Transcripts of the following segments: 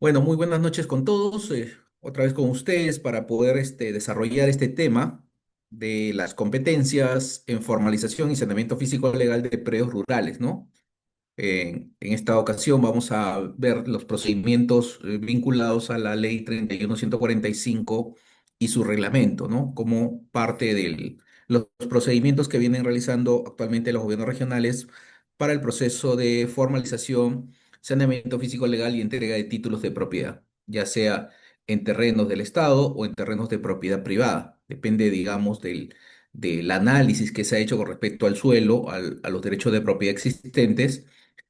Bueno, muy buenas noches con todos. Otra vez con ustedes para poder desarrollar este tema de las competencias en formalización y saneamiento físico legal de predios rurales, ¿no? En esta ocasión vamos a ver los procedimientos vinculados a la Ley 31145 y su reglamento, ¿no? Como parte de los procedimientos que vienen realizando actualmente los gobiernos regionales para el proceso de formalización, saneamiento físico legal y entrega de títulos de propiedad, ya sea en terrenos del Estado o en terrenos de propiedad privada. Depende, digamos, del análisis que se ha hecho con respecto al suelo, a los derechos de propiedad existentes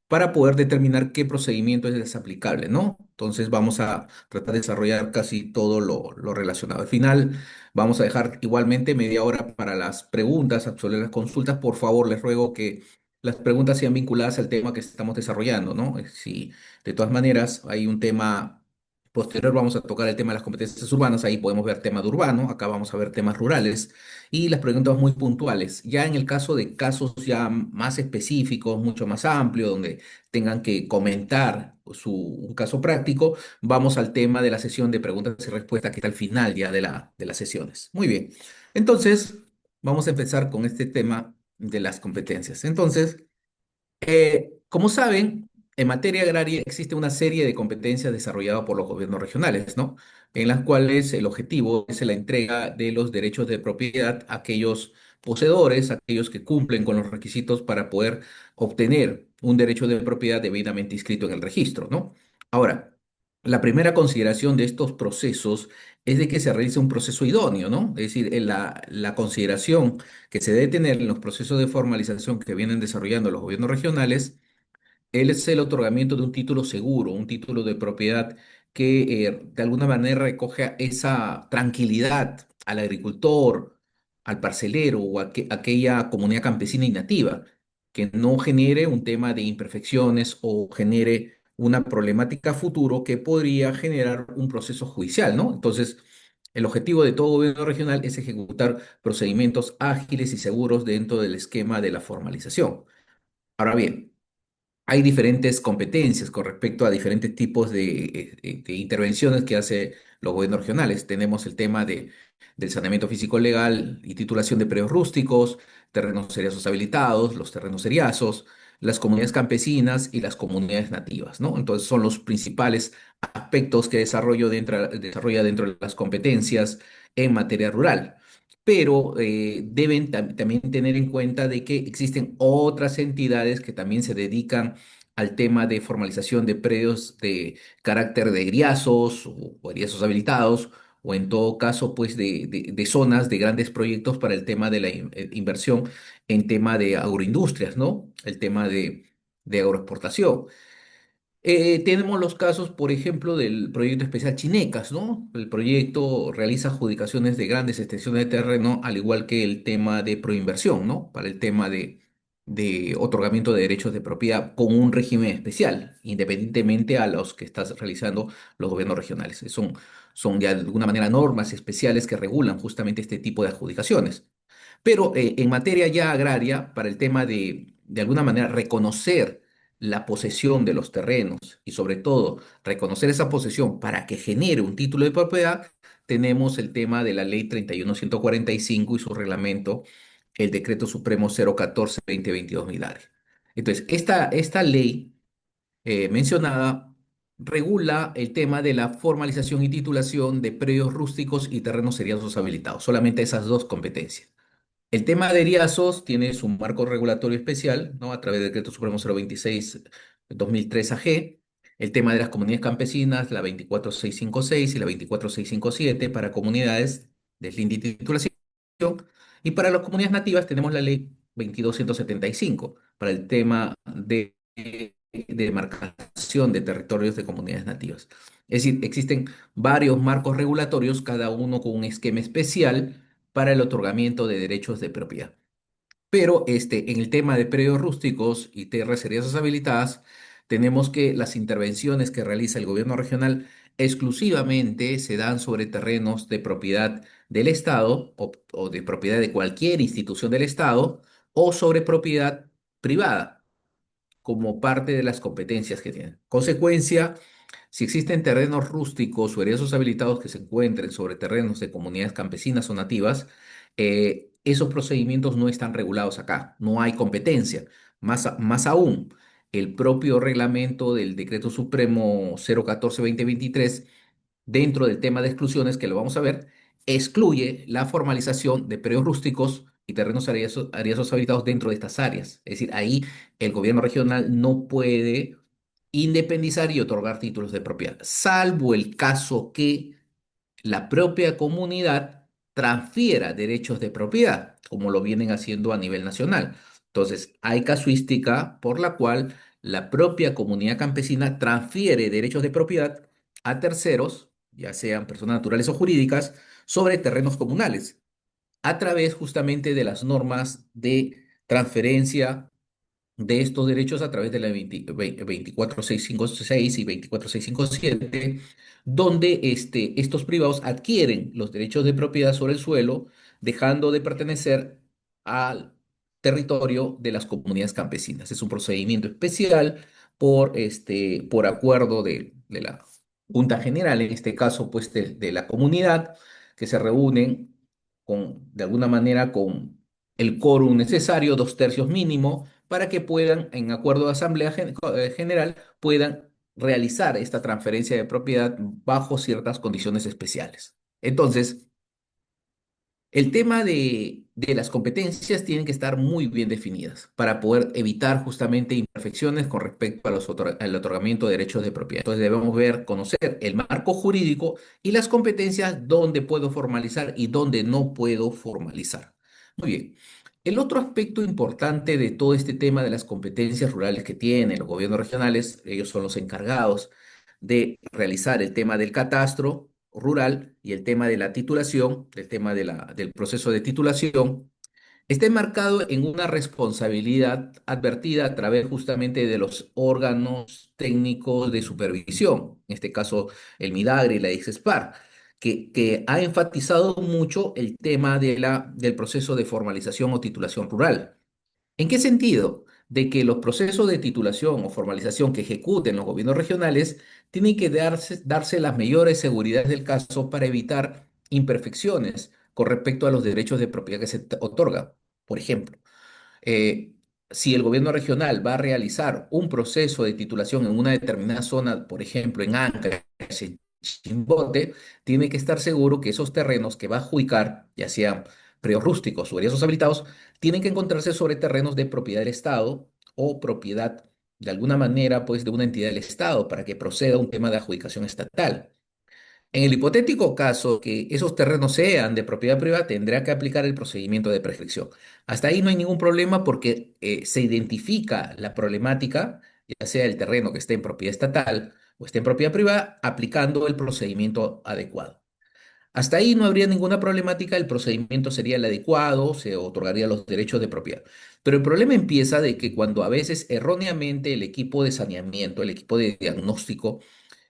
para poder determinar qué procedimiento es aplicable, ¿no? Entonces vamos a tratar de desarrollar casi todo lo relacionado. Al final vamos a dejar igualmente media hora para las preguntas sobre las consultas. Por favor, les ruego que las preguntas sean vinculadas al tema que estamos desarrollando, ¿no? Si de todas maneras hay un tema posterior, vamos a tocar el tema de las competencias urbanas, ahí podemos ver tema de urbano, acá vamos a ver temas rurales y las preguntas muy puntuales. Ya en el caso de casos ya más específicos, mucho más amplios, donde tengan que comentar un caso práctico, vamos al tema de la sesión de preguntas y respuestas que está al final ya de las sesiones. Muy bien. Entonces, vamos a empezar con este tema de las competencias. Entonces, como saben, en materia agraria existe una serie de competencias desarrolladas por los gobiernos regionales, ¿no? En las cuales el objetivo es la entrega de los derechos de propiedad a aquellos poseedores, aquellos que cumplen con los requisitos para poder obtener un derecho de propiedad debidamente inscrito en el registro, ¿no? Ahora, la primera consideración de estos procesos es de que se realice un proceso idóneo, ¿no? Es decir, la consideración que se debe tener en los procesos de formalización que vienen desarrollando los gobiernos regionales es el otorgamiento de un título seguro, un título de propiedad que de alguna manera recoja esa tranquilidad al agricultor, al parcelero o a aquella comunidad campesina y nativa, que no genere un tema de imperfecciones o genere una problemática futuro que podría generar un proceso judicial, ¿no? Entonces, el objetivo de todo gobierno regional es ejecutar procedimientos ágiles y seguros dentro del esquema de la formalización. Ahora bien, hay diferentes competencias con respecto a diferentes tipos de intervenciones que hace los gobiernos regionales. Tenemos el tema del saneamiento físico legal y titulación de predios rústicos, terrenos seriazos habilitados, los terrenos seriazos, las comunidades campesinas y las comunidades nativas, ¿no? Entonces son los principales aspectos que desarrolla dentro de las competencias en materia rural, pero deben también tener en cuenta de que existen otras entidades que también se dedican al tema de formalización de predios de carácter de eriazos o eriazos habilitados, o en todo caso, pues de zonas de grandes proyectos para el tema de la inversión en tema de agroindustrias, ¿no? El tema de agroexportación. Tenemos los casos, por ejemplo, del proyecto especial Chinecas, ¿no? El proyecto realiza adjudicaciones de grandes extensiones de terreno, al igual que el tema de proinversión, ¿no? Para el tema de otorgamiento de derechos de propiedad con un régimen especial, independientemente a los que están realizando los gobiernos regionales. Son ya de alguna manera normas especiales que regulan justamente este tipo de adjudicaciones. Pero en materia ya agraria, para el tema de alguna manera, reconocer la posesión de los terrenos y sobre todo reconocer esa posesión para que genere un título de propiedad, tenemos el tema de la Ley 31145 y su reglamento, el Decreto Supremo 014-2022 Millar. Entonces, esta ley mencionada regula el tema de la formalización y titulación de predios rústicos y terrenos seriados habilitados, solamente esas dos competencias. El tema de eriazos tiene su marco regulatorio especial, ¿no? A través del Decreto Supremo 026-2003 AG. El tema de las comunidades campesinas, la 24656 y la 24657 para comunidades de linde y titulación. Y para las comunidades nativas tenemos la ley 22175 para el tema de demarcación de territorios de comunidades nativas. Es decir, existen varios marcos regulatorios, cada uno con un esquema especial para el otorgamiento de derechos de propiedad. Pero en el tema de predios rústicos y tierras serias habilitadas, tenemos que las intervenciones que realiza el gobierno regional exclusivamente se dan sobre terrenos de propiedad del Estado o de propiedad de cualquier institución del Estado o sobre propiedad privada como parte de las competencias que tienen. Consecuencia, Si existen terrenos rústicos o erizos habilitados que se encuentren sobre terrenos de comunidades campesinas o nativas, esos procedimientos no están regulados acá, no hay competencia. Más aún, el propio reglamento del Decreto Supremo 014-2023, dentro del tema de exclusiones, que lo vamos a ver, excluye la formalización de predios rústicos y terrenos arizosos habitados dentro de estas áreas. Es decir, ahí el gobierno regional no puede independizar y otorgar títulos de propiedad, salvo el caso que la propia comunidad transfiera derechos de propiedad, como lo vienen haciendo a nivel nacional. Entonces, hay casuística por la cual la propia comunidad campesina transfiere derechos de propiedad a terceros, ya sean personas naturales o jurídicas, sobre terrenos comunales, a través justamente de las normas de transferencia de estos derechos a través de la 24656 y 24657, donde estos privados adquieren los derechos de propiedad sobre el suelo, dejando de pertenecer al territorio de las comunidades campesinas. Es un procedimiento especial por acuerdo de la Junta General, en este caso, pues, de la comunidad, que se reúnen de alguna manera, con el quórum necesario, 2/3 mínimo, para que puedan, en acuerdo de Asamblea General, puedan realizar esta transferencia de propiedad bajo ciertas condiciones especiales. Entonces, el tema de las competencias tienen que estar muy bien definidas para poder evitar justamente imperfecciones con respecto a al otorgamiento de derechos de propiedad. Entonces debemos conocer el marco jurídico y las competencias donde puedo formalizar y donde no puedo formalizar. Muy bien. El otro aspecto importante de todo este tema de las competencias rurales que tienen los gobiernos regionales, ellos son los encargados de realizar el tema del catastro rural y el tema de la titulación, el tema del proceso de titulación, está enmarcado en una responsabilidad advertida a través justamente de los órganos técnicos de supervisión, en este caso el MIDAGRE y la ICESPAR, que ha enfatizado mucho el tema del proceso de formalización o titulación rural. ¿En qué sentido? De que los procesos de titulación o formalización que ejecuten los gobiernos regionales tienen que darse las mayores seguridades del caso para evitar imperfecciones con respecto a los derechos de propiedad que se otorgan. Por ejemplo, eh, si el gobierno regional va a realizar un proceso de titulación en una determinada zona, por ejemplo, en Ancash, en Chimbote, tiene que estar seguro que esos terrenos que va a adjudicar, ya sean predios rústicos o esos habilitados, tienen que encontrarse sobre terrenos de propiedad del Estado o propiedad de alguna manera, pues, de una entidad del Estado para que proceda un tema de adjudicación estatal. En el hipotético caso que esos terrenos sean de propiedad privada, tendrá que aplicar el procedimiento de prescripción. Hasta ahí no hay ningún problema porque se identifica la problemática, ya sea el terreno que esté en propiedad estatal o esté en propiedad privada, aplicando el procedimiento adecuado. Hasta ahí no habría ninguna problemática, el procedimiento sería el adecuado, se otorgaría los derechos de propiedad. Pero el problema empieza de que cuando a veces erróneamente el equipo de saneamiento, el equipo de diagnóstico,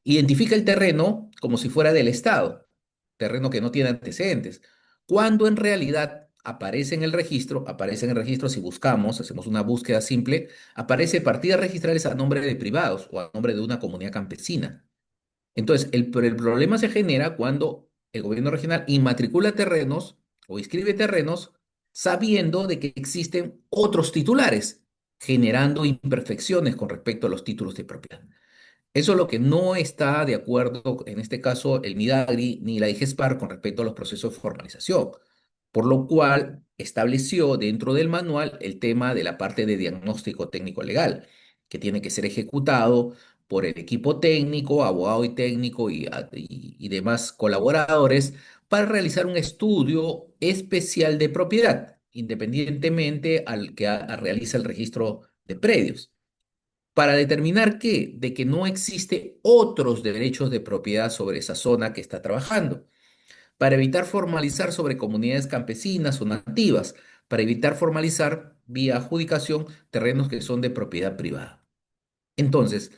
identifica el terreno como si fuera del Estado, terreno que no tiene antecedentes, cuando en realidad aparece en el registro si buscamos, hacemos una búsqueda simple, aparece partidas registrales a nombre de privados o a nombre de una comunidad campesina. Entonces, el problema se genera cuando el gobierno regional inmatricula terrenos o inscribe terrenos sabiendo de que existen otros titulares, generando imperfecciones con respecto a los títulos de propiedad. Eso es lo que no está de acuerdo, en este caso, el MIDAGRI ni la IGESPAR con respecto a los procesos de formalización, por lo cual estableció dentro del manual el tema de la parte de diagnóstico técnico legal, que tiene que ser ejecutado por el equipo técnico, abogado y técnico y demás colaboradores para realizar un estudio especial de propiedad, independientemente al que realiza el registro de predios para determinar de que no existe otros derechos de propiedad sobre esa zona que está trabajando, para evitar formalizar sobre comunidades campesinas o nativas, para evitar formalizar vía adjudicación terrenos que son de propiedad privada. Entonces,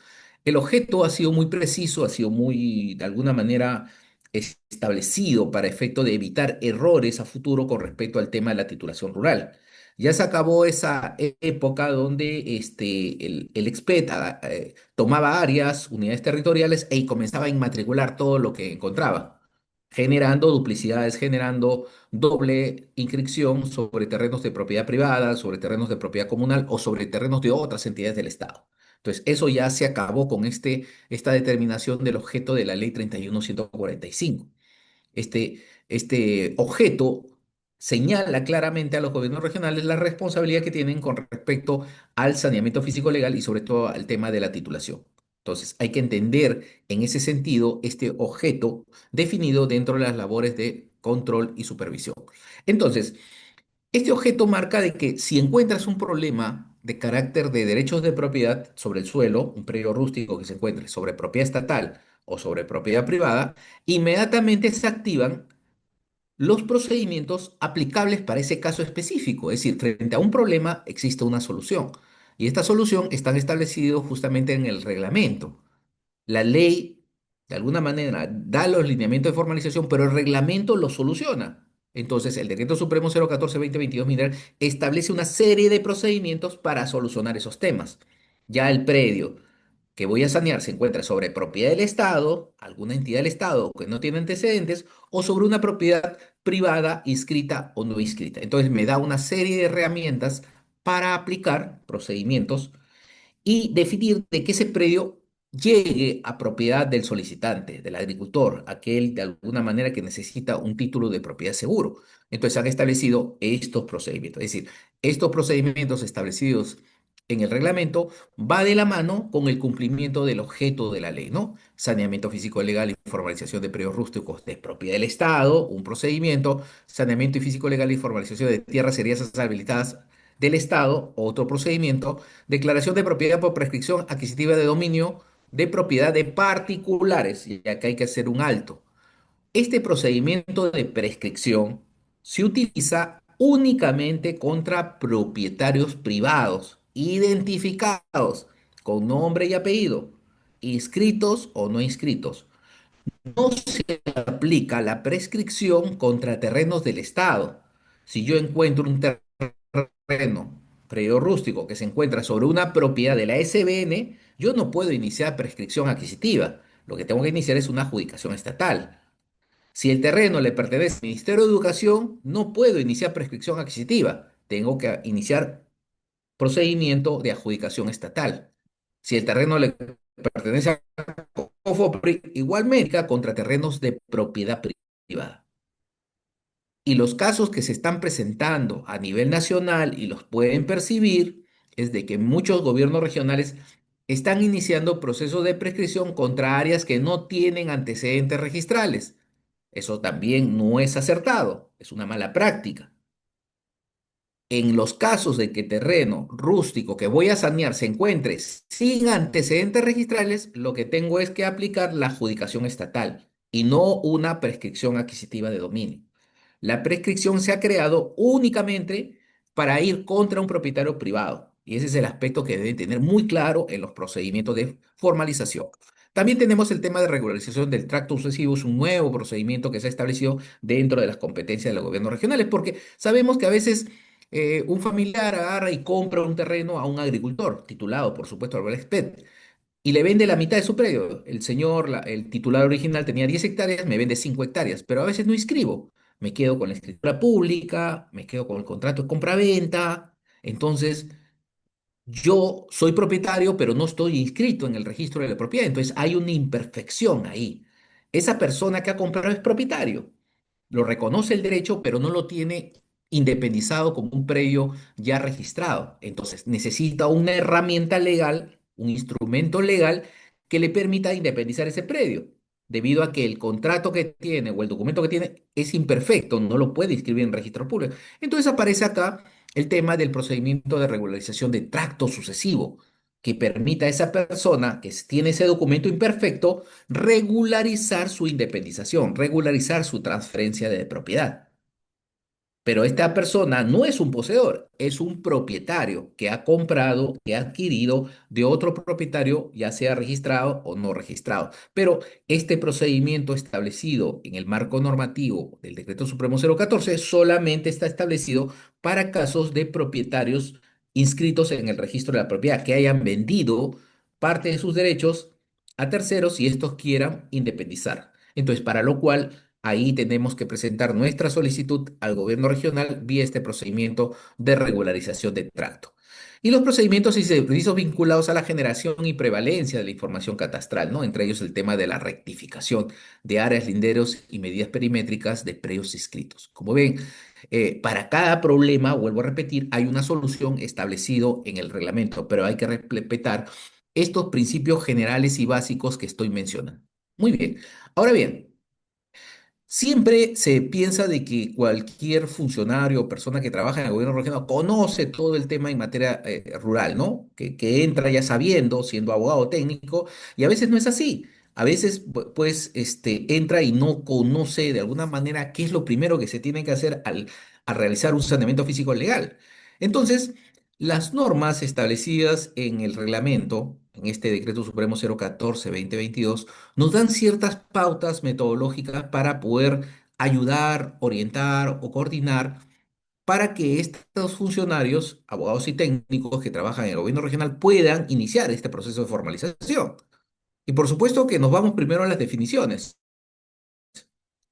el objeto ha sido muy preciso, ha sido muy, de alguna manera, establecido para efecto de evitar errores a futuro con respecto al tema de la titulación rural. Ya se acabó esa época donde el exPET tomaba áreas, unidades territoriales y comenzaba a inmatricular todo lo que encontraba, generando duplicidades, generando doble inscripción sobre terrenos de propiedad privada, sobre terrenos de propiedad comunal o sobre terrenos de otras entidades del Estado. Entonces, eso ya se acabó con esta determinación del objeto de la Ley 31145. Este objeto señala claramente a los gobiernos regionales la responsabilidad que tienen con respecto al saneamiento físico legal y sobre todo al tema de la titulación. Entonces, hay que entender en ese sentido este objeto definido dentro de las labores de control y supervisión. Entonces, este objeto marca de que si encuentras un problema de carácter de derechos de propiedad sobre el suelo, un predio rústico que se encuentre sobre propiedad estatal o sobre propiedad privada, inmediatamente se activan los procedimientos aplicables para ese caso específico. Es decir, frente a un problema existe una solución. Y esta solución está establecida justamente en el reglamento. La ley, de alguna manera, da los lineamientos de formalización, pero el reglamento lo soluciona. Entonces, el Decreto Supremo 014-2022 Mineral establece una serie de procedimientos para solucionar esos temas. Ya el predio que voy a sanear se encuentra sobre propiedad del Estado, alguna entidad del Estado que no tiene antecedentes, o sobre una propiedad privada inscrita o no inscrita. Entonces, me da una serie de herramientas para aplicar procedimientos y definir de que ese predio llegue a propiedad del solicitante, del agricultor, aquel de alguna manera que necesita un título de propiedad seguro. Entonces han establecido estos procedimientos. Es decir, estos procedimientos establecidos en el reglamento va de la mano con el cumplimiento del objeto de la ley, ¿no? Saneamiento físico legal y formalización de predios rústicos de propiedad del Estado, un procedimiento, saneamiento y físico legal y formalización de tierras heridas habilitadas del Estado, otro procedimiento, declaración de propiedad por prescripción adquisitiva de dominio de propiedad de particulares, y acá hay que hacer un alto. Este procedimiento de prescripción se utiliza únicamente contra propietarios privados, identificados con nombre y apellido, inscritos o no inscritos. No se aplica la prescripción contra terrenos del Estado. Si yo encuentro un terreno, predio rústico, que se encuentra sobre una propiedad de la SBN, yo no puedo iniciar prescripción adquisitiva. Lo que tengo que iniciar es una adjudicación estatal. Si el terreno le pertenece al Ministerio de Educación, no puedo iniciar prescripción adquisitiva. Tengo que iniciar procedimiento de adjudicación estatal. Si el terreno le pertenece a COFOPRI, igualmente contra terrenos de propiedad privada. Y los casos que se están presentando a nivel nacional y los pueden percibir es de que muchos gobiernos regionales están iniciando procesos de prescripción contra áreas que no tienen antecedentes registrales. Eso también no es acertado, es una mala práctica. En los casos de que terreno rústico que voy a sanear se encuentre sin antecedentes registrales, lo que tengo es que aplicar la adjudicación estatal y no una prescripción adquisitiva de dominio. La prescripción se ha creado únicamente para ir contra un propietario privado y ese es el aspecto que deben tener muy claro en los procedimientos de formalización. También tenemos el tema de regularización del tracto sucesivo, es un nuevo procedimiento que se ha establecido dentro de las competencias de los gobiernos regionales, porque sabemos que a veces un familiar agarra y compra un terreno a un agricultor, titulado, por supuesto, al experto, y le vende la mitad de su predio. El señor, el titular original tenía 10 hectáreas, me vende 5 hectáreas, pero a veces no inscribo. Me quedo con la escritura pública, me quedo con el contrato de compra-venta. Entonces, yo soy propietario, pero no estoy inscrito en el registro de la propiedad. Entonces, hay una imperfección ahí. Esa persona que ha comprado es propietario, lo reconoce el derecho, pero no lo tiene independizado como un predio ya registrado. Entonces necesita una herramienta legal, un instrumento legal que le permita independizar ese predio, debido a que el contrato que tiene o el documento que tiene es imperfecto, no lo puede inscribir en registro público. Entonces aparece acá el tema del procedimiento de regularización de tracto sucesivo, que permita a esa persona que tiene ese documento imperfecto regularizar su independización, regularizar su transferencia de propiedad. Pero esta persona no es un poseedor, es un propietario que ha comprado, que ha adquirido de otro propietario, ya sea registrado o no registrado. Pero este procedimiento establecido en el marco normativo del Decreto Supremo 014 solamente está establecido para casos de propietarios inscritos en el registro de la propiedad que hayan vendido parte de sus derechos a terceros y estos quieran independizar. Entonces, para lo cual ahí tenemos que presentar nuestra solicitud al gobierno regional vía este procedimiento de regularización de tracto. Y los procedimientos y servicios vinculados a la generación y prevalencia de la información catastral, ¿no? Entre ellos el tema de la rectificación de áreas, linderos y medidas perimétricas de predios inscritos. Como ven, para cada problema, vuelvo a repetir, hay una solución establecido en el reglamento, pero hay que respetar estos principios generales y básicos que estoy mencionando. Muy bien. Ahora bien, siempre se piensa de que cualquier funcionario o persona que trabaja en el gobierno regional conoce todo el tema en materia rural, ¿no? Que entra ya sabiendo, siendo abogado técnico, y a veces no es así. A veces, pues, entra y no conoce de alguna manera qué es lo primero que se tiene que hacer al realizar un saneamiento físico legal. Entonces, las normas establecidas en el reglamento, en este Decreto Supremo 014-2022, nos dan ciertas pautas metodológicas para poder ayudar, orientar o coordinar para que estos funcionarios, abogados y técnicos que trabajan en el gobierno regional puedan iniciar este proceso de formalización. Y por supuesto que nos vamos primero a las definiciones.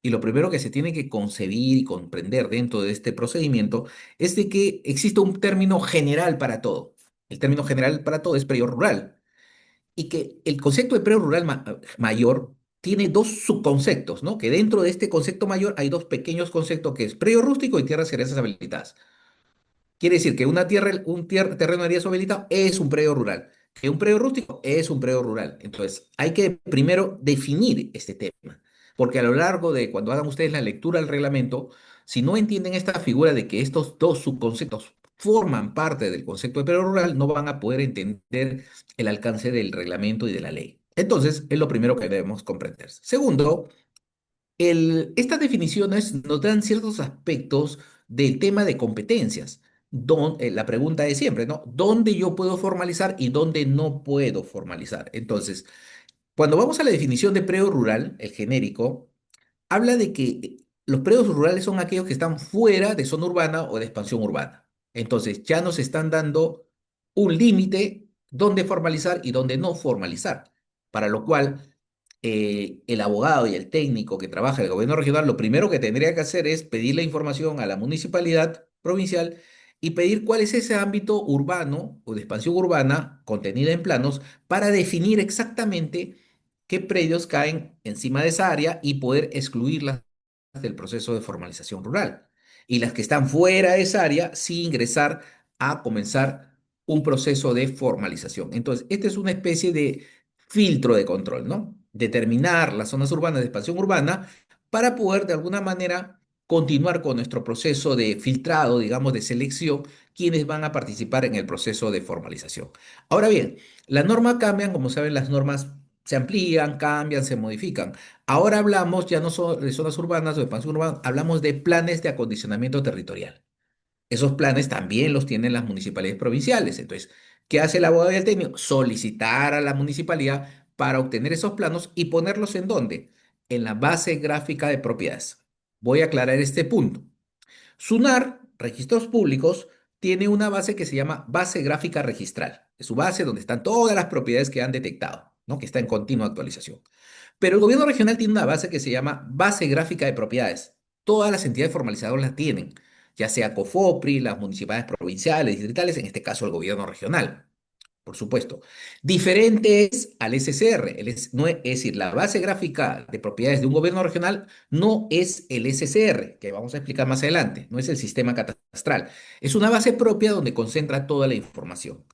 Y lo primero que se tiene que concebir y comprender dentro de este procedimiento es de que existe un término general para todo. El término general para todo es predio rural y que el concepto de predio rural mayor tiene dos subconceptos, ¿no? Que dentro de este concepto mayor hay dos pequeños conceptos que es predio rústico y tierras heredades habilitadas. Quiere decir que una tierra, terreno de área habilitado es un predio rural, que un predio rústico es un predio rural. Entonces, hay que primero definir este tema, porque a lo largo de cuando hagan ustedes la lectura del reglamento, si no entienden esta figura de que estos dos subconceptos forman parte del concepto de predio rural, no van a poder entender el alcance del reglamento y de la ley. Entonces, es lo primero que debemos comprender. Segundo, estas definiciones nos dan ciertos aspectos del tema de competencias. La pregunta es siempre, ¿no? ¿Dónde yo puedo formalizar y dónde no puedo formalizar? Entonces, cuando vamos a la definición de predio rural, el genérico, habla de que los predios rurales son aquellos que están fuera de zona urbana o de expansión urbana. Entonces, ya nos están dando un límite dónde formalizar y dónde no formalizar, para lo cual el abogado y el técnico que trabaja en el gobierno regional, lo primero que tendría que hacer es pedir la información a la municipalidad provincial y pedir cuál es ese ámbito urbano o de expansión urbana contenida en planos para definir exactamente qué predios caen encima de esa área y poder excluirlas del proceso de formalización rural. Y las que están fuera de esa área, sí ingresar a comenzar un proceso de formalización. Entonces, esta es una especie de filtro de control, ¿no? Determinar las zonas urbanas de expansión urbana para poder de alguna manera continuar con nuestro proceso de filtrado, digamos, de selección, quienes van a participar en el proceso de formalización. Ahora bien, las normas cambian, como saben, las normas se amplían, cambian, se modifican. Ahora hablamos ya no solo de zonas urbanas o de expansión urbana, hablamos de planes de acondicionamiento territorial. Esos planes también los tienen las municipalidades provinciales. Entonces, ¿qué hace el abogado y el técnico? Solicitar a la municipalidad para obtener esos planos y ponerlos ¿en dónde? En la base gráfica de propiedades. Voy a aclarar este punto. SUNAR, Registros Públicos, tiene una base que se llama base gráfica registral. Es su base donde están todas las propiedades que han detectado, ¿no? Que está en continua actualización. Pero el gobierno regional tiene una base que se llama base gráfica de propiedades. Todas las entidades formalizadoras la tienen, ya sea COFOPRI, las municipalidades provinciales, distritales, en este caso el gobierno regional por supuesto. Diferente es al SCR. No es decir, la base gráfica de propiedades de un gobierno regional no es el SCR, que vamos a explicar más adelante, no es el sistema catastral. Es una base propia donde concentra toda la información.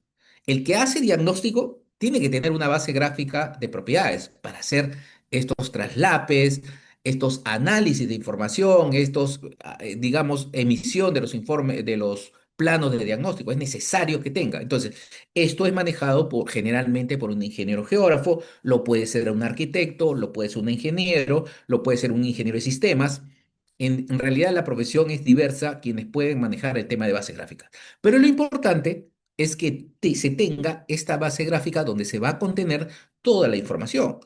El que hace diagnóstico tiene que tener una base gráfica de propiedades para hacer estos traslapes, estos análisis de información, digamos, emisión de los informes, de los planos de diagnóstico. Es necesario que tenga. Entonces, esto es manejado generalmente por un ingeniero geógrafo, lo puede ser un arquitecto, lo puede ser un ingeniero, lo puede ser un ingeniero de sistemas. en realidad la profesión es diversa, quienes pueden manejar el tema de base gráfica. Pero lo importante es que se tenga esta base gráfica donde se va a contener toda la información.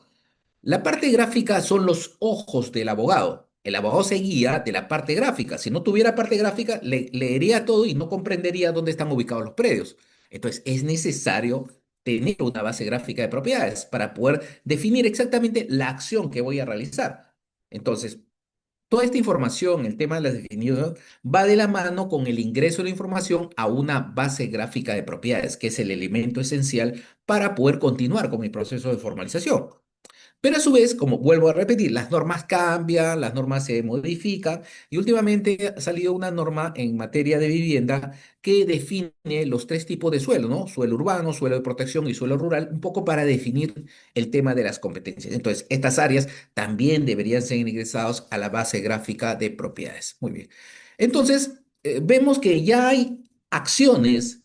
La parte gráfica son los ojos del abogado. El abogado se guía de la parte gráfica. Si no tuviera parte gráfica, leería todo y no comprendería dónde están ubicados los predios. Entonces, es necesario tener una base gráfica de propiedades para poder definir exactamente la acción que voy a realizar. Entonces, toda esta información, el tema de las definiciones, va de la mano con el ingreso de la información a una base gráfica de propiedades, que es el elemento esencial para poder continuar con mi proceso de formalización. Pero a su vez, como vuelvo a repetir, las normas cambian, las normas se modifican y últimamente ha salido una norma en materia de vivienda que define los tres tipos de suelo, ¿no? Suelo urbano, suelo de protección y suelo rural, un poco para definir el tema de las competencias. Entonces, estas áreas también deberían ser ingresadas a la base gráfica de propiedades. Muy bien. Entonces, vemos que ya hay acciones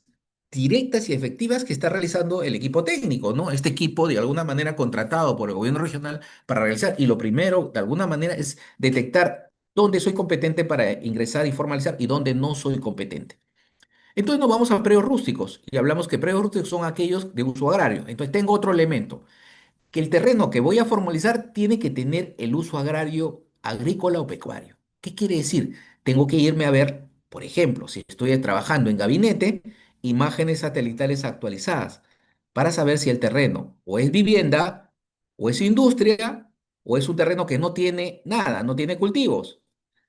directas y efectivas que está realizando el equipo técnico, ¿no? Este equipo, de alguna manera, contratado por el gobierno regional para realizar. Y lo primero, de alguna manera, es detectar dónde soy competente para ingresar y formalizar y dónde no soy competente. Entonces nos vamos a predios rústicos y hablamos que predios rústicos son aquellos de uso agrario. Entonces tengo otro elemento que el terreno que voy a formalizar tiene que tener el uso agrario, agrícola o pecuario. ¿Qué quiere decir? Tengo que irme a ver, por ejemplo, si estoy trabajando en gabinete, imágenes satelitales actualizadas para saber si el terreno o es vivienda, o es industria, o es un terreno que no tiene nada, no tiene cultivos.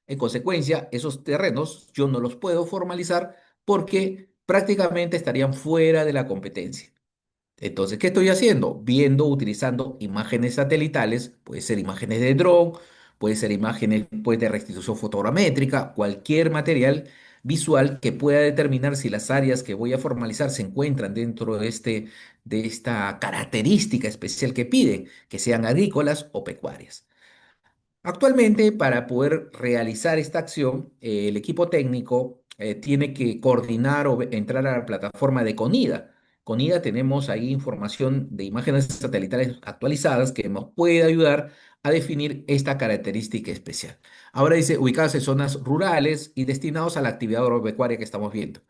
En consecuencia, esos terrenos yo no los puedo formalizar porque prácticamente estarían fuera de la competencia. Entonces, ¿qué estoy haciendo? Viendo, utilizando imágenes satelitales, puede ser imágenes de dron, puede ser imágenes pues, de restitución fotogramétrica, cualquier material visual que pueda determinar si las áreas que voy a formalizar se encuentran dentro de esta característica especial que piden, que sean agrícolas o pecuarias. Actualmente, para poder realizar esta acción, el equipo técnico tiene que coordinar o entrar a la plataforma de CONIDA. CONIDA tenemos ahí información de imágenes satelitales actualizadas que nos puede ayudar a definir esta característica especial. Ahora dice ubicadas en zonas rurales y destinados a la actividad agropecuaria que estamos viendo.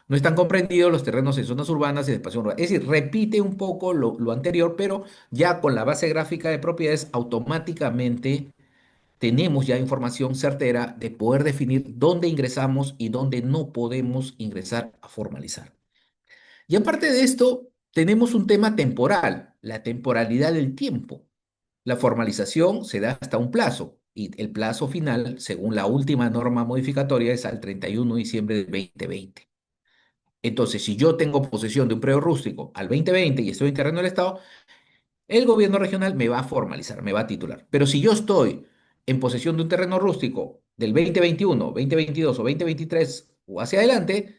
No están comprendidos los terrenos en zonas urbanas y de espacio rural. Es decir, repite un poco lo anterior, pero ya con la base gráfica de propiedades automáticamente tenemos ya información certera de poder definir dónde ingresamos y dónde no podemos ingresar a formalizar. Y aparte de esto, tenemos un tema temporal, la temporalidad del tiempo. La formalización se da hasta un plazo y el plazo final, según la última norma modificatoria, es al 31 de diciembre de 2020. Entonces, si yo tengo posesión de un predio rústico al 2020 y estoy en terreno del Estado, el gobierno regional me va a formalizar, me va a titular. Pero si yo estoy en posesión de un terreno rústico del 2021, 2022 o 2023 o hacia adelante,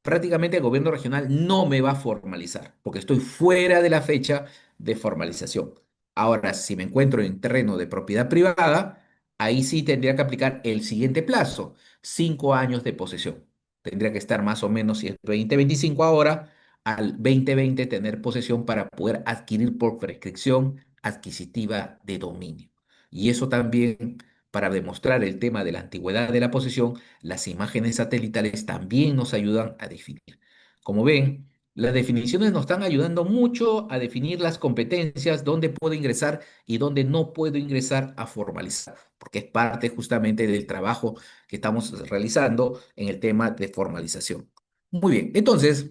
prácticamente el gobierno regional no me va a formalizar, porque estoy fuera de la fecha de formalización. Ahora, si me encuentro en terreno de propiedad privada, ahí sí tendría que aplicar el siguiente plazo, 5 años de posesión. Tendría que estar más o menos, si es 2025 ahora, al 2020 tener posesión para poder adquirir por prescripción adquisitiva de dominio. Y eso también, para demostrar el tema de la antigüedad de la posesión, las imágenes satelitales también nos ayudan a definir. Como ven, las definiciones nos están ayudando mucho a definir las competencias, dónde puedo ingresar y dónde no puedo ingresar a formalizar, porque es parte justamente del trabajo que estamos realizando en el tema de formalización. Muy bien, entonces,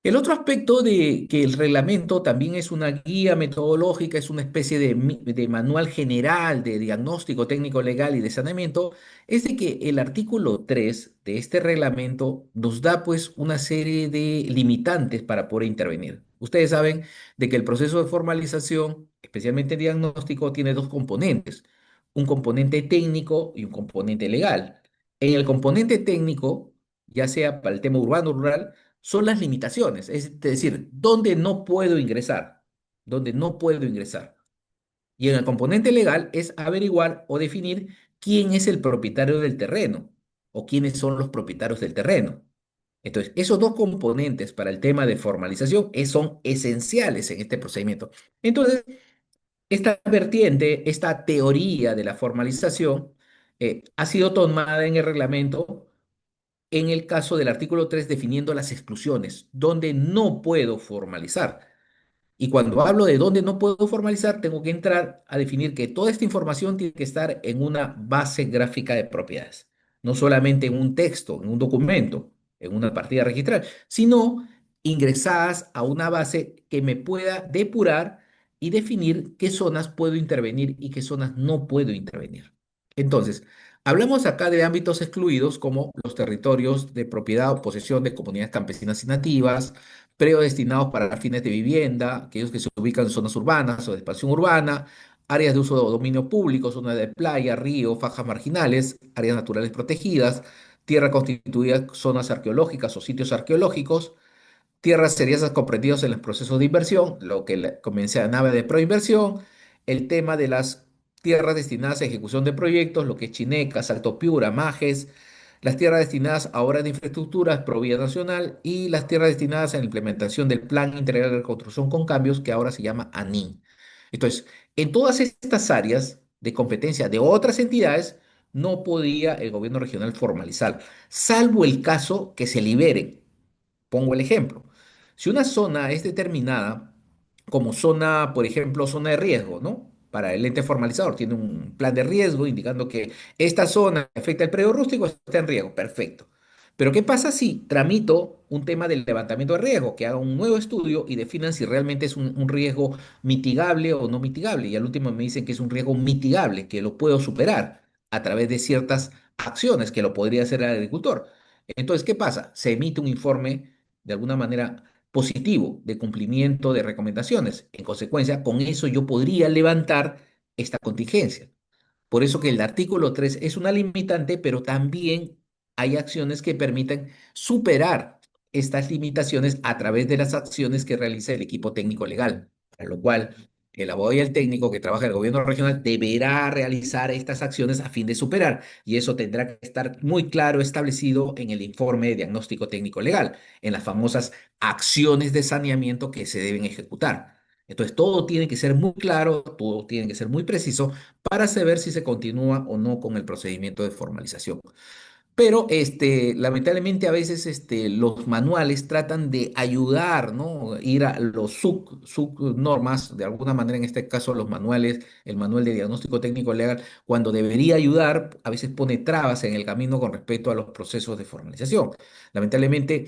el otro aspecto de que el reglamento también es una guía metodológica, es una especie de manual general de diagnóstico técnico legal y de saneamiento, es de que el artículo 3 de este reglamento nos da pues una serie de limitantes para poder intervenir. Ustedes saben de que el proceso de formalización, especialmente diagnóstico, tiene dos componentes, un componente técnico y un componente legal. En el componente técnico, ya sea para el tema urbano o rural, son las limitaciones, es decir, dónde no puedo ingresar, dónde no puedo ingresar. Y en el componente legal es averiguar o definir quién es el propietario del terreno o quiénes son los propietarios del terreno. Entonces, esos dos componentes para el tema de formalización son esenciales en este procedimiento. Entonces, esta vertiente, esta teoría de la formalización, ha sido tomada en el reglamento en el caso del artículo 3 definiendo las exclusiones, donde no puedo formalizar. Y cuando hablo de dónde no puedo formalizar, tengo que entrar a definir que toda esta información tiene que estar en una base gráfica de propiedades, no solamente en un texto, en un documento, en una partida registral, sino ingresadas a una base que me pueda depurar y definir qué zonas puedo intervenir y qué zonas no puedo intervenir. Entonces, hablamos acá de ámbitos excluidos como los territorios de propiedad o posesión de comunidades campesinas y nativas, predios destinados para fines de vivienda, aquellos que se ubican en zonas urbanas o de expansión urbana, áreas de uso de dominio público, zonas de playa, río, fajas marginales, áreas naturales protegidas, tierra constituida, zonas arqueológicas o sitios arqueológicos, tierras serias comprendidos en los procesos de inversión, lo que mencionaba de proinversión, el tema de las tierras destinadas a ejecución de proyectos, lo que es Chinecas, Salto Piura, Majes, las tierras destinadas a obras de infraestructuras, Provía Nacional, y las tierras destinadas a la implementación del Plan Integral de Reconstrucción con Cambios, que ahora se llama ANIN. Entonces, en todas estas áreas de competencia de otras entidades, no podía el gobierno regional formalizar, salvo el caso que se liberen. Pongo el ejemplo. Si una zona es determinada como zona, por ejemplo, zona de riesgo, ¿no? Para el ente formalizador, tiene un plan de riesgo indicando que esta zona que afecta el predio rústico está en riesgo. Perfecto. Pero ¿qué pasa si tramito un tema del levantamiento de riesgo, que haga un nuevo estudio y definan si realmente es un riesgo mitigable o no mitigable? Y al último me dicen que es un riesgo mitigable, que lo puedo superar a través de ciertas acciones que lo podría hacer el agricultor. Entonces, ¿qué pasa? Se emite un informe de alguna manera positivo de cumplimiento de recomendaciones. En consecuencia, con eso yo podría levantar esta contingencia. Por eso que el artículo 3 es una limitante, pero también hay acciones que permiten superar estas limitaciones a través de las acciones que realiza el equipo técnico legal, para lo cual el abogado y el técnico que trabaja en el gobierno regional deberá realizar estas acciones a fin de superar, y eso tendrá que estar muy claro establecido en el informe de diagnóstico técnico legal, en las famosas acciones de saneamiento que se deben ejecutar. Entonces, todo tiene que ser muy claro, todo tiene que ser muy preciso para saber si se continúa o no con el procedimiento de formalización. Pero lamentablemente a veces los manuales tratan de ayudar, ¿no? Ir a los subnormas, de alguna manera en este caso los manuales, el manual de diagnóstico técnico legal, cuando debería ayudar, a veces pone trabas en el camino con respecto a los procesos de formalización. Lamentablemente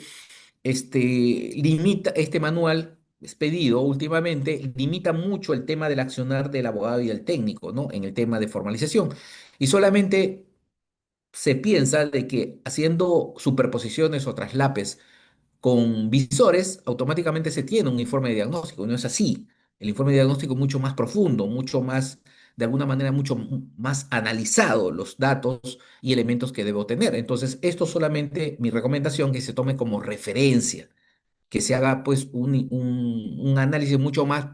limita, este manual expedido últimamente, limita mucho el tema del accionar del abogado y del técnico, ¿no? En el tema de formalización. Y solamente se piensa de que haciendo superposiciones o traslapes con visores, automáticamente se tiene un informe de diagnóstico. No es así. El informe de diagnóstico es mucho más profundo, mucho más, de alguna manera, mucho más analizado los datos y elementos que debo tener. Entonces, esto solamente mi recomendación que se tome como referencia, que se haga pues un análisis mucho más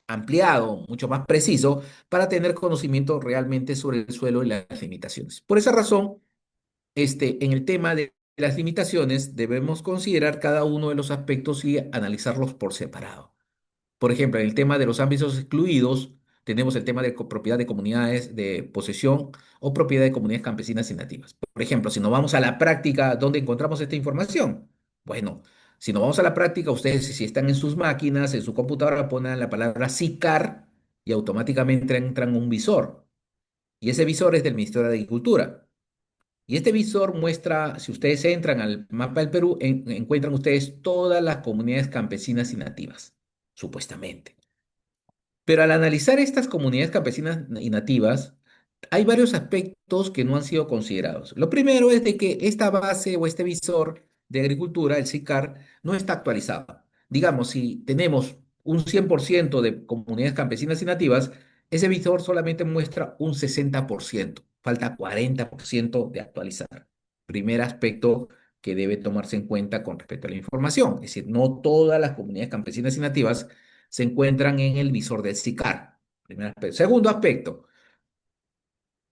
ampliado, mucho más preciso, para tener conocimiento realmente sobre el suelo y las limitaciones. Por esa razón, en el tema de las limitaciones, debemos considerar cada uno de los aspectos y analizarlos por separado. Por ejemplo, en el tema de los ámbitos excluidos, tenemos el tema de propiedad de comunidades de posesión o propiedad de comunidades campesinas y nativas. Por ejemplo, si nos vamos a la práctica, ¿dónde encontramos esta información? Bueno, si nos vamos a la práctica, ustedes si están en sus máquinas, en su computadora, ponen la palabra SICAR y automáticamente entran un visor. Y ese visor es del Ministerio de Agricultura. Y este visor muestra, si ustedes entran al mapa del Perú, encuentran ustedes todas las comunidades campesinas y nativas, supuestamente. Pero al analizar estas comunidades campesinas y nativas, hay varios aspectos que no han sido considerados. Lo primero es de que esta base o este visor de agricultura, el SICAR, no está actualizado. Digamos, si tenemos un 100% de comunidades campesinas y nativas, ese visor solamente muestra un 60%. Falta 40% de actualizar. Primer aspecto que debe tomarse en cuenta con respecto a la información. Es decir, no todas las comunidades campesinas y nativas se encuentran en el visor del SICAR. Primer aspecto. Segundo aspecto,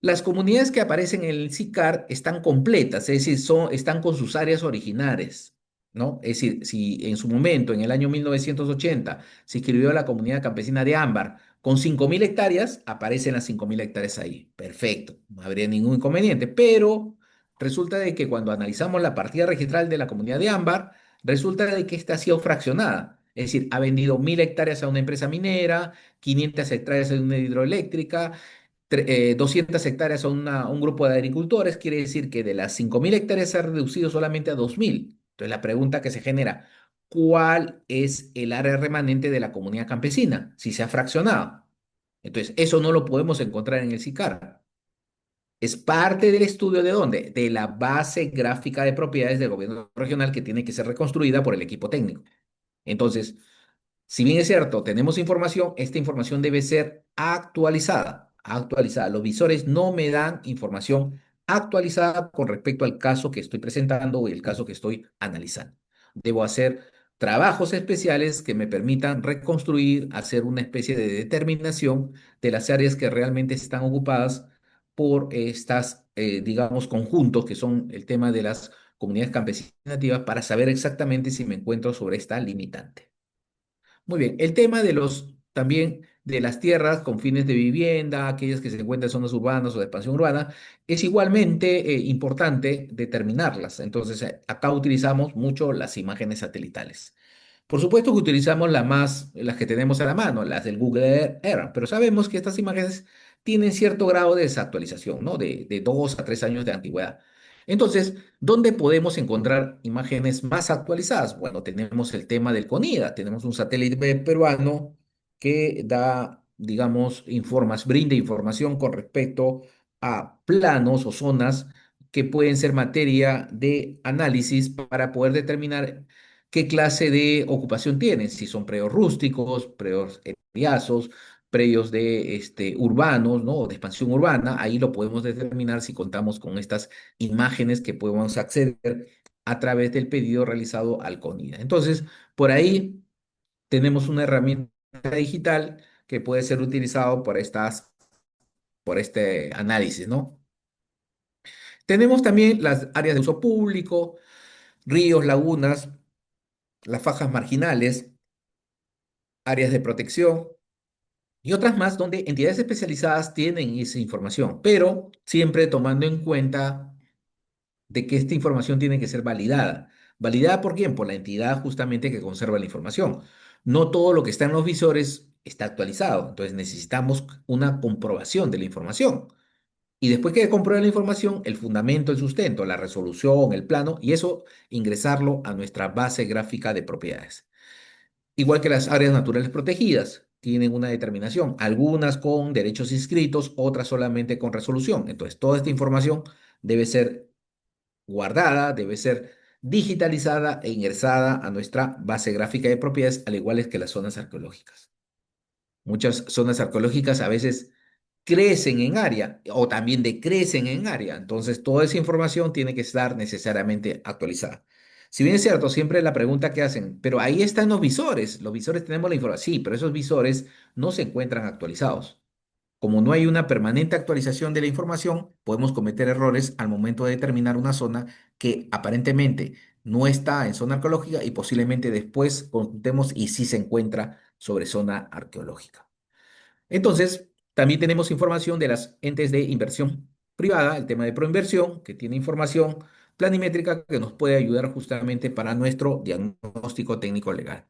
las comunidades que aparecen en el SICAR están completas, es decir, están con sus áreas originales. ¿no? Es decir, si en su momento, en el año 1980, se inscribió la comunidad campesina de Ámbar con 5.000 hectáreas, aparecen las 5.000 hectáreas ahí. Perfecto, no habría ningún inconveniente, pero resulta de que cuando analizamos la partida registral de la comunidad de Ámbar, resulta de que esta ha sido fraccionada. Es decir, ha vendido 1.000 hectáreas a una empresa minera, 500 hectáreas a una hidroeléctrica, 200 hectáreas a un grupo de agricultores, quiere decir que de las 5.000 hectáreas se ha reducido solamente a 2.000. Entonces la pregunta que se genera, ¿cuál es el área remanente de la comunidad campesina? Si se ha fraccionado. Entonces, eso no lo podemos encontrar en el SICAR. Es parte del estudio de dónde? De la base gráfica de propiedades del gobierno regional que tiene que ser reconstruida por el equipo técnico. Entonces, si bien es cierto, tenemos información, esta información debe ser actualizada. Actualizada. Los visores no me dan información actualizada con respecto al caso que estoy presentando o el caso que estoy analizando. Debo hacer trabajos especiales que me permitan reconstruir, hacer una especie de determinación de las áreas que realmente están ocupadas por estas, digamos, conjuntos que son el tema de las comunidades campesinas nativas para saber exactamente si me encuentro sobre esta limitante. Muy bien, el tema de los también de las tierras con fines de vivienda, aquellas que se encuentran en zonas urbanas o de expansión urbana, es igualmente importante determinarlas. Entonces, acá utilizamos mucho las imágenes satelitales. Por supuesto que utilizamos las que tenemos a la mano, las del Google Earth, pero sabemos que estas imágenes tienen cierto grado de desactualización, ¿no? De 2 a 3 años de antigüedad. Entonces, ¿dónde podemos encontrar imágenes más actualizadas? Bueno, tenemos el tema del CONIDA, tenemos un satélite peruano que da, digamos, brinda información con respecto a planos o zonas que pueden ser materia de análisis para poder determinar qué clase de ocupación tienen, si son predios rústicos, predios eriazos, predios de urbanos, ¿no? O de expansión urbana, ahí lo podemos determinar si contamos con estas imágenes que podemos acceder a través del pedido realizado al CONIDA. Entonces, por ahí tenemos una herramienta digital que puede ser utilizado por este análisis, ¿no? Tenemos también las áreas de uso público, ríos, lagunas, las fajas marginales, áreas de protección y otras más donde entidades especializadas tienen esa información, pero siempre tomando en cuenta de que esta información tiene que ser validada. ¿Validada por quién? Por la entidad justamente que conserva la información. No todo lo que está en los visores está actualizado, entonces necesitamos una comprobación de la información. Y después que compruebe la información, el fundamento, el sustento, la resolución, el plano, y eso ingresarlo a nuestra base gráfica de propiedades. Igual que las áreas naturales protegidas, tienen una determinación, algunas con derechos inscritos, otras solamente con resolución. Entonces, toda esta información debe ser guardada, debe ser digitalizada e ingresada a nuestra base gráfica de propiedades, al igual que las zonas arqueológicas. Muchas zonas arqueológicas a veces crecen en área o también decrecen en área. Entonces, toda esa información tiene que estar necesariamente actualizada. Si bien es cierto, siempre la pregunta que hacen, pero ahí están los visores tenemos la información, sí, pero esos visores no se encuentran actualizados. Como no hay una permanente actualización de la información, podemos cometer errores al momento de determinar una zona que aparentemente no está en zona arqueológica y posiblemente después consultemos y sí se encuentra sobre zona arqueológica. Entonces, también tenemos información de las entes de inversión privada, el tema de proinversión, que tiene información planimétrica que nos puede ayudar justamente para nuestro diagnóstico técnico legal.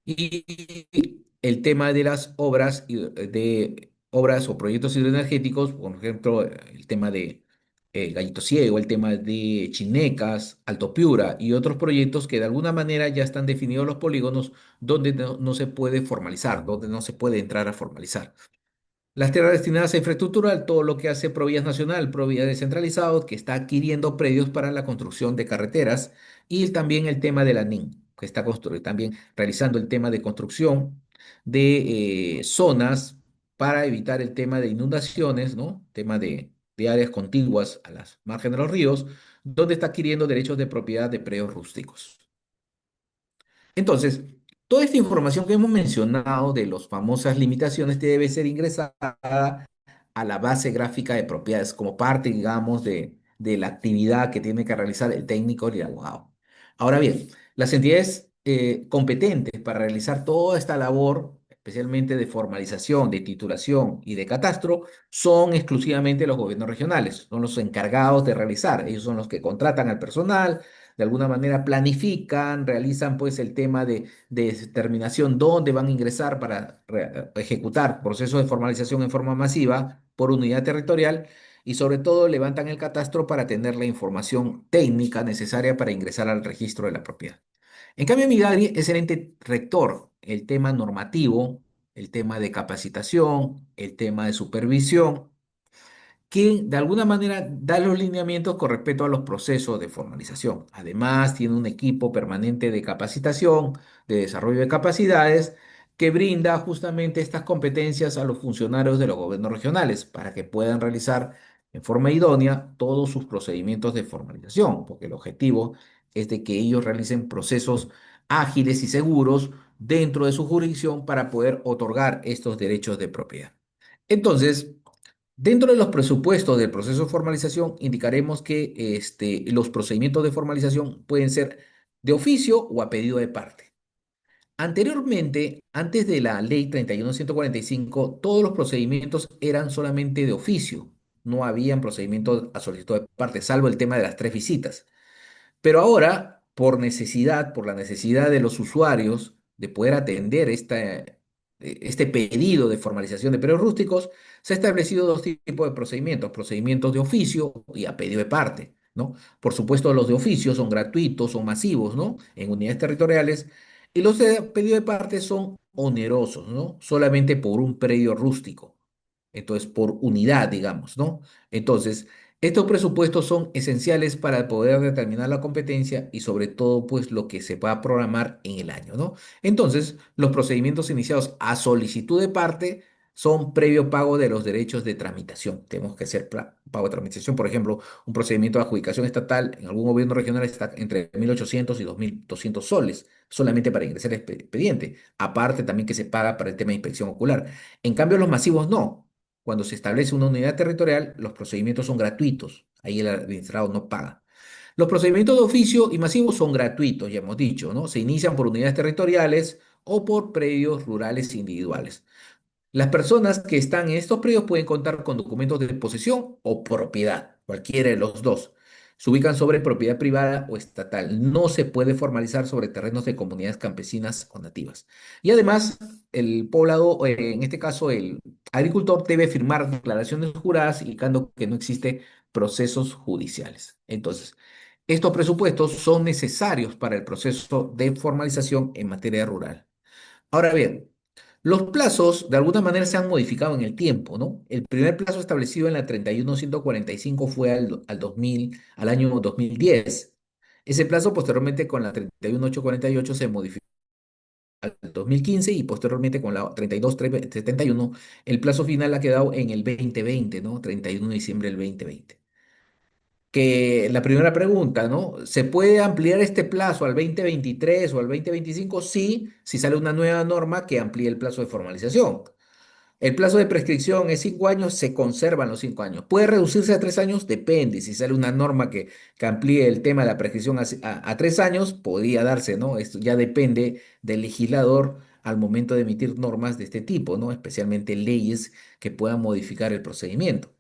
Y el tema de las obras, de obras o proyectos hidroenergéticos, por ejemplo, el tema de Gallito Ciego, el tema de Chinecas, Alto Piura y otros proyectos que de alguna manera ya están definidos los polígonos donde no se puede formalizar, donde no se puede entrar a formalizar. Las tierras destinadas a infraestructura, todo lo que hace Provías Nacional, Provías Descentralizado, que está adquiriendo predios para la construcción de carreteras, y también el tema de la NIN, que está también realizando el tema de construcción de zonas para evitar el tema de inundaciones, ¿no? Tema de áreas contiguas a las márgenes de los ríos, donde está adquiriendo derechos de propiedad de predios rústicos. Entonces, toda esta información que hemos mencionado de las famosas limitaciones debe ser ingresada a la base gráfica de propiedades como parte, digamos, de la actividad que tiene que realizar el técnico y el abogado. Ahora bien, las entidades competentes para realizar toda esta labor, especialmente de formalización, de titulación y de catastro, son exclusivamente los gobiernos regionales, son los encargados de realizar. Ellos son los que contratan al personal, de alguna manera planifican, realizan pues el tema de determinación dónde van a ingresar para ejecutar procesos de formalización en forma masiva por unidad territorial y sobre todo levantan el catastro para tener la información técnica necesaria para ingresar al registro de la propiedad. En cambio, Migari es el ente rector, el tema normativo, el tema de capacitación, el tema de supervisión que de alguna manera da los lineamientos con respecto a los procesos de formalización. Además, tiene un equipo permanente de capacitación, de desarrollo de capacidades, que brinda justamente estas competencias a los funcionarios de los gobiernos regionales para que puedan realizar en forma idónea todos sus procedimientos de formalización, porque el objetivo es de que ellos realicen procesos ágiles y seguros dentro de su jurisdicción para poder otorgar estos derechos de propiedad. Entonces, dentro de los presupuestos del proceso de formalización, indicaremos que los procedimientos de formalización pueden ser de oficio o a pedido de parte. Anteriormente, antes de la ley 31145, todos los procedimientos eran solamente de oficio. No habían procedimientos a solicitud de parte, salvo el tema de las tres visitas. Pero ahora, por la necesidad de los usuarios de poder atender este pedido de formalización de predios rústicos, se ha establecido dos tipos de procedimientos, procedimientos de oficio y a pedido de parte, ¿no? Por supuesto, los de oficio son gratuitos, son masivos, ¿no? En unidades territoriales, y los de pedido de parte son onerosos, ¿no? Solamente por un predio rústico. Entonces, por unidad, digamos, ¿no? Entonces, estos presupuestos son esenciales para poder determinar la competencia y sobre todo, pues, lo que se va a programar en el año, ¿no? Entonces, los procedimientos iniciados a solicitud de parte son previo pago de los derechos de tramitación. Tenemos que hacer pago de tramitación, por ejemplo, un procedimiento de adjudicación estatal en algún gobierno regional está entre 1.800 y 2.200 soles, solamente para ingresar el expediente. Aparte también que se paga para el tema de inspección ocular. En cambio, los masivos no. Cuando se establece una unidad territorial, los procedimientos son gratuitos. Ahí el administrado no paga. Los procedimientos de oficio y masivos son gratuitos, ya hemos dicho, ¿no? Se inician por unidades territoriales o por predios rurales individuales. Las personas que están en estos predios pueden contar con documentos de posesión o propiedad, cualquiera de los dos. Se ubican sobre propiedad privada o estatal. No se puede formalizar sobre terrenos de comunidades campesinas o nativas. Y además, el poblado, en este caso el agricultor, debe firmar declaraciones juradas indicando que no existe procesos judiciales. Entonces, estos presupuestos son necesarios para el proceso de formalización en materia rural. Ahora bien, los plazos de alguna manera se han modificado en el tiempo, ¿no? El primer plazo establecido en la 31145 fue al año 2010. Ese plazo posteriormente con la 31848 se modificó al 2015 y posteriormente con la 32371 el plazo final ha quedado en el 2020, ¿no? 31 de diciembre del 2020. Que la primera pregunta, ¿no? ¿Se puede ampliar este plazo al 2023 o al 2025? Sí, si sale una nueva norma que amplíe el plazo de formalización. El plazo de prescripción es 5 años, se conservan los 5 años. ¿Puede reducirse a 3 años? Depende. Si sale una norma que amplíe el tema de la prescripción a 3 años, podría darse, ¿no? Esto ya depende del legislador al momento de emitir normas de este tipo, ¿no? Especialmente leyes que puedan modificar el procedimiento.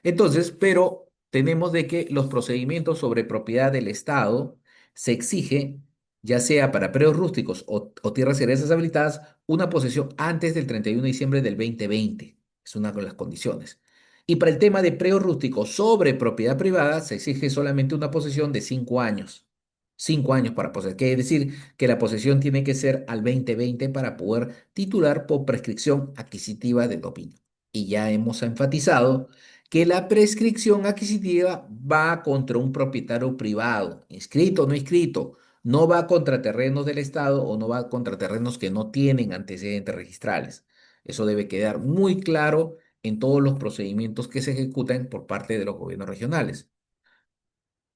Entonces, pero tenemos de que los procedimientos sobre propiedad del Estado se exige, ya sea para predios rústicos o tierras heredades habilitadas, una posesión antes del 31 de diciembre del 2020. Es una de las condiciones. Y para el tema de predios rústicos sobre propiedad privada, se exige solamente una posesión de 5 años. 5 años para poseer. Quiere decir que la posesión tiene que ser al 2020 para poder titular por prescripción adquisitiva de dominio. Y ya hemos enfatizado que la prescripción adquisitiva va contra un propietario privado, inscrito o no inscrito, no va contra terrenos del Estado o no va contra terrenos que no tienen antecedentes registrales. Eso debe quedar muy claro en todos los procedimientos que se ejecutan por parte de los gobiernos regionales.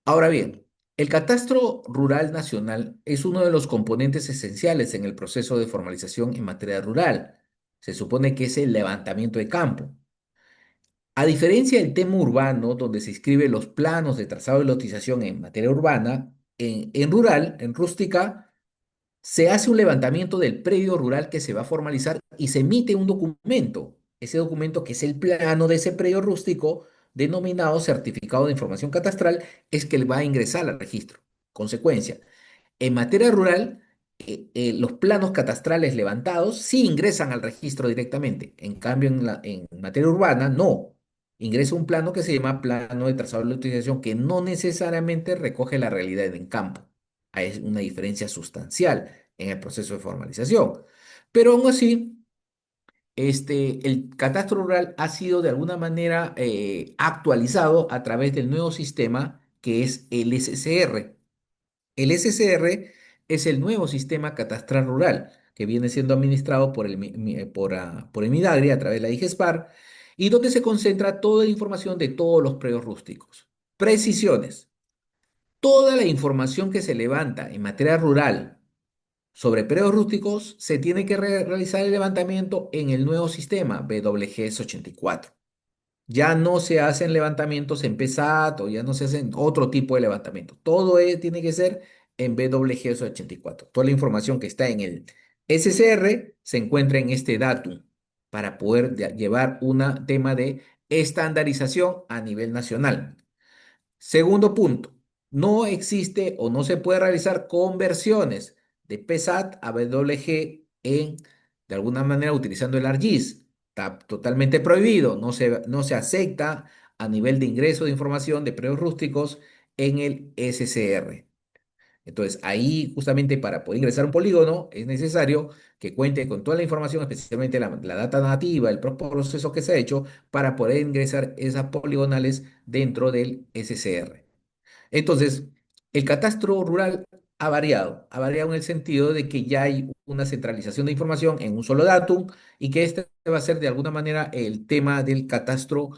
Ahora bien, el catastro rural nacional es uno de los componentes esenciales en el proceso de formalización en materia rural. Se supone que es el levantamiento de campo. A diferencia del tema urbano, donde se inscriben los planos de trazado de lotización en materia urbana, en rural, en rústica, se hace un levantamiento del predio rural que se va a formalizar y se emite un documento. Ese documento, que es el plano de ese predio rústico, denominado certificado de información catastral, es que le va a ingresar al registro. Consecuencia, en materia rural, los planos catastrales levantados sí ingresan al registro directamente. En cambio, en materia urbana, no. Ingresa un plano que se llama plano de trazado de la utilización, que no necesariamente recoge la realidad en campo. Hay una diferencia sustancial en el proceso de formalización. Pero aún así, el catastro rural ha sido de alguna manera actualizado a través del nuevo sistema que es el SCR. El SCR es el nuevo sistema catastral rural que viene siendo administrado por por el Midagri a través de la IGESPAR y donde se concentra toda la información de todos los predios rústicos. Precisiones. Toda la información que se levanta en materia rural sobre predios rústicos se tiene que realizar el levantamiento en el nuevo sistema WGS 84. Ya no se hacen levantamientos en PSAT o ya no se hacen otro tipo de levantamiento. Todo tiene que ser en BWGS 84. Toda la información que está en el SCR se encuentra en este datum para poder llevar un tema de estandarización a nivel nacional. Segundo punto, no existe o no se puede realizar conversiones de PSAT a BWG de alguna manera utilizando el ARGIS. Está totalmente prohibido, no se acepta a nivel de ingreso de información de predios rústicos en el SCR. Entonces, ahí justamente para poder ingresar a un polígono es necesario que cuente con toda la información, especialmente la data nativa, el proceso que se ha hecho, para poder ingresar esas poligonales dentro del SCR. Entonces, el catastro rural ha variado en el sentido de que ya hay una centralización de información en un solo datum y que este va a ser de alguna manera el tema del catastro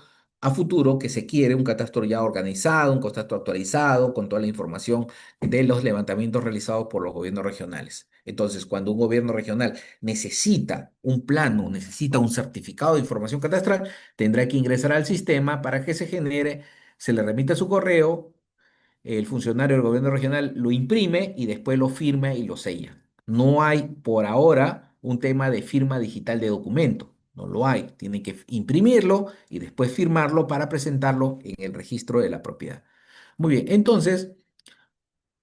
a futuro que se quiere, un catastro ya organizado, un catastro actualizado, con toda la información de los levantamientos realizados por los gobiernos regionales. Entonces, cuando un gobierno regional necesita un plano, necesita un certificado de información catastral, tendrá que ingresar al sistema para que se genere, se le remite su correo, el funcionario del gobierno regional lo imprime y después lo firma y lo sella. No hay por ahora un tema de firma digital de documento, no lo hay. Tiene que imprimirlo y después firmarlo para presentarlo en el registro de la propiedad. Muy bien, entonces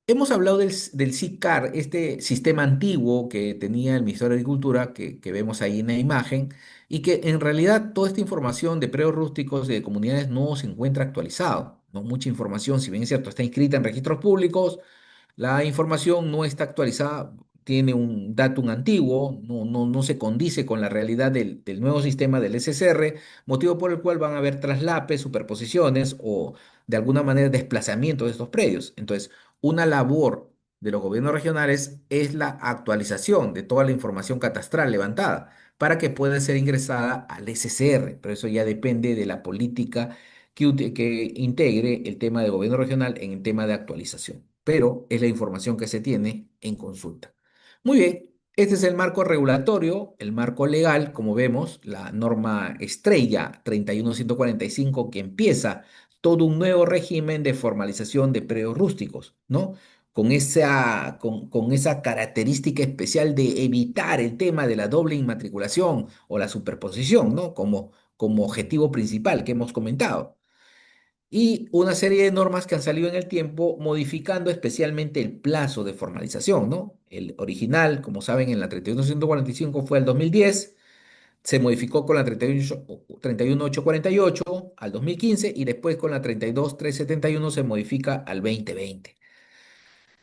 hemos hablado del SICAR, este sistema antiguo que tenía el Ministerio de Agricultura, que vemos ahí en la imagen, y que en realidad toda esta información de predios rústicos de comunidades no se encuentra actualizado. No mucha información, si bien es cierto, está inscrita en registros públicos, la información no está actualizada, tiene un datum antiguo, no se condice con la realidad del nuevo sistema del SSR, motivo por el cual van a haber traslapes, superposiciones o de alguna manera desplazamiento de estos predios. Entonces, una labor de los gobiernos regionales es la actualización de toda la información catastral levantada para que pueda ser ingresada al SSR, pero eso ya depende de la política que integre el tema de gobierno regional en el tema de actualización, pero es la información que se tiene en consulta. Muy bien, este es el marco regulatorio, el marco legal, como vemos, la norma estrella 31145 que empieza todo un nuevo régimen de formalización de predios rústicos, ¿no? Con esa característica especial de evitar el tema de la doble inmatriculación o la superposición, ¿no? Como objetivo principal que hemos comentado y una serie de normas que han salido en el tiempo modificando especialmente el plazo de formalización, ¿no? El original, como saben, en la 31145 fue al 2010, se modificó con la 31848 al 2015 y después con la 32371 se modifica al 2020.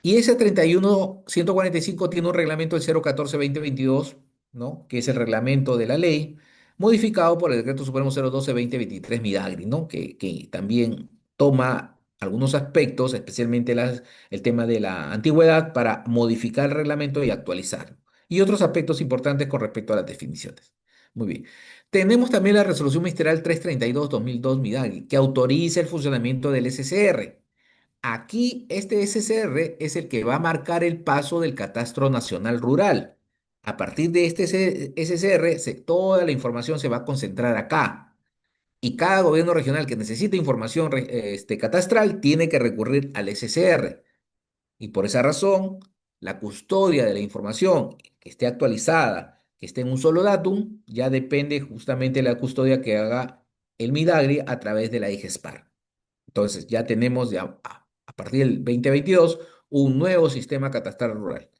Y ese 31145 tiene un reglamento del 014-2022, ¿no? Que es el reglamento de la ley, modificado por el Decreto Supremo 012-2023 Midagri, ¿no? Que también toma algunos aspectos, especialmente el tema de la antigüedad, para modificar el reglamento y actualizarlo. Y otros aspectos importantes con respecto a las definiciones. Muy bien. Tenemos también la resolución ministerial 332-2002 Midagri, que autoriza el funcionamiento del SCR. Aquí este SCR es el que va a marcar el paso del Catastro Nacional Rural. A partir de este SCR, toda la información se va a concentrar acá. Y cada gobierno regional que necesite información catastral tiene que recurrir al SCR. Y por esa razón, la custodia de la información que esté actualizada, que esté en un solo datum, ya depende justamente de la custodia que haga el Midagri a través de la IGESPAR. Entonces, ya tenemos ya, a partir del 2022 un nuevo sistema catastral rural.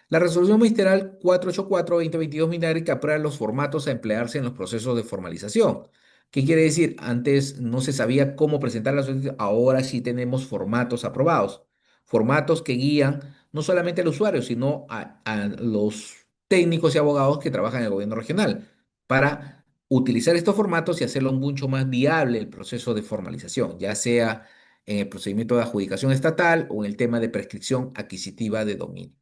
La resolución ministerial 484-2022 Minagri que aprueba los formatos a emplearse en los procesos de formalización. ¿Qué quiere decir? Antes no se sabía cómo presentar la solicitud, ahora sí tenemos formatos aprobados. Formatos que guían no solamente al usuario, sino a los técnicos y abogados que trabajan en el gobierno regional para utilizar estos formatos y hacerlo mucho más viable el proceso de formalización, ya sea en el procedimiento de adjudicación estatal o en el tema de prescripción adquisitiva de dominio.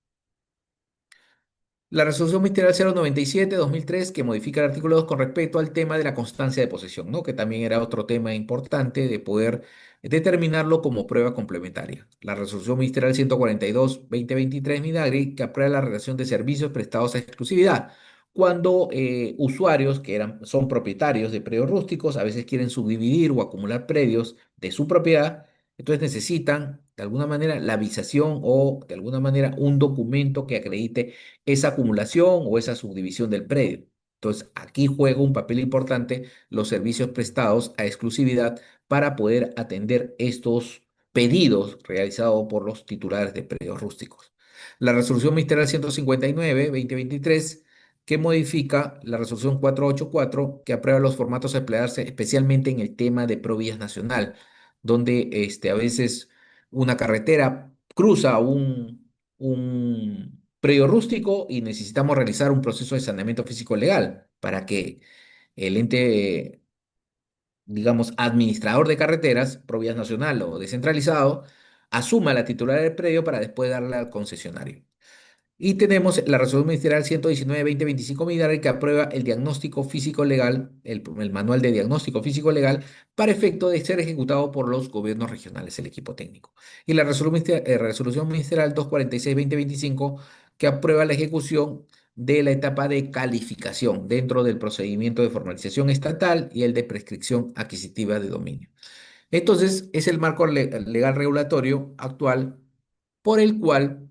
La resolución ministerial 097-2003 que modifica el artículo 2 con respecto al tema de la constancia de posesión, ¿no? Que también era otro tema importante de poder determinarlo como prueba complementaria. La resolución ministerial 142-2023 Midagri que aprueba la relación de servicios prestados a exclusividad. Cuando usuarios son propietarios de predios rústicos, a veces quieren subdividir o acumular predios de su propiedad, entonces necesitan de alguna manera la visación o de alguna manera un documento que acredite esa acumulación o esa subdivisión del predio. Entonces, aquí juega un papel importante los servicios prestados a exclusividad para poder atender estos pedidos realizados por los titulares de predios rústicos. La resolución ministerial 159-2023 que modifica la resolución 484 que aprueba los formatos a emplearse especialmente en el tema de provías nacional, donde a veces una carretera cruza un predio rústico y necesitamos realizar un proceso de saneamiento físico legal para que el ente, digamos, administrador de carreteras, Provías Nacional o descentralizado, asuma la titularidad del predio para después darle al concesionario. Y tenemos la resolución ministerial 119-2025 Midari que aprueba el diagnóstico físico legal, el manual de diagnóstico físico legal, para efecto de ser ejecutado por los gobiernos regionales, el equipo técnico. Y la resolución ministerial 246-2025 que aprueba la ejecución de la etapa de calificación dentro del procedimiento de formalización estatal y el de prescripción adquisitiva de dominio. Entonces, es el marco legal regulatorio actual por el cual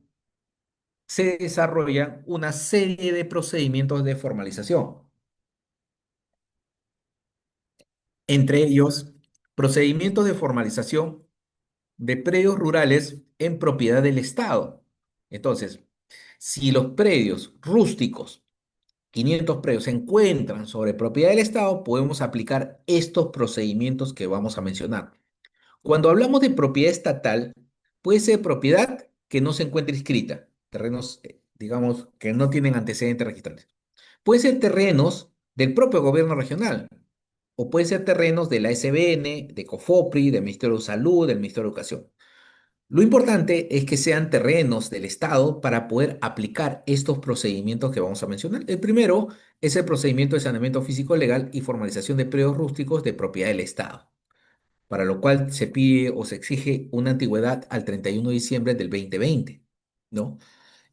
se desarrollan una serie de procedimientos de formalización, entre ellos procedimientos de formalización de predios rurales en propiedad del Estado. Entonces, si los predios rústicos, 500 predios, se encuentran sobre propiedad del Estado, podemos aplicar estos procedimientos que vamos a mencionar. Cuando hablamos de propiedad estatal, puede ser propiedad que no se encuentre inscrita, terrenos, digamos, que no tienen antecedentes registrales. Puede ser terrenos del propio gobierno regional o puede ser terrenos de la SBN, de COFOPRI, del Ministerio de Salud, del Ministerio de Educación. Lo importante es que sean terrenos del Estado para poder aplicar estos procedimientos que vamos a mencionar. El primero es el procedimiento de saneamiento físico legal y formalización de predios rústicos de propiedad del Estado, para lo cual se pide o se exige una antigüedad al 31 de diciembre del 2020, ¿no?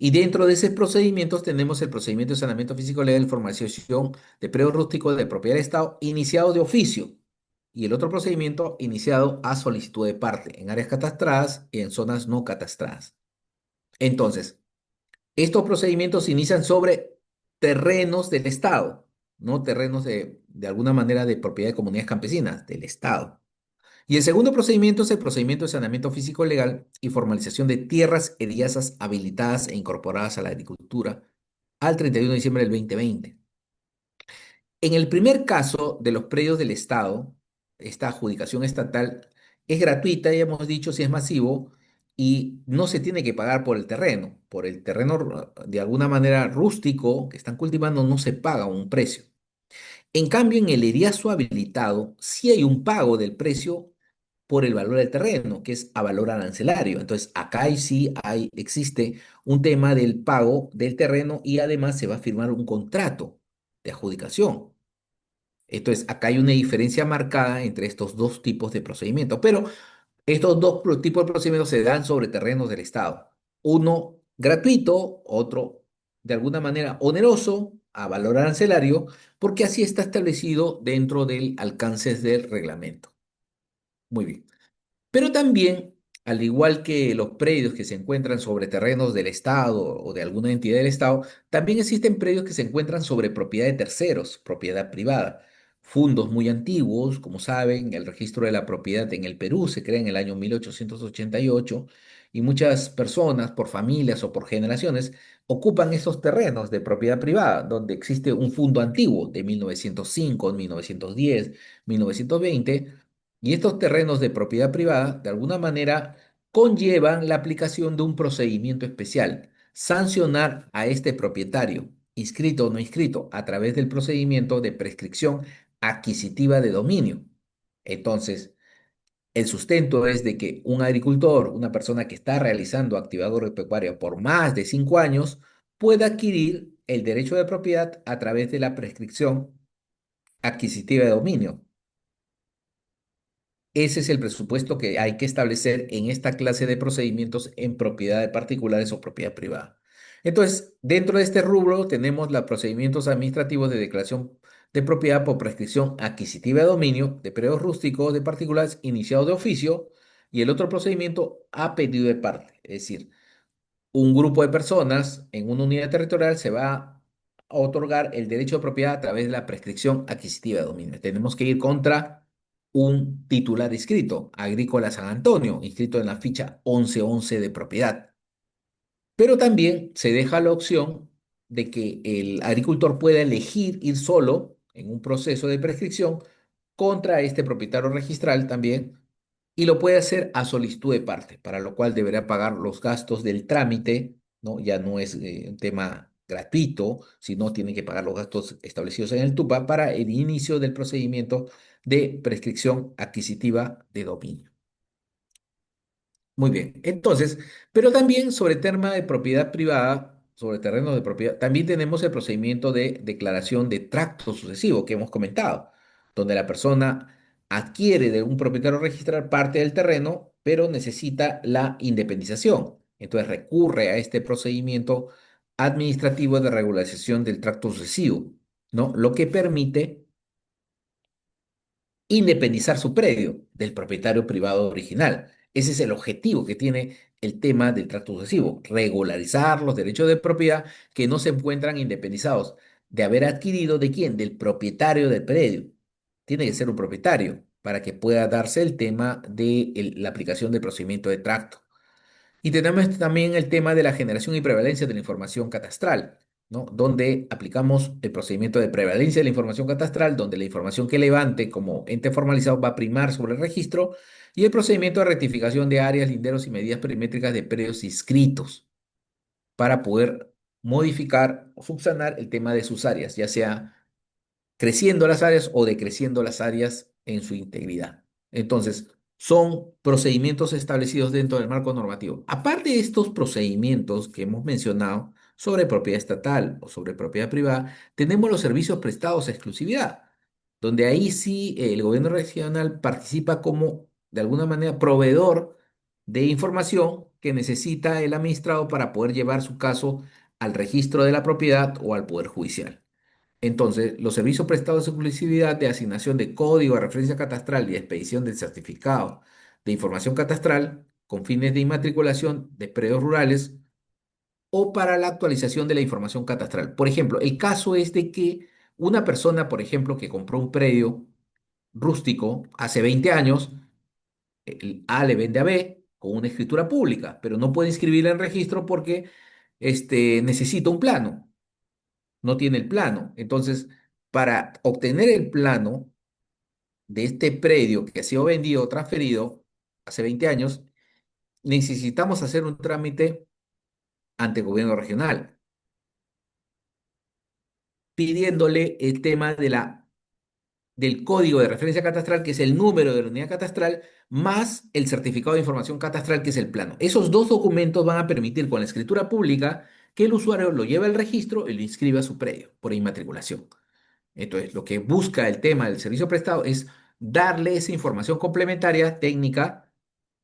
Y dentro de esos procedimientos tenemos el procedimiento de saneamiento físico legal de formalización de predio rústico de propiedad del Estado iniciado de oficio y el otro procedimiento iniciado a solicitud de parte en áreas catastradas y en zonas no catastradas. Entonces, estos procedimientos se inician sobre terrenos del Estado, no terrenos de alguna manera de propiedad de comunidades campesinas, del Estado. Y el segundo procedimiento es el procedimiento de saneamiento físico legal y formalización de tierras edilizas habilitadas e incorporadas a la agricultura al 31 de diciembre del 2020. En el primer caso de los predios del Estado, esta adjudicación estatal es gratuita, ya hemos dicho, si es masivo, y no se tiene que pagar por el terreno de alguna manera rústico que están cultivando no se paga un precio. En cambio, en el eriazo habilitado sí hay un pago del precio por el valor del terreno, que es a valor arancelario. Entonces, acá existe un tema del pago del terreno y además se va a firmar un contrato de adjudicación. Entonces, acá hay una diferencia marcada entre estos dos tipos de procedimientos, pero estos dos tipos de procedimientos se dan sobre terrenos del Estado. Uno gratuito, otro de alguna manera oneroso, a valor arancelario, porque así está establecido dentro del alcance del reglamento. Muy bien. Pero también al igual que los predios que se encuentran sobre terrenos del Estado o de alguna entidad del Estado, también existen predios que se encuentran sobre propiedad de terceros, propiedad privada. Fundos muy antiguos, como saben, el registro de la propiedad en el Perú se crea en el año 1888 y muchas personas, por familias o por generaciones, ocupan esos terrenos de propiedad privada, donde existe un fondo antiguo de 1905, 1910, 1920, y estos terrenos de propiedad privada, de alguna manera, conllevan la aplicación de un procedimiento especial, sancionar a este propietario, inscrito o no inscrito, a través del procedimiento de prescripción adquisitiva de dominio. Entonces, el sustento es de que un agricultor, una persona que está realizando actividad agropecuaria por más de 5 años, pueda adquirir el derecho de propiedad a través de la prescripción adquisitiva de dominio. Ese es el presupuesto que hay que establecer en esta clase de procedimientos en propiedad de particulares o propiedad privada. Entonces, dentro de este rubro tenemos los procedimientos administrativos de declaración de propiedad por prescripción adquisitiva de dominio de predios rústicos de particulares iniciados de oficio y el otro procedimiento a pedido de parte. Es decir, un grupo de personas en una unidad territorial se va a otorgar el derecho de propiedad a través de la prescripción adquisitiva de dominio. Tenemos que ir contra un titular inscrito, Agrícola San Antonio, inscrito en la ficha 1111 de propiedad. Pero también se deja la opción de que el agricultor pueda elegir ir solo en un proceso de prescripción contra este propietario registral también y lo puede hacer a solicitud de parte, para lo cual deberá pagar los gastos del trámite, ¿no? Ya no es un tema gratuito, sino tiene que pagar los gastos establecidos en el TUPA para el inicio del procedimiento de prescripción adquisitiva de dominio. Muy bien. Entonces, pero también sobre tema de propiedad privada, sobre terrenos de propiedad, también tenemos el procedimiento de declaración de tracto sucesivo que hemos comentado, donde la persona adquiere de un propietario registral parte del terreno, pero necesita la independización. Entonces recurre a este procedimiento administrativo de regularización del tracto sucesivo, ¿no? Lo que permite independizar su predio del propietario privado original. Ese es el objetivo que tiene el tema del tracto sucesivo, regularizar los derechos de propiedad que no se encuentran independizados de haber adquirido de quién, del propietario del predio. Tiene que ser un propietario para que pueda darse el tema de la aplicación del procedimiento de tracto. Y tenemos también el tema de la generación y prevalencia de la información catastral, ¿no? Donde aplicamos el procedimiento de prevalencia de la información catastral, donde la información que levante como ente formalizado va a primar sobre el registro, y el procedimiento de rectificación de áreas, linderos y medidas perimétricas de predios inscritos para poder modificar o subsanar el tema de sus áreas, ya sea creciendo las áreas o decreciendo las áreas en su integridad. Entonces, son procedimientos establecidos dentro del marco normativo. Aparte de estos procedimientos que hemos mencionado sobre propiedad estatal o sobre propiedad privada, tenemos los servicios prestados a exclusividad, donde ahí sí el gobierno regional participa como, de alguna manera, proveedor de información que necesita el administrado para poder llevar su caso al registro de la propiedad o al Poder Judicial. Entonces, los servicios prestados de exclusividad de asignación de código de referencia catastral y expedición del certificado de información catastral con fines de inmatriculación de predios rurales o para la actualización de la información catastral. Por ejemplo, el caso es de que una persona, por ejemplo, que compró un predio rústico hace 20 años, el A le vende a B con una escritura pública, pero no puede inscribirla en registro porque necesita un plano, no tiene el plano. Entonces, para obtener el plano de este predio que ha sido vendido o transferido hace 20 años, necesitamos hacer un trámite ante el gobierno regional, pidiéndole el tema del código de referencia catastral, que es el número de la unidad catastral, más el certificado de información catastral, que es el plano. Esos dos documentos van a permitir con la escritura pública que el usuario lo lleve al registro y lo inscriba a su predio por inmatriculación. Entonces, lo que busca el tema del servicio prestado es darle esa información complementaria técnica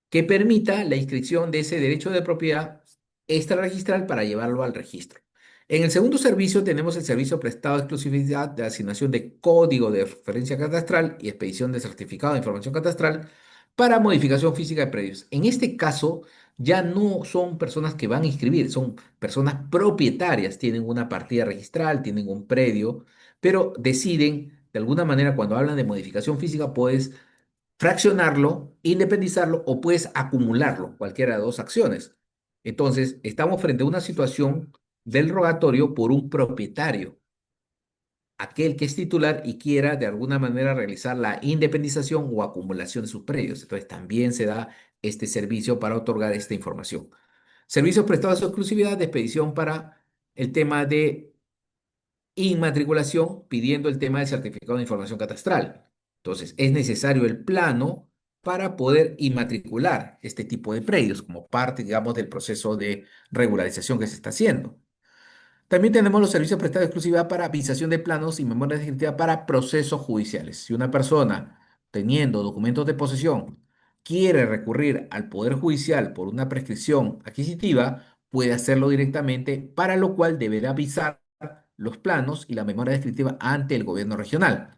que permita la inscripción de ese derecho de propiedad extrarregistral para llevarlo al registro. En el segundo servicio tenemos el servicio prestado de exclusividad de asignación de código de referencia catastral y expedición de certificado de información catastral para modificación física de predios. En este caso, ya no son personas que van a inscribir, son personas propietarias, tienen una partida registral, tienen un predio, pero deciden, de alguna manera, cuando hablan de modificación física, puedes fraccionarlo, independizarlo o puedes acumularlo, cualquiera de dos acciones. Entonces, estamos frente a una situación del rogatorio por un propietario, aquel que es titular y quiera de alguna manera realizar la independización o acumulación de sus predios. Entonces, también se da este servicio para otorgar esta información. Servicios prestados a su exclusividad de expedición para el tema de inmatriculación, pidiendo el tema del certificado de información catastral. Entonces, es necesario el plano para poder inmatricular este tipo de predios como parte, digamos, del proceso de regularización que se está haciendo. También tenemos los servicios prestados de exclusividad para visación de planos y memorias definitivas para procesos judiciales. Si una persona, teniendo documentos de posesión, quiere recurrir al Poder Judicial por una prescripción adquisitiva, puede hacerlo directamente, para lo cual deberá visar los planos y la memoria descriptiva ante el gobierno regional.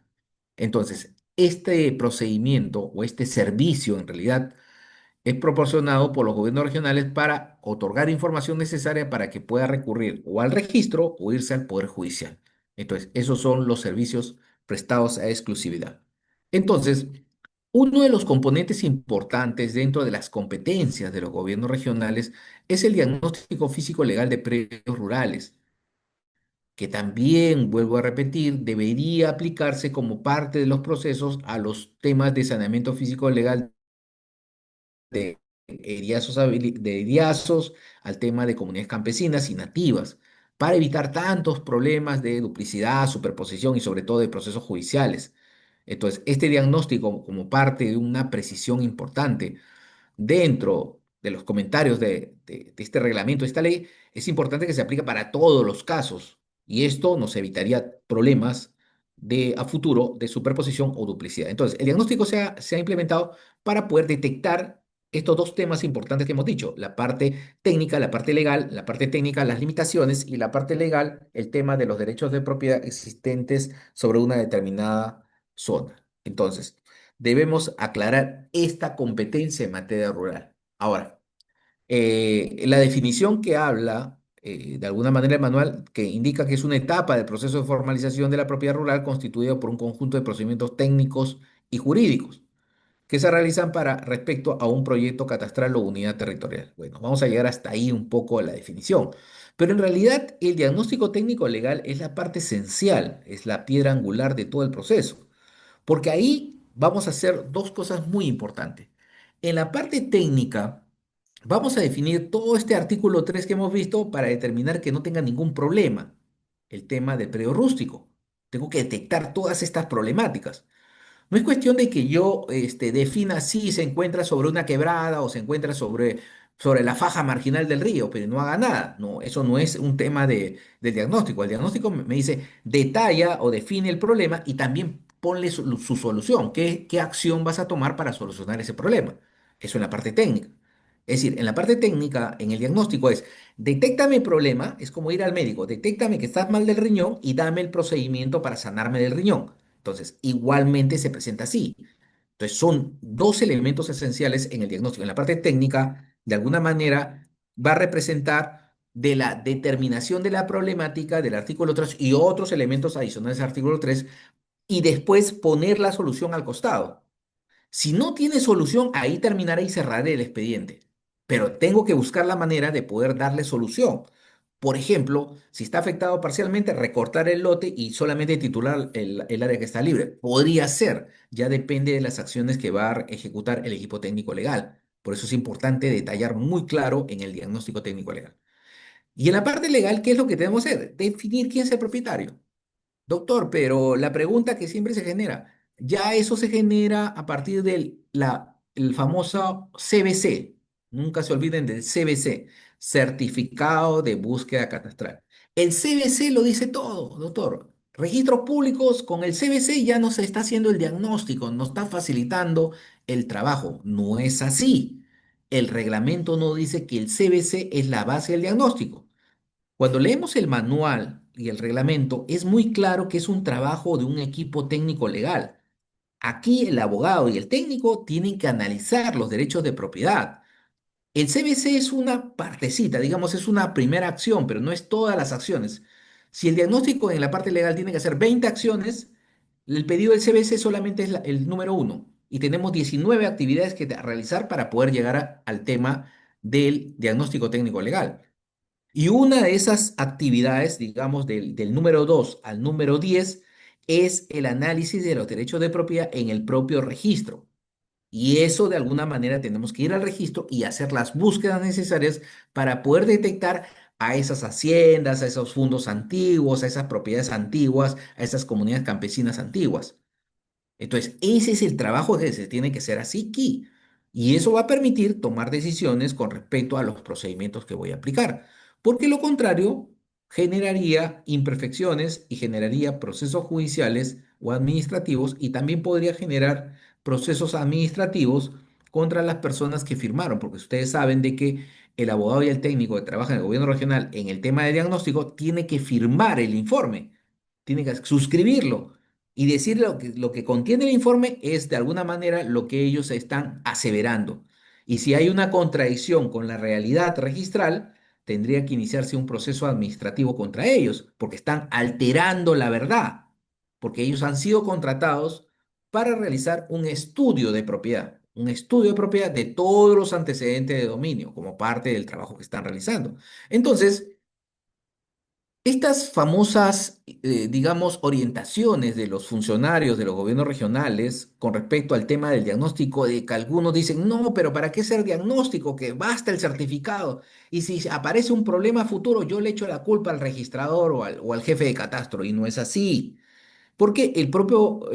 Entonces, este procedimiento o este servicio en realidad es proporcionado por los gobiernos regionales para otorgar información necesaria para que pueda recurrir o al registro o irse al Poder Judicial. Entonces, esos son los servicios prestados a exclusividad. Entonces, uno de los componentes importantes dentro de las competencias de los gobiernos regionales es el diagnóstico físico legal de predios rurales, que también, vuelvo a repetir, debería aplicarse como parte de los procesos a los temas de saneamiento físico legal de de eriazos al tema de comunidades campesinas y nativas, para evitar tantos problemas de duplicidad, superposición y sobre todo de procesos judiciales. Entonces, este diagnóstico como parte de una precisión importante dentro de los comentarios de este reglamento, de esta ley, es importante que se aplique para todos los casos y esto nos evitaría problemas a futuro de superposición o duplicidad. Entonces, el diagnóstico se ha implementado para poder detectar estos dos temas importantes que hemos dicho, la parte técnica, la parte legal, la parte técnica, las limitaciones y la parte legal, el tema de los derechos de propiedad existentes sobre una determinada zona. Entonces, debemos aclarar esta competencia en materia rural. Ahora, la definición que habla, de alguna manera el manual, que indica que es una etapa del proceso de formalización de la propiedad rural constituido por un conjunto de procedimientos técnicos y jurídicos que se realizan para respecto a un proyecto catastral o unidad territorial. Bueno, vamos a llegar hasta ahí un poco a la definición. Pero en realidad el diagnóstico técnico legal es la parte esencial, es la piedra angular de todo el proceso. Porque ahí vamos a hacer dos cosas muy importantes. En la parte técnica, vamos a definir todo este artículo 3 que hemos visto para determinar que no tenga ningún problema. El tema del predio rústico. Tengo que detectar todas estas problemáticas. No es cuestión de que yo defina si se encuentra sobre una quebrada o se encuentra sobre la faja marginal del río, pero no haga nada. No, eso no es un tema del diagnóstico. El diagnóstico me dice, detalla o define el problema y también ponle su solución. ¿Qué acción vas a tomar para solucionar ese problema? Eso en la parte técnica. Es decir, en la parte técnica, en el diagnóstico es, detéctame el problema, es como ir al médico, detéctame que estás mal del riñón y dame el procedimiento para sanarme del riñón. Entonces, igualmente se presenta así. Entonces, son dos elementos esenciales en el diagnóstico. En la parte técnica, de alguna manera, va a representar de la determinación de la problemática del artículo 3 y otros elementos adicionales al artículo 3 y después poner la solución al costado. Si no tiene solución, ahí terminaré y cerraré el expediente. Pero tengo que buscar la manera de poder darle solución. Por ejemplo, si está afectado parcialmente, recortar el lote y solamente titular el área que está libre. Podría ser, ya depende de las acciones que va a ejecutar el equipo técnico legal. Por eso es importante detallar muy claro en el diagnóstico técnico legal. Y en la parte legal, ¿qué es lo que tenemos que hacer? Definir quién es el propietario. Doctor, pero la pregunta que siempre se genera, ya eso se genera a partir del el famoso CBC. Nunca se olviden del CBC, Certificado de Búsqueda Catastral. El CBC lo dice todo, doctor. Registros públicos con el CBC ya no se está haciendo el diagnóstico, no está facilitando el trabajo. No es así. El reglamento no dice que el CBC es la base del diagnóstico. Cuando leemos el manual y el reglamento, es muy claro que es un trabajo de un equipo técnico legal. Aquí el abogado y el técnico tienen que analizar los derechos de propiedad. El CBC es una partecita, digamos, es una primera acción, pero no es todas las acciones. Si el diagnóstico en la parte legal tiene que hacer 20 acciones, el pedido del CBC solamente es el número uno y tenemos 19 actividades que realizar para poder llegar al tema del diagnóstico técnico legal. Y una de esas actividades, digamos, del número 2 al número 10 es el análisis de los derechos de propiedad en el propio registro. Y eso de alguna manera tenemos que ir al registro y hacer las búsquedas necesarias para poder detectar a esas haciendas, a esos fondos antiguos, a esas propiedades antiguas, a esas comunidades campesinas antiguas. Entonces, ese es el trabajo que se tiene que hacer así aquí. Y eso va a permitir tomar decisiones con respecto a los procedimientos que voy a aplicar. Porque lo contrario generaría imperfecciones y generaría procesos judiciales o administrativos y también podría generar procesos administrativos contra las personas que firmaron. Porque ustedes saben de que el abogado y el técnico que trabaja en el gobierno regional en el tema de diagnóstico tiene que firmar el informe, tiene que suscribirlo y decir lo que contiene el informe es de alguna manera lo que ellos están aseverando. Y si hay una contradicción con la realidad registral, tendría que iniciarse un proceso administrativo contra ellos, porque están alterando la verdad, porque ellos han sido contratados para realizar un estudio de propiedad de todos los antecedentes de dominio, como parte del trabajo que están realizando. Entonces, estas famosas, digamos, orientaciones de los funcionarios de los gobiernos regionales con respecto al tema del diagnóstico, de que algunos dicen, no, pero ¿para qué ser diagnóstico? Que basta el certificado. Y si aparece un problema futuro, yo le echo la culpa al registrador o al jefe de catastro. Y no es así. Porque el propio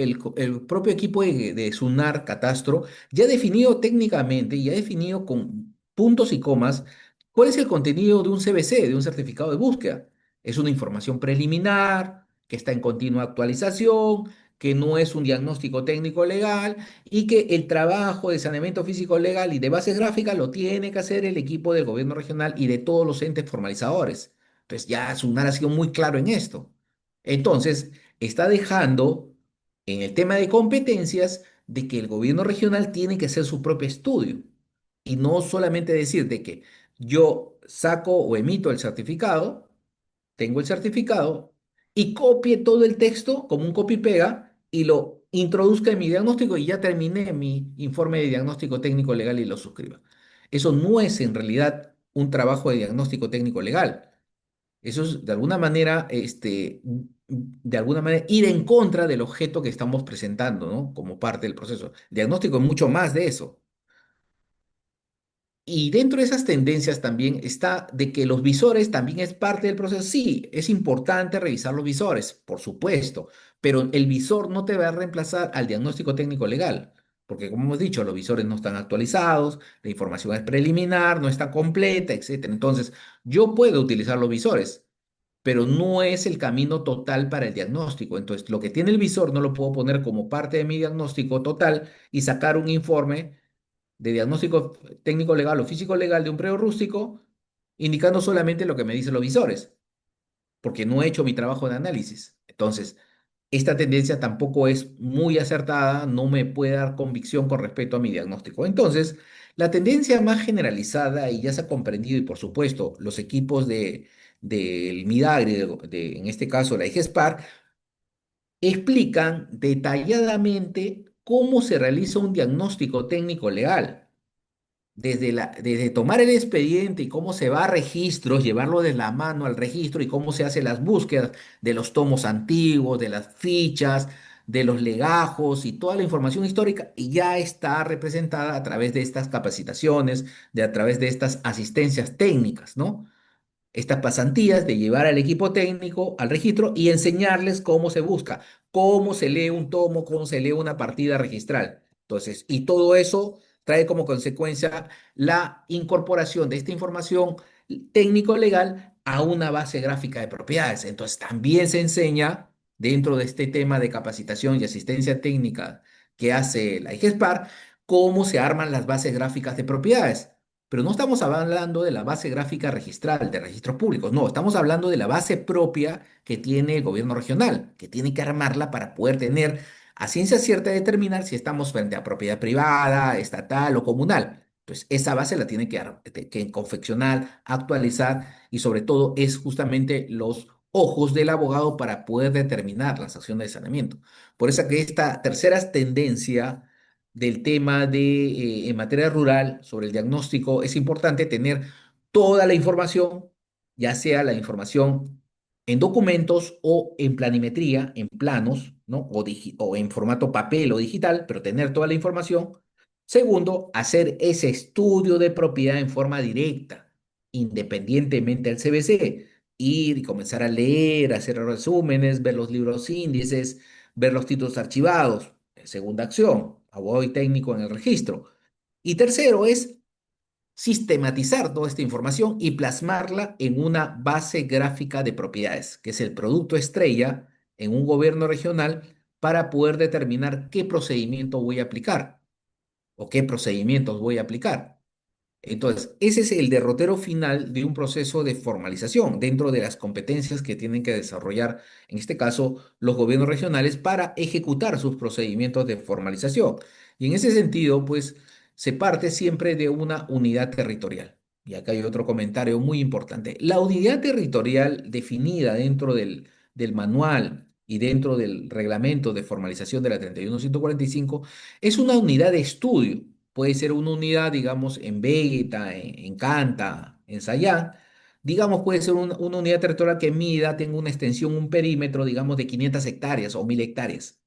equipo de Sunar Catastro ya ha definido técnicamente y ha definido con puntos y comas cuál es el contenido de un CBC, de un certificado de búsqueda. Es una información preliminar, que está en continua actualización, que no es un diagnóstico técnico legal y que el trabajo de saneamiento físico legal y de bases gráficas lo tiene que hacer el equipo del gobierno regional y de todos los entes formalizadores. Entonces ya Sunar ha sido muy claro en esto. Entonces, está dejando en el tema de competencias de que el gobierno regional tiene que hacer su propio estudio y no solamente decir de que yo saco o emito el certificado, tengo el certificado y copie todo el texto como un copy-pega y lo introduzca en mi diagnóstico y ya terminé mi informe de diagnóstico técnico legal y lo suscriba. Eso no es en realidad un trabajo de diagnóstico técnico legal. Eso es de alguna manera ir en contra del objeto que estamos presentando, ¿no? Como parte del proceso. El diagnóstico es mucho más de eso. Y dentro de esas tendencias también está de que los visores también es parte del proceso. Sí, es importante revisar los visores, por supuesto, pero el visor no te va a reemplazar al diagnóstico técnico legal, porque como hemos dicho, los visores no están actualizados, la información es preliminar, no está completa, etcétera. Entonces, yo puedo utilizar los visores, pero no es el camino total para el diagnóstico. Entonces, lo que tiene el visor no lo puedo poner como parte de mi diagnóstico total y sacar un informe de diagnóstico técnico legal o físico legal de un predio rústico, indicando solamente lo que me dicen los visores, porque no he hecho mi trabajo de análisis. Entonces, esta tendencia tampoco es muy acertada, no me puede dar convicción con respecto a mi diagnóstico. Entonces, la tendencia más generalizada, y ya se ha comprendido, y por supuesto, los equipos del Midagri, en este caso la IGESPAR, explican detalladamente cómo se realiza un diagnóstico técnico legal. Desde tomar el expediente y cómo se va a registros, llevarlo de la mano al registro y cómo se hacen las búsquedas de los tomos antiguos, de las fichas, de los legajos y toda la información histórica, y ya está representada a través de estas capacitaciones, a través de estas asistencias técnicas, ¿no? Estas pasantías de llevar al equipo técnico al registro y enseñarles cómo se busca, cómo se lee un tomo, cómo se lee una partida registral. Entonces, y todo eso trae como consecuencia la incorporación de esta información técnico-legal a una base gráfica de propiedades. Entonces, también se enseña dentro de este tema de capacitación y asistencia técnica que hace la IGESPAR, cómo se arman las bases gráficas de propiedades. Pero no estamos hablando de la base gráfica registral, de registros públicos, no, estamos hablando de la base propia que tiene el gobierno regional, que tiene que armarla para poder tener a ciencia cierta determinar si estamos frente a propiedad privada, estatal o comunal. Entonces, esa base la tiene que confeccionar, actualizar y sobre todo es justamente los ojos del abogado para poder determinar las acciones de saneamiento. Por eso que esta tercera tendencia del tema en materia rural sobre el diagnóstico es importante tener toda la información, ya sea la información en documentos o en planimetría, en planos, ¿no? O en formato papel o digital, pero tener toda la información. Segundo, hacer ese estudio de propiedad en forma directa, independientemente del CBC. Ir y comenzar a leer, hacer resúmenes, ver los libros índices, ver los títulos archivados. Segunda acción, abogado y técnico en el registro. Y tercero es sistematizar toda esta información y plasmarla en una base gráfica de propiedades, que es el producto estrella en un gobierno regional para poder determinar qué procedimiento voy a aplicar o qué procedimientos voy a aplicar. Entonces, ese es el derrotero final de un proceso de formalización dentro de las competencias que tienen que desarrollar, en este caso, los gobiernos regionales para ejecutar sus procedimientos de formalización. Y en ese sentido, pues, se parte siempre de una unidad territorial. Y acá hay otro comentario muy importante. La unidad territorial definida dentro del manual y dentro del reglamento de formalización de la 31145 es una unidad de estudio. Puede ser una unidad, digamos, en Vegeta, en Canta, en Sayán. Digamos, puede ser una unidad territorial que mida, tenga una extensión, un perímetro, digamos, de 500 hectáreas o 1000 hectáreas.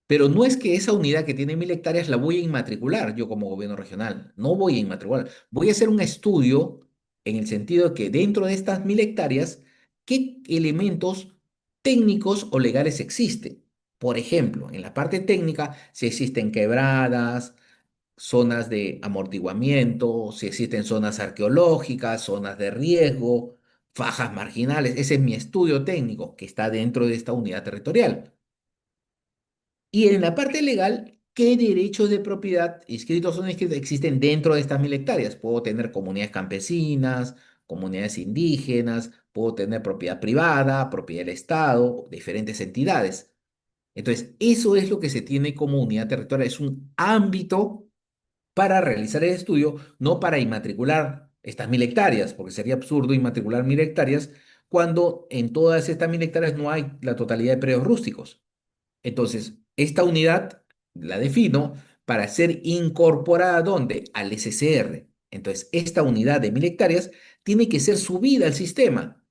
Pero no es que esa unidad que tiene 1000 hectáreas la voy a inmatricular yo como gobierno regional. No voy a inmatricular. Voy a hacer un estudio en el sentido de que dentro de estas 1000 hectáreas, ¿qué elementos técnicos o legales existen? Por ejemplo, en la parte técnica, si existen quebradas, zonas de amortiguamiento, si existen zonas arqueológicas, zonas de riesgo, fajas marginales. Ese es mi estudio técnico que está dentro de esta unidad territorial. Y en la parte legal, ¿qué derechos de propiedad, inscritos o no inscritos, existen dentro de estas 1000 hectáreas? Puedo tener comunidades campesinas, comunidades indígenas, puedo tener propiedad privada, propiedad del Estado, diferentes entidades. Entonces, eso es lo que se tiene como unidad territorial. Es un ámbito para realizar el estudio, no para inmatricular estas 1000 hectáreas, porque sería absurdo inmatricular 1000 hectáreas cuando en todas estas 1000 hectáreas no hay la totalidad de predios rústicos. Entonces, esta unidad la defino para ser incorporada ¿dónde? Al SCR. Entonces, esta unidad de 1000 hectáreas tiene que ser subida al sistema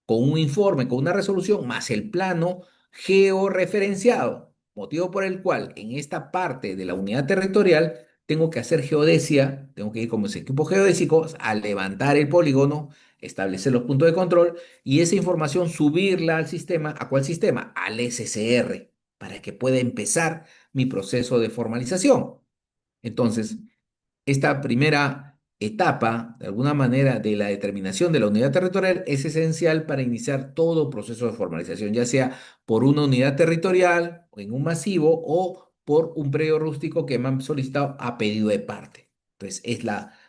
con un informe, con una resolución, más el plano georreferenciado, motivo por el cual en esta parte de la unidad territorial tengo que hacer geodesia, tengo que ir como equipos geodésicos a levantar el polígono, establecer los puntos de control y esa información subirla al sistema. ¿A cuál sistema? Al SCR, para que pueda empezar mi proceso de formalización. Entonces, esta primera etapa, de alguna manera, de la determinación de la unidad territorial es esencial para iniciar todo proceso de formalización, ya sea por una unidad territorial, o en un masivo o por un predio rústico que me han solicitado a pedido de parte. Entonces,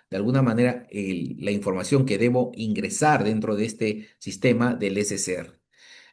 de alguna manera, la información que debo ingresar dentro de este sistema del SCR.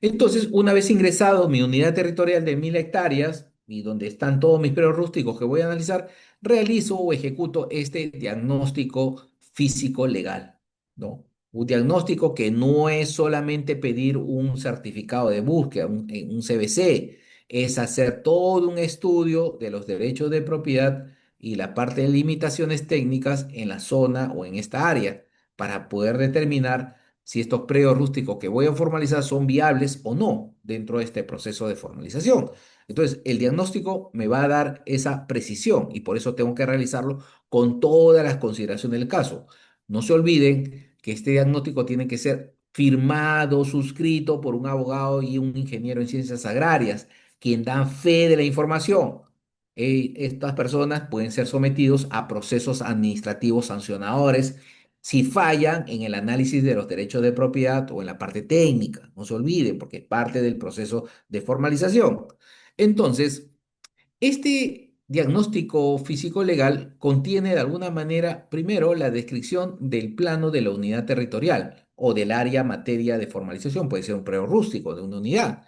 Entonces, una vez ingresado mi unidad territorial de 1000 hectáreas y donde están todos mis predios rústicos que voy a analizar, realizo o ejecuto este diagnóstico físico legal, ¿no? Un diagnóstico que no es solamente pedir un certificado de búsqueda, un CBC, es hacer todo un estudio de los derechos de propiedad y la parte de limitaciones técnicas en la zona o en esta área para poder determinar si estos predios rústicos que voy a formalizar son viables o no dentro de este proceso de formalización. Entonces, el diagnóstico me va a dar esa precisión y por eso tengo que realizarlo con todas las consideraciones del caso. No se olviden que este diagnóstico tiene que ser firmado, suscrito por un abogado y un ingeniero en ciencias agrarias, quien dan fe de la información. Estas personas pueden ser sometidos a procesos administrativos sancionadores si fallan en el análisis de los derechos de propiedad o en la parte técnica. No se olviden, porque es parte del proceso de formalización. Entonces, este diagnóstico físico-legal contiene de alguna manera, primero, la descripción del plano de la unidad territorial o del área materia de formalización. Puede ser un preo rústico de una unidad,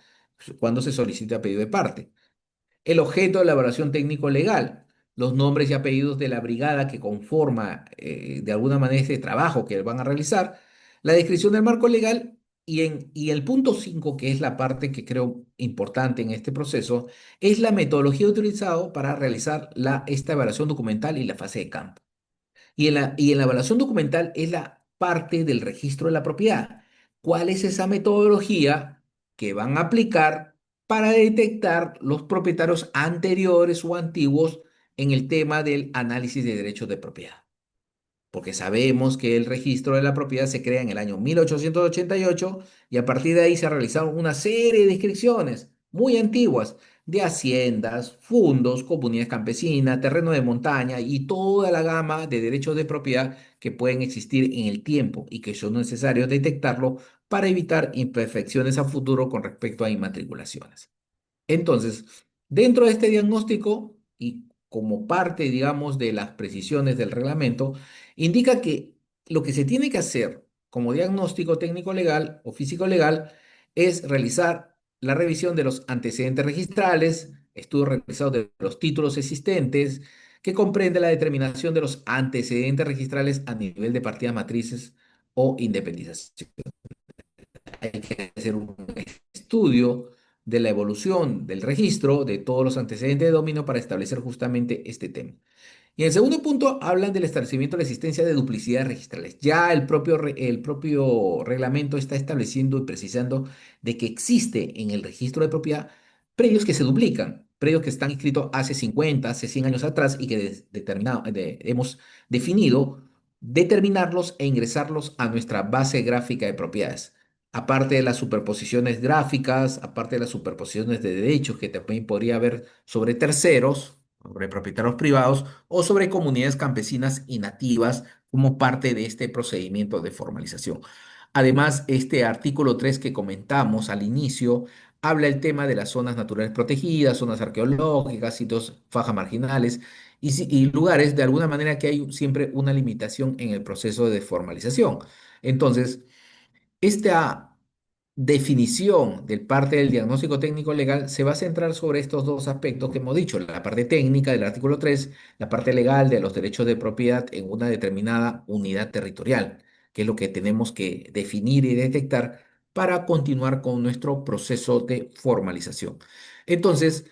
cuando se solicita pedido de parte. el objeto de la evaluación técnico-legal, los nombres y apellidos de la brigada que conforma de alguna manera este trabajo que van a realizar, la descripción del marco legal y el punto 5 que es la parte que creo importante en este proceso, es la metodología utilizada para realizar esta evaluación documental y la fase de campo. Y en la evaluación documental es la parte del registro de la propiedad. ¿Cuál es esa metodología que van a aplicar para detectar los propietarios anteriores o antiguos en el tema del análisis de derechos de propiedad? Porque sabemos que el registro de la propiedad se crea en el año 1888 y a partir de ahí se realizaron una serie de descripciones muy antiguas de haciendas, fundos, comunidades campesinas, terreno de montaña y toda la gama de derechos de propiedad que pueden existir en el tiempo y que son necesarios detectarlo para evitar imperfecciones a futuro con respecto a inmatriculaciones. Entonces, dentro de este diagnóstico y como parte, digamos, de las precisiones del reglamento, indica que lo que se tiene que hacer como diagnóstico técnico legal o físico legal es realizar la revisión de los antecedentes registrales, estudios realizados de los títulos existentes, que comprende la determinación de los antecedentes registrales a nivel de partidas matrices o independización. Hay que hacer un estudio de la evolución del registro de todos los antecedentes de dominio para establecer justamente este tema. Y en el segundo punto hablan del establecimiento de la existencia de duplicidades registrales. Ya el propio reglamento está estableciendo y precisando de que existe en el registro de propiedad predios que se duplican, predios que están inscritos hace 50, hace 100 años atrás y que hemos definido determinarlos e ingresarlos a nuestra base gráfica de propiedades. Aparte de las superposiciones gráficas, aparte de las superposiciones de derechos que también podría haber sobre terceros, sobre propietarios privados o sobre comunidades campesinas y nativas como parte de este procedimiento de formalización. Además, este artículo 3 que comentamos al inicio habla el tema de las zonas naturales protegidas, zonas arqueológicas, sitios fajas marginales y lugares de alguna manera que hay siempre una limitación en el proceso de formalización. Entonces, esta definición del parte del diagnóstico técnico legal se va a centrar sobre estos dos aspectos que hemos dicho, la parte técnica del artículo 3, la parte legal de los derechos de propiedad en una determinada unidad territorial, que es lo que tenemos que definir y detectar para continuar con nuestro proceso de formalización. Entonces,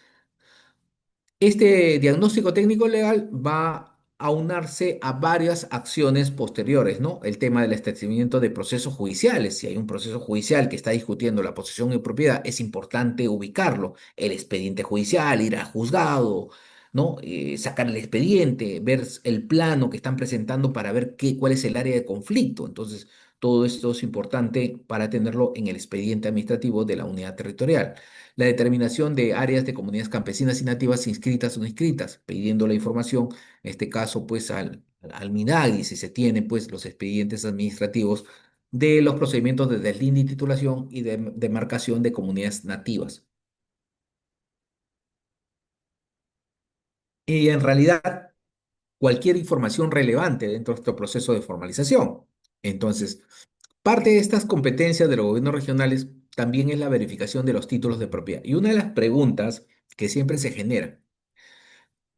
este diagnóstico técnico legal va a unarse a varias acciones posteriores, ¿no? El tema del establecimiento de procesos judiciales. Si hay un proceso judicial que está discutiendo la posesión y propiedad, es importante ubicarlo. El expediente judicial, ir al juzgado, ¿no? Sacar el expediente, ver el plano que están presentando para ver cuál es el área de conflicto. Entonces, todo esto es importante para tenerlo en el expediente administrativo de la unidad territorial. La determinación de áreas de comunidades campesinas y nativas inscritas o no inscritas, pidiendo la información, en este caso, pues al MINAGRI, si se tienen, pues, los expedientes administrativos de los procedimientos de deslinde y titulación y de demarcación de comunidades nativas. Y en realidad, cualquier información relevante dentro de este proceso de formalización. Entonces, parte de estas competencias de los gobiernos regionales también es la verificación de los títulos de propiedad. Y una de las preguntas que siempre se genera: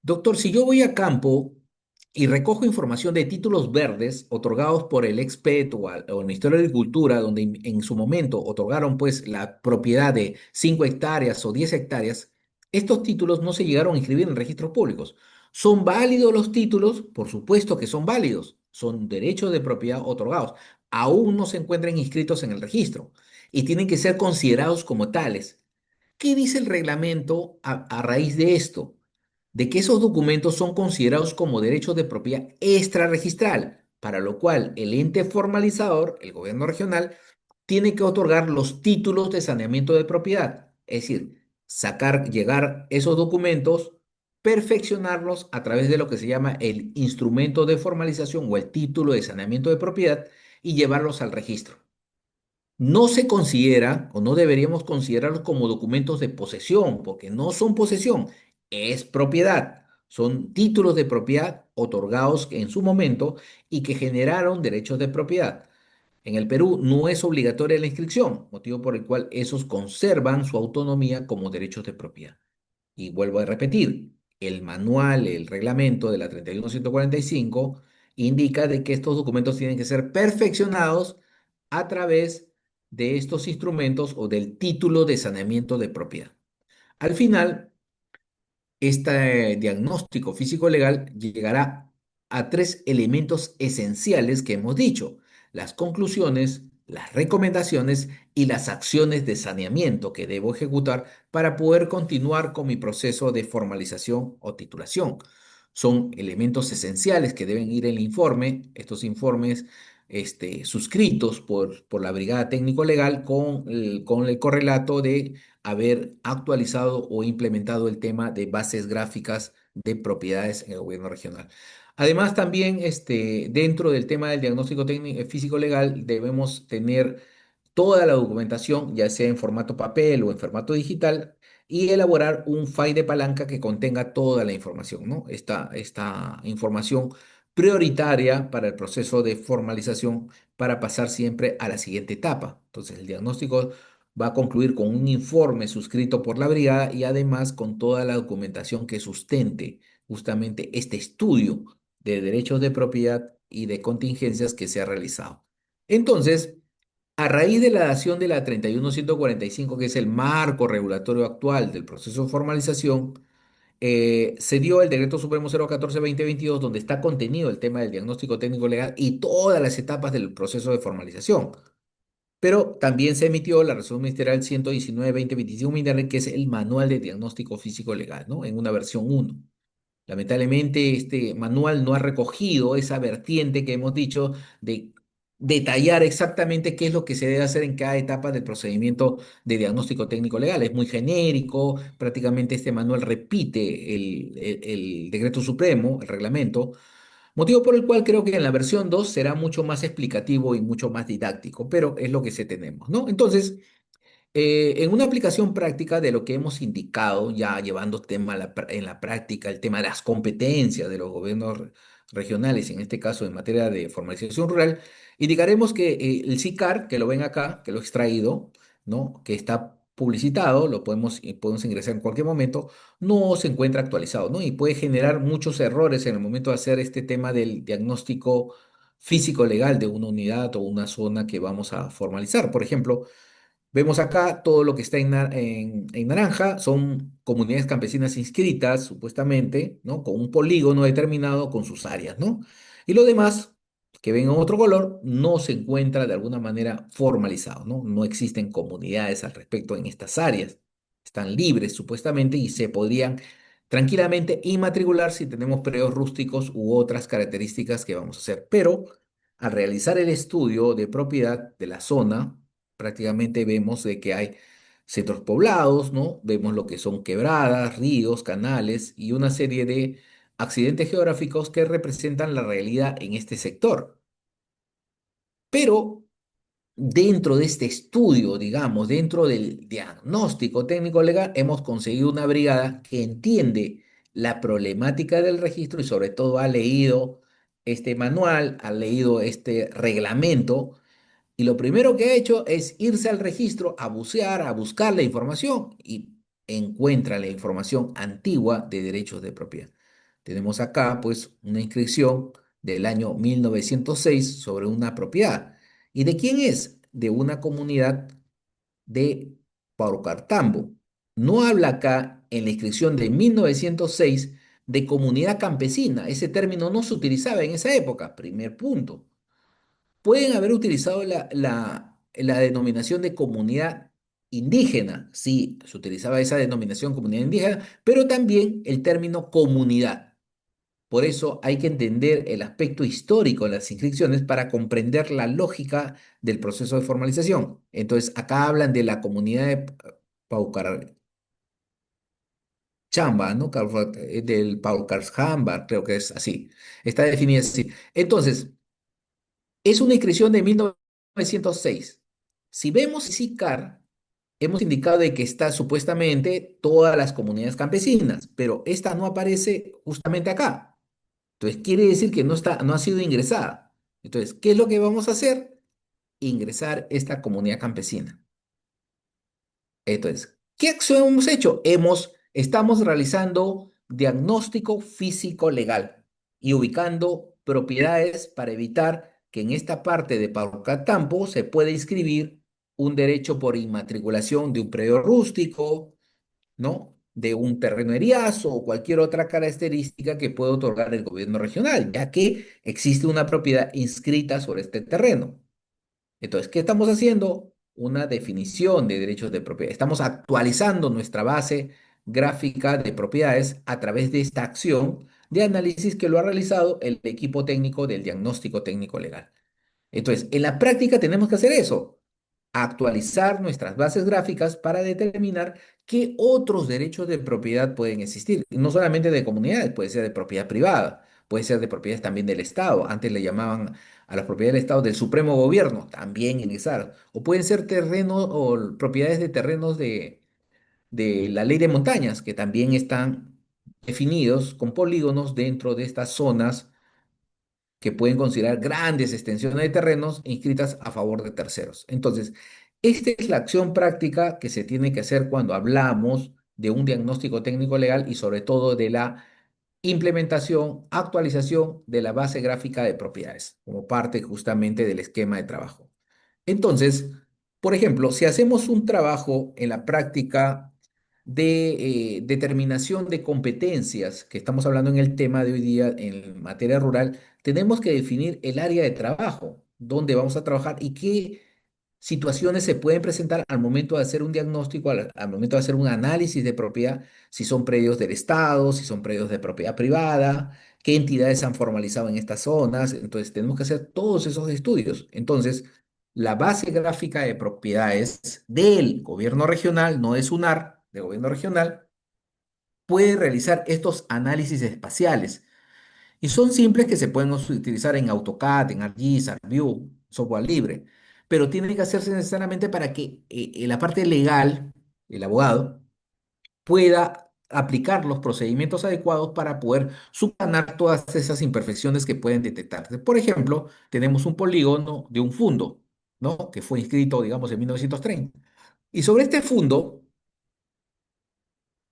doctor, si yo voy a campo y recojo información de títulos verdes otorgados por el Expet o el Ministerio de Agricultura, donde en su momento otorgaron pues la propiedad de 5 hectáreas o 10 hectáreas, estos títulos no se llegaron a inscribir en registros públicos. ¿Son válidos los títulos? Por supuesto que son válidos. Son derechos de propiedad otorgados. Aún no se encuentran inscritos en el registro y tienen que ser considerados como tales. ¿Qué dice el reglamento a raíz de esto? De que esos documentos son considerados como derechos de propiedad extrarregistral, para lo cual el ente formalizador, el gobierno regional, tiene que otorgar los títulos de saneamiento de propiedad, es decir, llegar esos documentos, perfeccionarlos a través de lo que se llama el instrumento de formalización o el título de saneamiento de propiedad y llevarlos al registro. No se considera o no deberíamos considerarlos como documentos de posesión, porque no son posesión, es propiedad. Son títulos de propiedad otorgados en su momento y que generaron derechos de propiedad. En el Perú no es obligatoria la inscripción, motivo por el cual esos conservan su autonomía como derechos de propiedad. Y vuelvo a repetir, el manual, el reglamento de la 31145 indica de que estos documentos tienen que ser perfeccionados a través de estos instrumentos o del título de saneamiento de propiedad. Al final, este diagnóstico físico-legal llegará a tres elementos esenciales que hemos dicho: las conclusiones, las recomendaciones y las acciones de saneamiento que debo ejecutar para poder continuar con mi proceso de formalización o titulación. Son elementos esenciales que deben ir en el informe, estos informes suscritos por la Brigada Técnico-Legal con el correlato de haber actualizado o implementado el tema de bases gráficas de propiedades en el gobierno regional. Además, también dentro del tema del diagnóstico técnico, físico-legal, debemos tener toda la documentación, ya sea en formato papel o en formato digital, y elaborar un file de palanca que contenga toda la información, ¿no? Esta información prioritaria para el proceso de formalización para pasar siempre a la siguiente etapa. Entonces, el diagnóstico va a concluir con un informe suscrito por la brigada y además con toda la documentación que sustente justamente este estudio de derechos de propiedad y de contingencias que se ha realizado. Entonces, a raíz de la dación de la 31145, que es el marco regulatorio actual del proceso de formalización, se dio el Decreto Supremo 014-2022, donde está contenido el tema del diagnóstico técnico legal y todas las etapas del proceso de formalización. Pero también se emitió la Resolución Ministerial 119-2025 Mindalia, que es el Manual de Diagnóstico Físico Legal, ¿no? En una versión 1. Lamentablemente, este manual no ha recogido esa vertiente que hemos dicho de detallar exactamente qué es lo que se debe hacer en cada etapa del procedimiento de diagnóstico técnico legal. Es muy genérico, prácticamente este manual repite el Decreto Supremo, el reglamento, motivo por el cual creo que en la versión 2 será mucho más explicativo y mucho más didáctico, pero es lo que se tenemos, ¿no? Entonces, en una aplicación práctica de lo que hemos indicado, ya llevando tema en la práctica, el tema de las competencias de los gobiernos regionales, en este caso en materia de formalización rural, indicaremos que el SICAR, que lo ven acá, que lo he extraído, ¿no? Que está publicitado, podemos ingresar en cualquier momento, no se encuentra actualizado, ¿no? Y puede generar muchos errores en el momento de hacer este tema del diagnóstico físico-legal de una unidad o una zona que vamos a formalizar. Por ejemplo, vemos acá todo lo que está en naranja, son comunidades campesinas inscritas, supuestamente, ¿no? Con un polígono determinado con sus áreas, ¿no? Y lo demás, que ven en otro color, no se encuentra de alguna manera formalizado, ¿no? No existen comunidades al respecto en estas áreas. Están libres, supuestamente, y se podrían tranquilamente inmatricular si tenemos predios rústicos u otras características que vamos a hacer. Pero al realizar el estudio de propiedad de la zona, prácticamente vemos de que hay centros poblados, ¿no? Vemos lo que son quebradas, ríos, canales y una serie de accidentes geográficos que representan la realidad en este sector. Pero dentro de este estudio, digamos, dentro del diagnóstico técnico legal, hemos conseguido una brigada que entiende la problemática del registro y sobre todo ha leído este manual, ha leído este reglamento y lo primero que ha hecho es irse al registro a bucear, a buscar la información y encuentra la información antigua de derechos de propiedad. Tenemos acá pues una inscripción del año 1906 sobre una propiedad. ¿Y de quién es? De una comunidad de Paucartambo. No habla acá en la inscripción de 1906 de comunidad campesina. Ese término no se utilizaba en esa época, primer punto. Pueden haber utilizado la denominación de comunidad indígena, sí, se utilizaba esa denominación comunidad indígena, pero también el término comunidad. Por eso hay que entender el aspecto histórico de las inscripciones para comprender la lógica del proceso de formalización. Entonces, acá hablan de la comunidad de Paucarchamba, ¿no? Del Paucarchamba, creo que es así. Está definida así. Entonces, es una inscripción de 1906. Si vemos el SICAR, hemos indicado de que está supuestamente todas las comunidades campesinas, pero esta no aparece justamente acá. Entonces, quiere decir que no está, no ha sido ingresada. Entonces, ¿qué es lo que vamos a hacer? Ingresar esta comunidad campesina. Entonces, ¿qué acción hemos hecho? Hemos Estamos realizando diagnóstico físico legal y ubicando propiedades para evitar que en esta parte de Paucartambo se pueda inscribir un derecho por inmatriculación de un predio rústico, ¿no? De un terreno eriazo o cualquier otra característica que pueda otorgar el gobierno regional, ya que existe una propiedad inscrita sobre este terreno. Entonces, ¿qué estamos haciendo? Una definición de derechos de propiedad. Estamos actualizando nuestra base gráfica de propiedades a través de esta acción de análisis que lo ha realizado el equipo técnico del diagnóstico técnico legal. Entonces, en la práctica tenemos que hacer eso, actualizar nuestras bases gráficas para determinar qué otros derechos de propiedad pueden existir. Y no solamente de comunidades, puede ser de propiedad privada, puede ser de propiedades también del Estado. Antes le llamaban a las propiedades del Estado del Supremo Gobierno, también ingresar. O pueden ser terrenos o propiedades de terrenos de la ley de montañas, que también están definidos con polígonos dentro de estas zonas que pueden considerar grandes extensiones de terrenos inscritas a favor de terceros. Entonces, esta es la acción práctica que se tiene que hacer cuando hablamos de un diagnóstico técnico legal y sobre todo de la implementación, actualización de la base gráfica de propiedades, como parte justamente del esquema de trabajo. Entonces, por ejemplo, si hacemos un trabajo en la práctica de determinación de competencias, que estamos hablando en el tema de hoy día en materia rural, tenemos que definir el área de trabajo, dónde vamos a trabajar y qué situaciones se pueden presentar al momento de hacer un diagnóstico, al momento de hacer un análisis de propiedad, si son predios del Estado, si son predios de propiedad privada, qué entidades han formalizado en estas zonas. Entonces, tenemos que hacer todos esos estudios. Entonces, la base gráfica de propiedades del gobierno regional, no es SUNAR, del gobierno regional, puede realizar estos análisis espaciales y son simples que se pueden utilizar en AutoCAD, en ArcGIS, ArcView, software libre, pero tiene que hacerse necesariamente para que en la parte legal, el abogado, pueda aplicar los procedimientos adecuados para poder subsanar todas esas imperfecciones que pueden detectarse. Por ejemplo, tenemos un polígono de un fundo, ¿no? Que fue inscrito, digamos, en 1930. Y sobre este fundo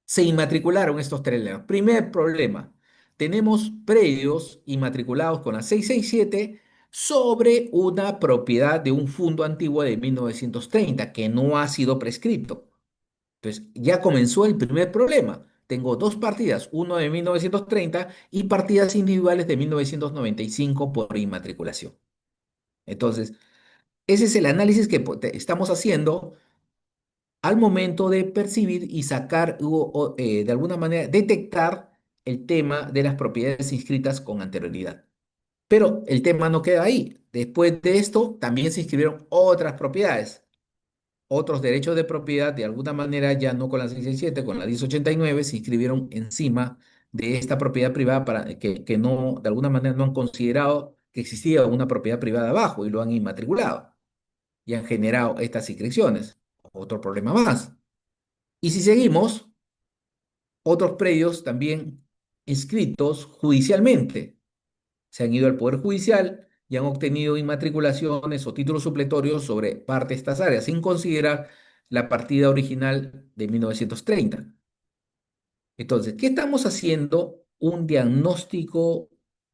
se inmatricularon estos terrenos. Primer problema, tenemos predios inmatriculados con la 667 sobre una propiedad de un fundo antiguo de 1930 que no ha sido prescrito. Entonces, ya comenzó el primer problema. Tengo dos partidas, uno de 1930 y partidas individuales de 1995 por inmatriculación. Entonces, ese es el análisis que estamos haciendo al momento de percibir y sacar de alguna manera detectar el tema de las propiedades inscritas con anterioridad. Pero el tema no queda ahí. Después de esto, también se inscribieron otras propiedades, otros derechos de propiedad, de alguna manera ya no con la 667, con la 1089, se inscribieron encima de esta propiedad privada para que no, de alguna manera no han considerado que existía una propiedad privada abajo y lo han inmatriculado y han generado estas inscripciones. Otro problema más. Y si seguimos, otros predios también inscritos judicialmente se han ido al Poder Judicial y han obtenido inmatriculaciones o títulos supletorios sobre parte de estas áreas, sin considerar la partida original de 1930. Entonces, ¿qué estamos haciendo? Un diagnóstico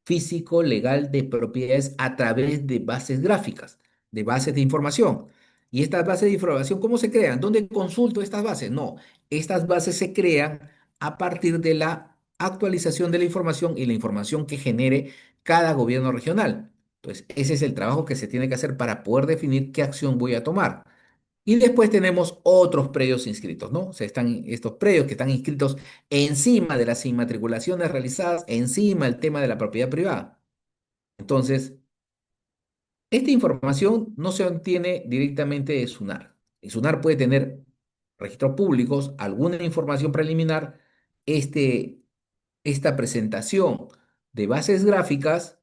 físico legal de propiedades a través de bases gráficas, de bases de información. ¿Y estas bases de información cómo se crean? ¿Dónde consulto estas bases? No, estas bases se crean a partir de la actualización de la información y la información que genere cada gobierno regional. Entonces, ese es el trabajo que se tiene que hacer para poder definir qué acción voy a tomar. Y después tenemos otros predios inscritos, ¿no? O sea, están estos predios que están inscritos encima de las inmatriculaciones realizadas, encima del tema de la propiedad privada. Entonces, esta información no se obtiene directamente de SUNAR. El SUNAR puede tener registros públicos, alguna información preliminar, este, esta presentación de bases gráficas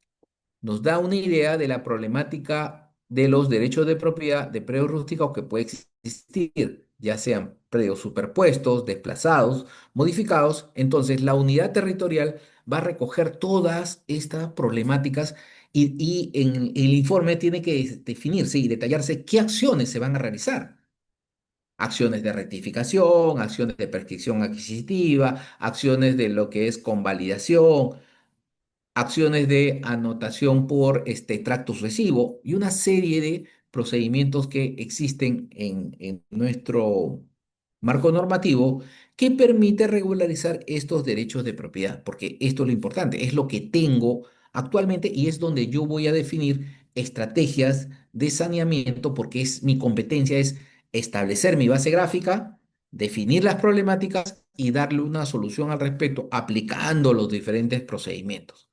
nos da una idea de la problemática de los derechos de propiedad de predios rústicos que puede existir, ya sean predios superpuestos, desplazados, modificados. Entonces, la unidad territorial va a recoger todas estas problemáticas y en el informe tiene que definirse y detallarse qué acciones se van a realizar. acciones de rectificación, acciones de prescripción adquisitiva, acciones de lo que es convalidación, acciones de anotación por tracto sucesivo y una serie de procedimientos que existen en nuestro marco normativo que permite regularizar estos derechos de propiedad, porque esto es lo importante, es lo que tengo actualmente y es donde yo voy a definir estrategias de saneamiento, porque es mi competencia, es establecer mi base gráfica, definir las problemáticas y darle una solución al respecto, aplicando los diferentes procedimientos,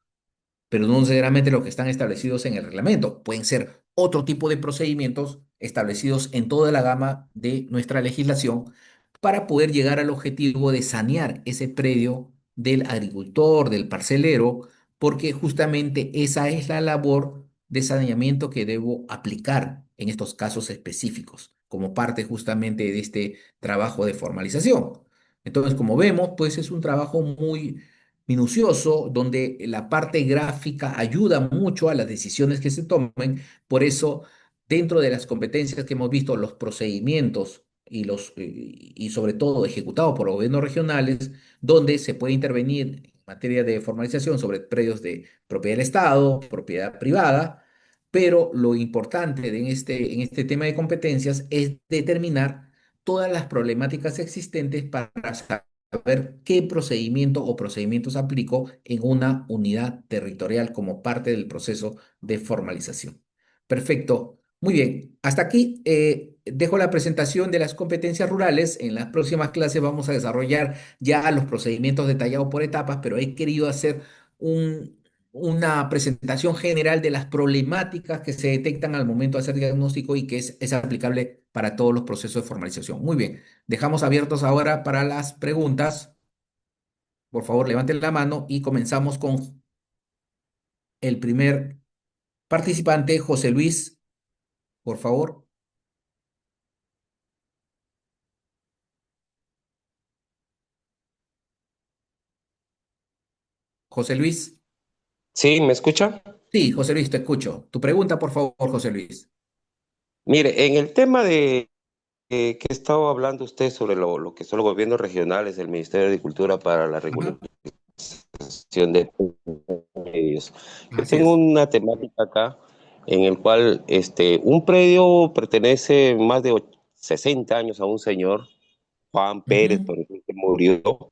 pero no necesariamente los que están establecidos en el reglamento. Pueden ser otro tipo de procedimientos establecidos en toda la gama de nuestra legislación para poder llegar al objetivo de sanear ese predio del agricultor, del parcelero, porque justamente esa es la labor de saneamiento que debo aplicar en estos casos específicos, como parte justamente de este trabajo de formalización. Entonces, como vemos, pues es un trabajo muy minucioso, donde la parte gráfica ayuda mucho a las decisiones que se tomen. Por eso, dentro de las competencias que hemos visto, los procedimientos y sobre todo ejecutados por los gobiernos regionales, donde se puede intervenir en materia de formalización sobre predios de propiedad del Estado, propiedad privada, pero lo importante en este tema de competencias es determinar todas las problemáticas existentes para ver qué procedimiento o procedimientos aplico en una unidad territorial como parte del proceso de formalización. Perfecto. Muy bien. Hasta aquí dejo la presentación de las competencias rurales. En las próximas clases vamos a desarrollar ya los procedimientos detallados por etapas, pero he querido hacer un- una presentación general de las problemáticas que se detectan al momento de hacer diagnóstico y que es aplicable para todos los procesos de formalización. Muy bien. Dejamos abiertos ahora para las preguntas. Por favor, levanten la mano y comenzamos con el primer participante, José Luis, por favor. José Luis. ¿Sí? ¿Me escucha? Sí, José Luis, te escucho. Tu pregunta, por favor, José Luis. Mire, en el tema de que estaba hablando usted sobre lo que son los gobiernos regionales, el Ministerio de Agricultura para la Ajá, regulación de predios. Yo así tengo es. una temática acá en el cual un predio pertenece más de 60 años a un señor, Juan Pérez, Ujú. por ejemplo, que murió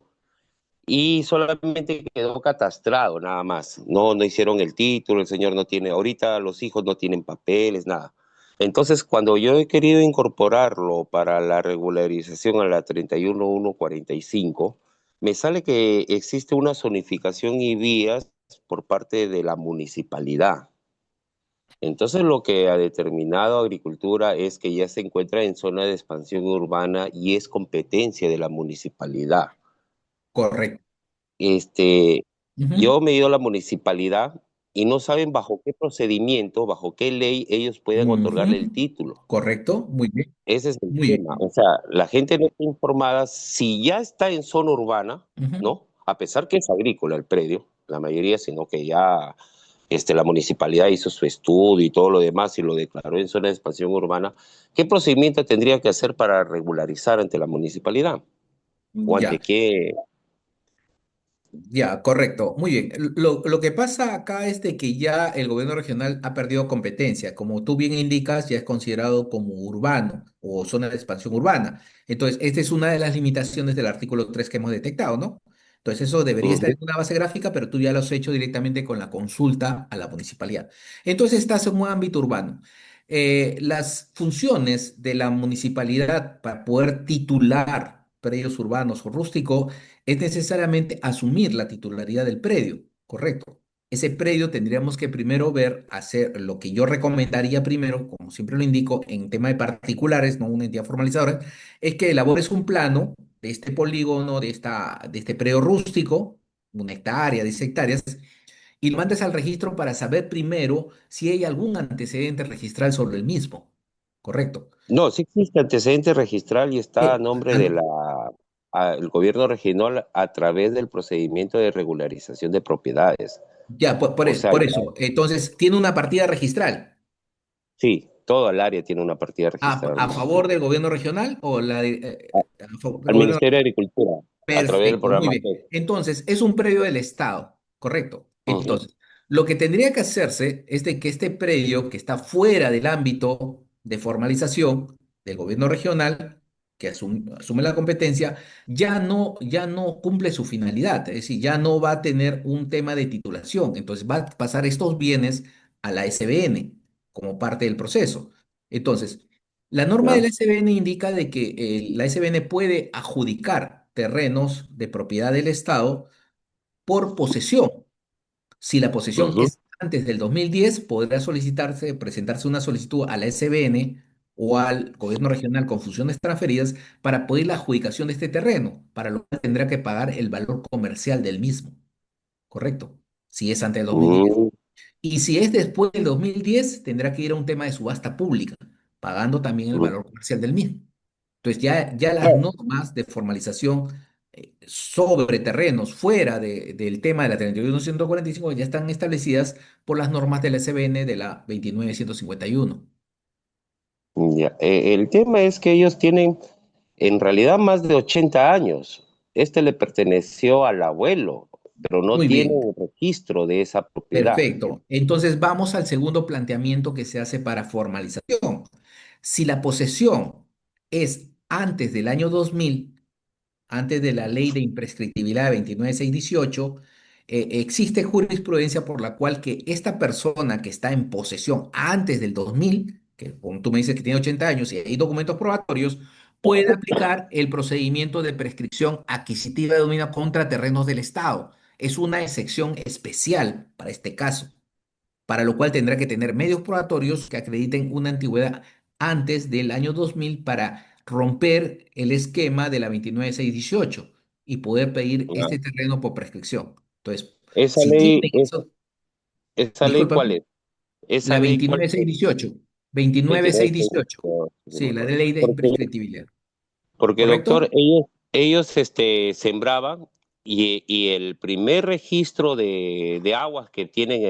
y solamente quedó catastrado nada más. No hicieron el título, el señor no tiene, ahorita los hijos no tienen papeles, nada. Entonces, cuando yo he querido incorporarlo para la regularización a la 31145, me sale que existe una zonificación y vías por parte de la municipalidad. Entonces, lo que ha determinado Agricultura es que ya se encuentra en zona de expansión urbana y es competencia de la municipalidad. Correcto. este, Ujú. yo me he ido a la municipalidad y no saben bajo qué procedimiento, bajo qué ley ellos pueden otorgarle el Ujú. título. Correcto. Muy bien. Ese es el Muy tema. bien. O sea, la gente no está informada si ya está en zona urbana, Ujú. ¿no? A pesar que es agrícola el predio, la mayoría, sino que ya la municipalidad hizo su estudio y todo lo demás y lo declaró en zona de expansión urbana. ¿Qué procedimiento tendría que hacer para regularizar ante la municipalidad? ¿O Ya. ante qué? Ya, correcto. Muy bien. Lo que pasa acá es de que ya el gobierno regional ha perdido competencia. Como tú bien indicas, ya es considerado como urbano o zona de expansión urbana. Entonces, esta es una de las limitaciones del artículo 3 que hemos detectado, ¿no? Entonces, eso debería estar Ujú. en una base gráfica, pero tú ya lo has hecho directamente con la consulta a la municipalidad. Entonces, estás en un ámbito urbano. Las funciones de la municipalidad para poder titular predios urbanos o rústicos es necesariamente asumir la titularidad del predio, correcto. Ese predio tendríamos que primero ver, hacer lo que yo recomendaría primero, como siempre lo indico, en tema de particulares, no una entidad formalizadora, es que elabores un plano de este polígono, de este predio rústico, 1 hectárea, 10 hectáreas, y lo mandes al registro para saber primero si hay algún antecedente registral sobre el mismo, correcto. No, sí existe antecedente registral y está a Eh, nombre de an- el gobierno regional a través del procedimiento de regularización de propiedades. ya, O sea, por eso, entonces tiene una partida registral. sí, toda el área tiene una partida registrada, A hermano. favor del gobierno regional o a favor del Al gobierno? Ministerio de Agricultura, a través del Perfecto, muy programa bien. PEC. Entonces, es un predio del Estado, correcto. Ujú. Entonces, lo que tendría que hacerse es de que este predio que está fuera del ámbito de formalización del gobierno regional, que asume la competencia, ya no cumple su finalidad, es decir, ya no va a tener un tema de titulación. Entonces, va a pasar estos bienes a la SBN como parte del proceso. Entonces, la norma de ¿Ya? la SBN indica de que la SBN puede adjudicar terrenos de propiedad del Estado por posesión. Si la posesión Ujú. es antes del 2010, podrá presentarse una solicitud a la SBN o al gobierno regional con funciones transferidas para pedir la adjudicación de este terreno, para lo cual tendrá que pagar el valor comercial del mismo, ¿correcto? Si es antes del 2010. Mm, Y si es después del 2010, tendrá que ir a un tema de subasta pública, pagando también el mm. valor comercial del mismo. Entonces ya las Claro. normas de formalización sobre terrenos fuera del tema de la 31.145 ya están establecidas por las normas de la SBN de la 29.151. Ya. El tema es que ellos tienen en realidad más de 80 años. Este le perteneció al abuelo, pero no Muy bien, tienen registro de esa propiedad. perfecto. Entonces vamos al segundo planteamiento que se hace para formalización. Si la posesión es antes del año 2000, antes de la ley de imprescriptibilidad 29618, existe jurisprudencia por la cual que esta persona que está en posesión antes del 2000, que como tú me dices que tiene 80 años y hay documentos probatorios, puede aplicar el procedimiento de prescripción adquisitiva de dominio contra terrenos del Estado. Es una excepción especial para este caso, para lo cual tendrá que tener medios probatorios que acrediten una antigüedad antes del año 2000 para romper el esquema de la 29618 y poder pedir ¿Ya? este terreno por prescripción. Entonces, Esa si ley, tienen eso, esa ley, ¿cuál discúlpame, es? Esa la ley, ¿cuál es? 29618, 29. 29618, sí, la de ley de Porque, imprescriptibilidad, porque doctor, ¿correcto? ellos sembraban y el primer registro de aguas que tienen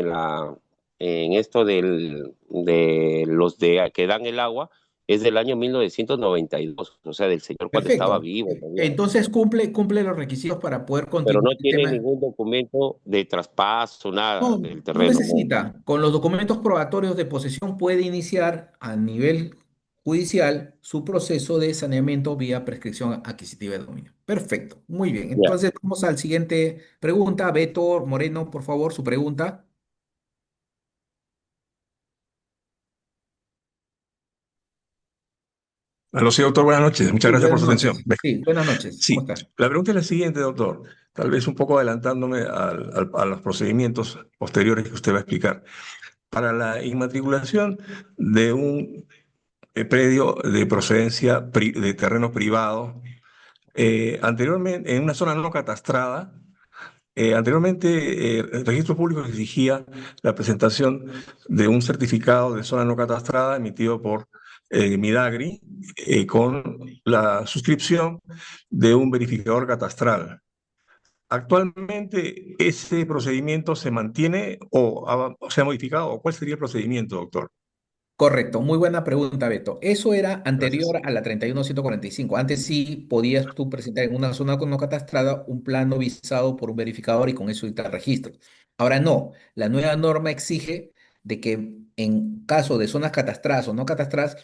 en esto de los que dan el agua es del año 1992, o sea, del señor cuando estaba Perfecto. vivo todavía. Entonces cumple los requisitos para poder Pero continuar no el tiene tema. ningún documento de traspaso, nada No, del no terreno, ¿no? necesita. Con los documentos probatorios de posesión puede iniciar a nivel judicial su proceso de saneamiento vía prescripción adquisitiva de dominio. Perfecto, muy bien. Ya. Entonces vamos al siguiente pregunta. Beto Moreno, por favor, su pregunta. Aló, sí, doctor, buenas noches. Muchas Sí, gracias por buenas su atención. noches. Sí, buenas noches. ¿Cómo Sí, está? la pregunta es la siguiente, doctor. Tal vez un poco adelantándome a los procedimientos posteriores que usted va a explicar. Para la inmatriculación de un predio de procedencia de terreno privado, anteriormente, en una zona no catastrada, anteriormente, el registro público exigía la presentación de un certificado de zona no catastrada emitido por Midagri con la suscripción de un verificador catastral. ¿Actualmente ese procedimiento se mantiene o se ha modificado? ¿O cuál sería el procedimiento, doctor? Correcto, muy buena pregunta, Beto. Eso era Gracias. anterior a la 31.145. Antes sí podías tú presentar en una zona no catastrada un plano visado por un verificador y con eso irte al registro. Ahora no, la nueva norma exige de que en caso de zonas catastradas o no catastradas,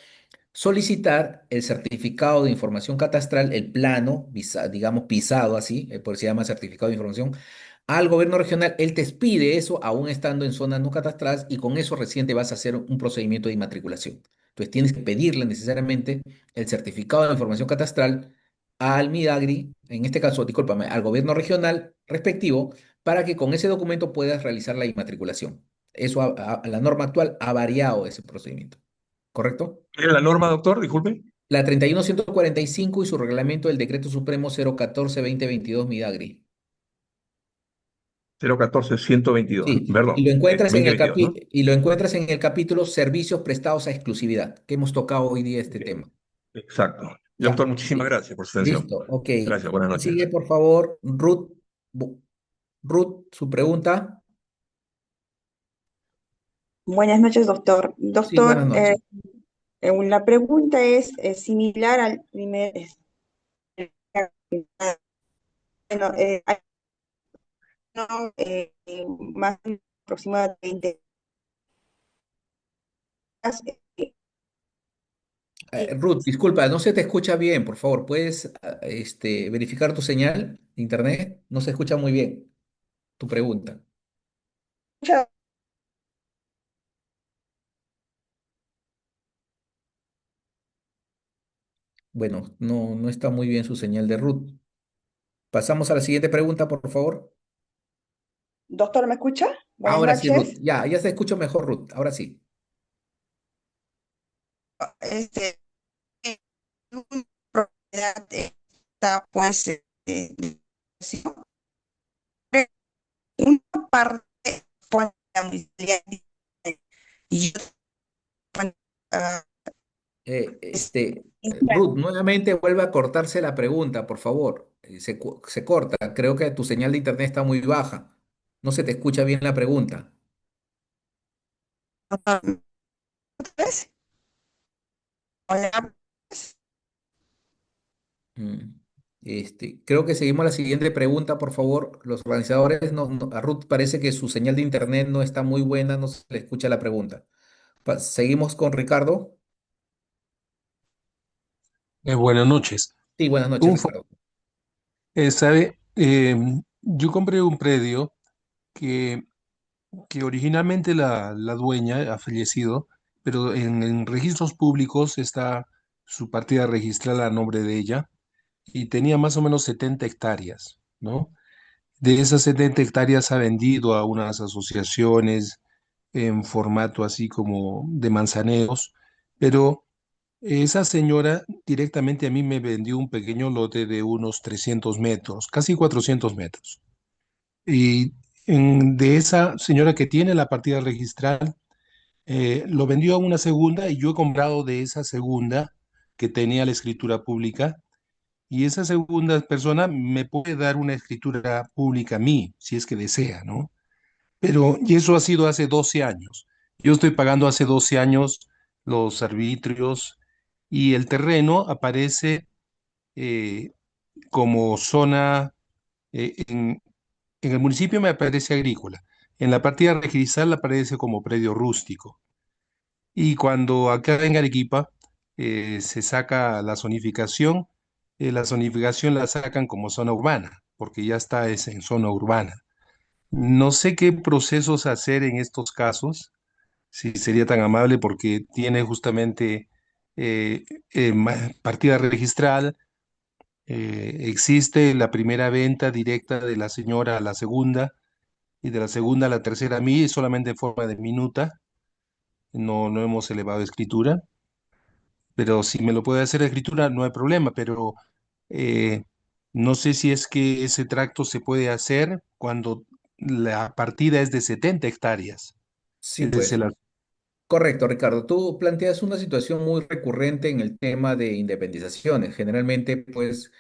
solicitar el certificado de información catastral, el plano, digamos pisado así, por eso se llama certificado de información, al gobierno regional. Él te pide eso aún estando en zonas no catastradas y con eso recién te vas a hacer un procedimiento de inmatriculación. Entonces tienes que pedirle necesariamente el certificado de información catastral al Midagri, en este caso, discúlpame, al gobierno regional respectivo, para que con ese documento puedas realizar la inmatriculación. Eso, la norma actual ha variado ese procedimiento, ¿correcto? ¿Qué es la norma, doctor? Disculpe. La 31.145 y su reglamento del Decreto Supremo 014/2022 Midagri. 014-122, Sí, perdón, 2022, ¿no? y lo encuentras en el capítulo Servicios prestados a exclusividad, que hemos tocado hoy día este Ok, tema. exacto. Doctor, Ya, muchísimas gracias por su atención. listo, ok. Gracias, buenas noches. Sigue, por favor, Ruth, su pregunta. Buenas noches, doctor. Sí, Doctor, buenas noches. La pregunta es similar al primer, bueno, hay no, más aproximadamente 20 Ruth, disculpa, no se te escucha bien, por favor, ¿puedes verificar tu señal de internet? No se escucha muy bien tu pregunta. Bueno, no está muy bien su señal de Ruth. Pasamos a la siguiente pregunta, por favor. Doctor, ¿me escucha? Buenas Ahora sí, Ruth. noches. Ya se escucha mejor, Ruth. Ahora sí. Este, una propiedad está, pues, sí, una parte pues, la municipalidad y yo, bueno, ah, es- Ruth, nuevamente vuelve a cortarse la pregunta, por favor. Se corta. Creo que tu señal de internet está muy baja. No se te escucha bien la pregunta. ¿ves? Hola, Mm. Creo que seguimos la siguiente pregunta, por favor. Los organizadores, a Ruth parece que su señal de internet no está muy buena, no se le escucha la pregunta. Seguimos con Ricardo. Buenas noches. Sí, buenas noches, Un Ricardo. ¿Sabe? Yo compré un predio que, que originalmente la dueña ha fallecido, pero en registros públicos está su partida registrada a nombre de ella y tenía más o menos 70 hectáreas, ¿no? De esas 70 hectáreas ha vendido a unas asociaciones en formato así como de manzaneos, pero esa señora directamente a mí me vendió un pequeño lote de unos 300 metros, casi 400 metros. Y de esa señora que tiene la partida registral, lo vendió a una segunda y yo he comprado de esa segunda que tenía la escritura pública. Y esa segunda persona me puede dar una escritura pública a mí, si es que desea, ¿no? Pero, y eso ha sido hace 12 años. Yo estoy pagando hace 12 años los arbitrios y el terreno aparece eh, como zona, en el municipio me aparece agrícola, en la partida registral aparece como predio rústico. Y cuando acá en Arequipa se saca la zonificación la sacan como zona urbana, porque ya está es en zona urbana. No sé qué procesos hacer en estos casos, si sería tan amable, porque tiene justamente partida registral, existe la primera venta directa de la señora a la segunda y de la segunda a la tercera a mí, solamente en forma de minuta, no hemos elevado escritura, pero si me lo puede hacer escritura no hay problema, pero eh, no sé si es que ese tracto se puede hacer cuando la partida es de 70 hectáreas. Sí, Es decir, pues. Correcto, Ricardo. Tú planteas una situación muy recurrente en el tema de independizaciones. Generalmente, pues,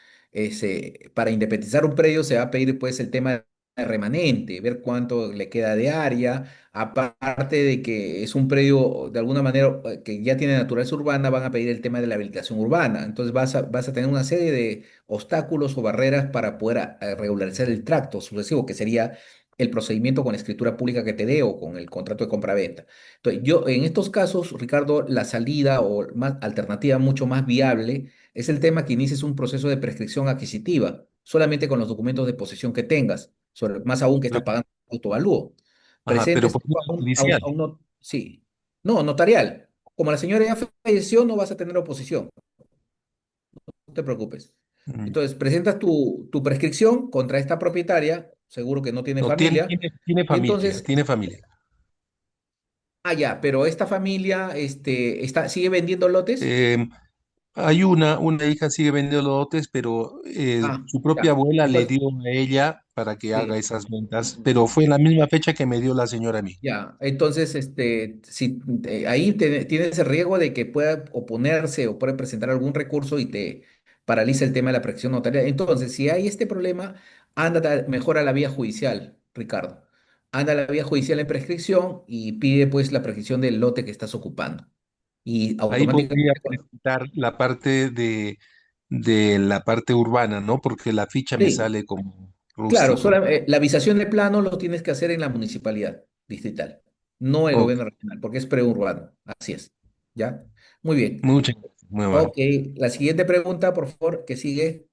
para independizar un predio se va a pedir, pues, el tema de remanente, ver cuánto le queda de área. Aparte de que es un predio, de alguna manera, que ya tiene naturaleza urbana, van a pedir el tema de la habilitación urbana. Entonces, vas a tener una serie de obstáculos o barreras para poder regularizar el tracto sucesivo, que sería el procedimiento con escritura pública que te dé o con el contrato de compraventa. Entonces, yo en estos casos, Ricardo, la salida o más alternativa mucho más viable es el tema que inicies un proceso de prescripción adquisitiva, solamente con los documentos de posesión que tengas, más aún que estás pagando autoavalúo. ajá, pero Presentes por esto vía judicial. sí, no, notarial. Como la señora ya falleció, no vas a tener oposición, no te preocupes. Mm. Entonces, presentas tu prescripción contra esta propietaria, seguro que no tiene No, familia, tiene y familia, entonces tiene familia. ya, pero esta familia sigue vendiendo lotes. Eh, Hay una hija sigue vendiendo lotes, pero su propia Ya. abuela le Entonces, dio a ella para que haga sí, esas ventas, pero fue en la misma fecha que me dio la señora a mí. ya. Entonces, si tienes el riesgo de que pueda oponerse o pueda presentar algún recurso y te paraliza el tema de la prescripción notarial. Entonces, si hay este problema, anda mejor a la vía judicial, Ricardo. Anda a la vía judicial en prescripción y pide pues la prescripción del lote que estás ocupando. y Ahí podría automáticamente... presentar la parte de la parte urbana, ¿no? Porque la ficha me Sí, sale como claro, rústico. la avisación de plano lo tienes que hacer en la municipalidad distrital, no el Ok, gobierno regional, porque es preurbano. Así es. ¿Ya? Muy bien. muchas gracias, muy amable. Ok, la siguiente pregunta, por favor, que sigue.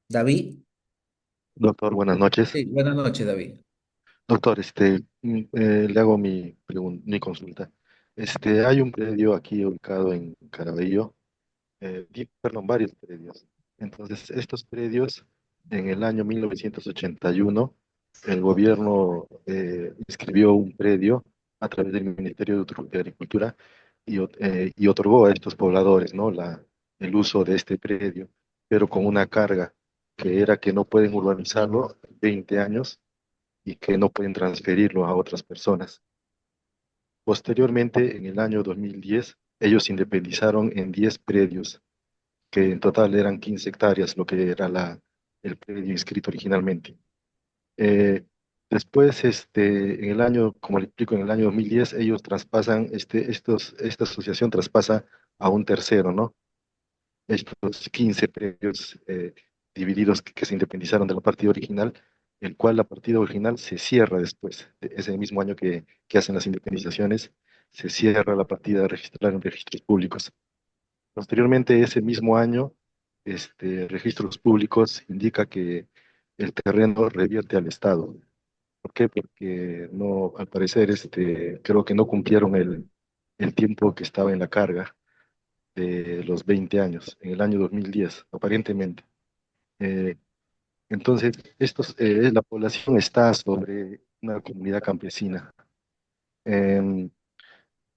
David. Doctor, buenas noches. Sí, buenas noches, David. Doctor, le hago mi consulta. Hay un predio aquí ubicado en Caraballo, perdón, varios predios. Entonces, estos predios, en el año 1981, el gobierno escribió un predio a través del Ministerio de Agricultura y otorgó a estos pobladores, ¿no? El uso de este predio, pero con una carga que era que no pueden urbanizarlo 20 años y que no pueden transferirlo a otras personas. Posteriormente, en el año 2010, ellos se independizaron en 10 predios, que en total eran 15 hectáreas, lo que era el predio inscrito originalmente. Eh, Después, en el año, como le explico, en el año 2010, ellos traspasan, esta asociación traspasa a un tercero, ¿no? Estos 15 predios divididos que se independizaron de la partida original, el cual la partida original se cierra después, ese mismo año que hacen las independizaciones, se cierra la partida registral en registros públicos. Posteriormente, ese mismo año, registros públicos indica que el terreno revierte al Estado. ¿Por qué? Porque no, al parecer, creo que no cumplieron el tiempo que estaba en la carga de los 20 años, en el año 2010 aparentemente. Eh, entonces, la población está sobre una comunidad campesina. Em,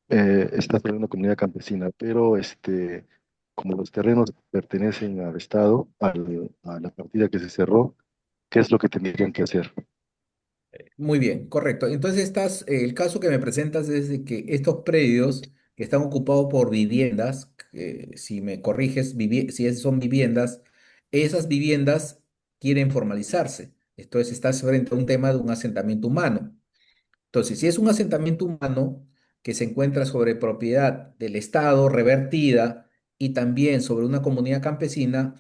Está sobre una comunidad campesina, pero como los terrenos pertenecen al Estado, a la partida que se cerró, ¿qué es lo que tendrían que hacer? Muy bien, correcto. Entonces, el caso que me presentas es de que estos predios que están ocupados por viviendas, si me corriges, son viviendas, esas viviendas quieren formalizarse. Entonces, estás frente a un tema de un asentamiento humano. Entonces, si es un asentamiento humano que se encuentra sobre propiedad del Estado revertida y también sobre una comunidad campesina,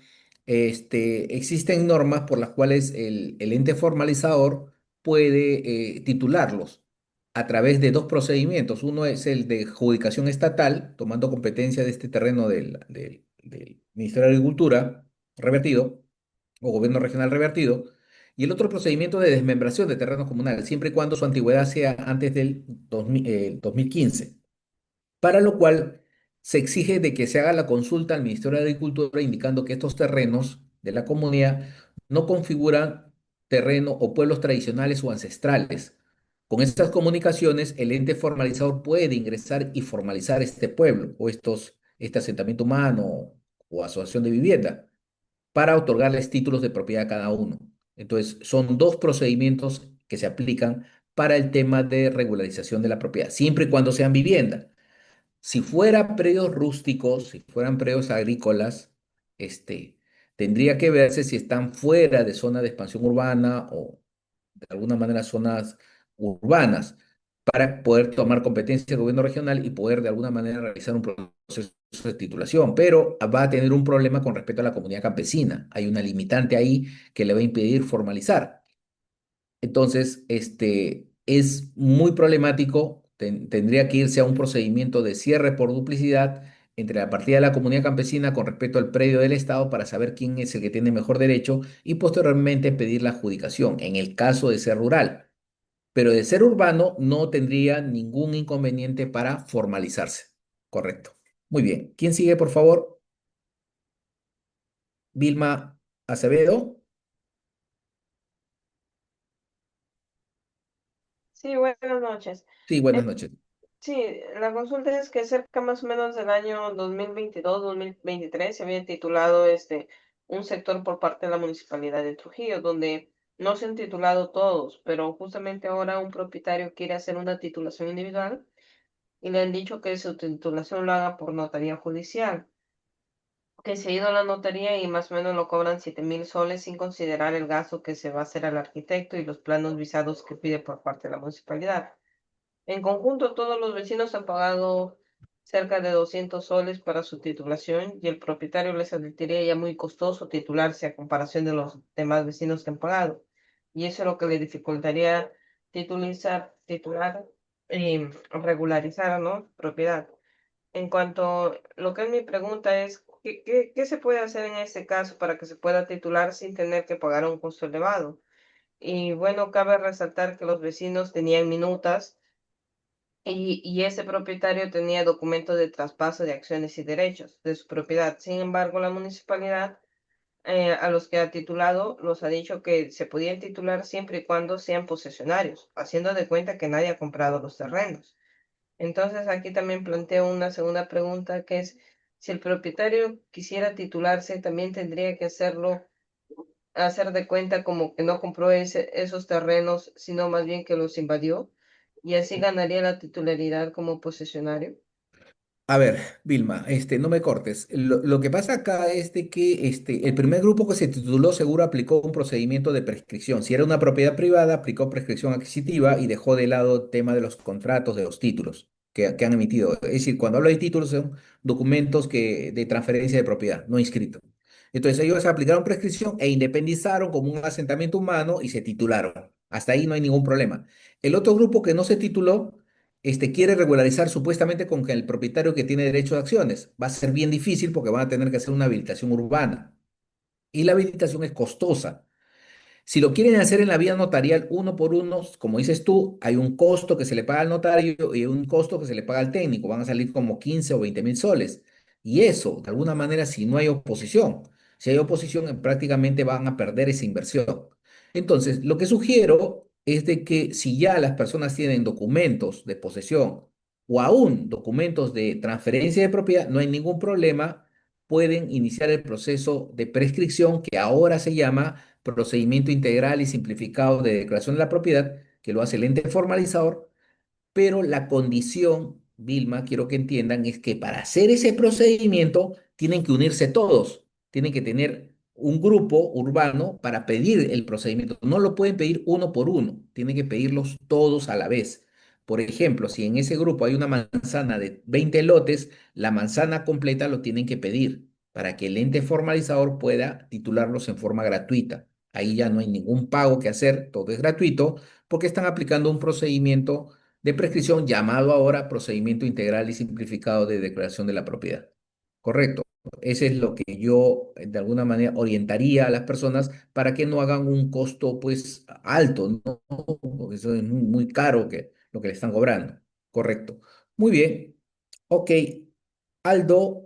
existen normas por las cuales el ente formalizador puede titularlos a través de dos procedimientos. Uno es el de adjudicación estatal, tomando competencia de este terreno del Ministerio de Agricultura revertido o gobierno regional revertido, y el otro procedimiento de desmembración de terrenos comunales, siempre y cuando su antigüedad sea antes del 2015, para lo cual se exige de que se haga la consulta al Ministerio de Agricultura indicando que estos terrenos de la comunidad no configuran terreno o pueblos tradicionales o ancestrales. Con estas comunicaciones, el ente formalizador puede ingresar y formalizar este pueblo o este asentamiento humano o asociación de vivienda para otorgarles títulos de propiedad a cada uno. Entonces, son dos procedimientos que se aplican para el tema de regularización de la propiedad, siempre y cuando sean vivienda. Si fueran predios rústicos, si fueran predios agrícolas, este, tendría que verse si están fuera de zona de expansión urbana o de alguna manera zonas urbanas para poder tomar competencia del gobierno regional y poder de alguna manera realizar un proceso de titulación, pero va a tener un problema con respecto a la comunidad campesina. Hay una limitante ahí que le va a impedir formalizar. Entonces, es muy problemático, tendría que irse a un procedimiento de cierre por duplicidad entre la partida de la comunidad campesina con respecto al predio del Estado para saber quién es el que tiene mejor derecho y posteriormente pedir la adjudicación en el caso de ser rural. Pero de ser urbano no tendría ningún inconveniente para formalizarse. Correcto. Muy bien. ¿Quién sigue, por favor? Vilma Acevedo. Sí, buenas noches. Sí, Eh, buenas noches. sí, la consulta es que cerca más o menos del año 2022-2023 se había titulado un sector por parte de la Municipalidad de Trujillo, donde no se han titulado todos, pero justamente ahora un propietario quiere hacer una titulación individual y le han dicho que su titulación lo haga por notaría judicial. que se ha ido a la notaría y más o menos lo cobran 7.000 soles sin considerar el gasto que se va a hacer al arquitecto y los planos visados que pide por parte de la municipalidad. En conjunto, todos los vecinos han pagado cerca de 200 soles para su titulación y el propietario les advertiría ya muy costoso titularse a comparación de los demás vecinos que han pagado. Y eso es lo que le dificultaría titular y regularizar, ¿no? Propiedad. En cuanto a lo que es mi pregunta es, ¿qué se puede hacer en este caso para que se pueda titular sin tener que pagar un costo elevado? Y bueno, cabe resaltar que los vecinos tenían minutas y ese propietario tenía documentos de traspaso de acciones y derechos de su propiedad. Sin embargo, la municipalidad a los que ha titulado los ha dicho que se podían titular siempre y cuando sean posesionarios, haciendo de cuenta que nadie ha comprado los terrenos. Entonces, aquí también planteo una segunda pregunta que es, si el propietario quisiera titularse, también tendría que hacer de cuenta como que no compró esos terrenos, sino más bien que los invadió, y así ganaría la titularidad como posesionario. A ver, Vilma, no me cortes. Lo que pasa acá es de que el primer grupo que se tituló seguro aplicó un procedimiento de prescripción. Si era una propiedad privada, aplicó prescripción adquisitiva y dejó de lado el tema de los contratos, de los títulos que han emitido. Es decir, cuando hablo de títulos son documentos de transferencia de propiedad, no inscritos. Entonces ellos aplicaron prescripción e independizaron como un asentamiento humano y se titularon. Hasta ahí no hay ningún problema. El otro grupo que no se tituló quiere regularizar supuestamente con que el propietario que tiene derecho de acciones. Va a ser bien difícil porque van a tener que hacer una habilitación urbana y la habilitación es costosa. Si lo quieren hacer en la vía notarial uno por uno, como dices tú, hay un costo que se le paga al notario y un costo que se le paga al técnico. Van a salir como 15 o 20.000 soles. Y eso, de alguna manera, si no hay oposición, si hay oposición, prácticamente van a perder esa inversión. Entonces, lo que sugiero es de que si ya las personas tienen documentos de posesión o aún documentos de transferencia de propiedad, no hay ningún problema, pueden iniciar el proceso de prescripción que ahora se llama procedimiento integral y simplificado de declaración de la propiedad, que lo hace el ente formalizador, pero la condición, Vilma, quiero que entiendan, es que para hacer ese procedimiento tienen que unirse todos, tienen que tener un grupo urbano para pedir el procedimiento. No lo pueden pedir uno por uno, tienen que pedirlos todos a la vez. Por ejemplo, si en ese grupo hay una manzana de 20 lotes, la manzana completa lo tienen que pedir para que el ente formalizador pueda titularlos en forma gratuita. Ahí ya no hay ningún pago que hacer, todo es gratuito, porque están aplicando un procedimiento de prescripción llamado ahora procedimiento integral y simplificado de declaración de la propiedad. Correcto. Ese es lo que yo de alguna manera orientaría a las personas para que no hagan un costo pues alto, ¿no? Porque eso es muy caro lo que le están cobrando. Correcto. Muy bien. Ok. Aldo,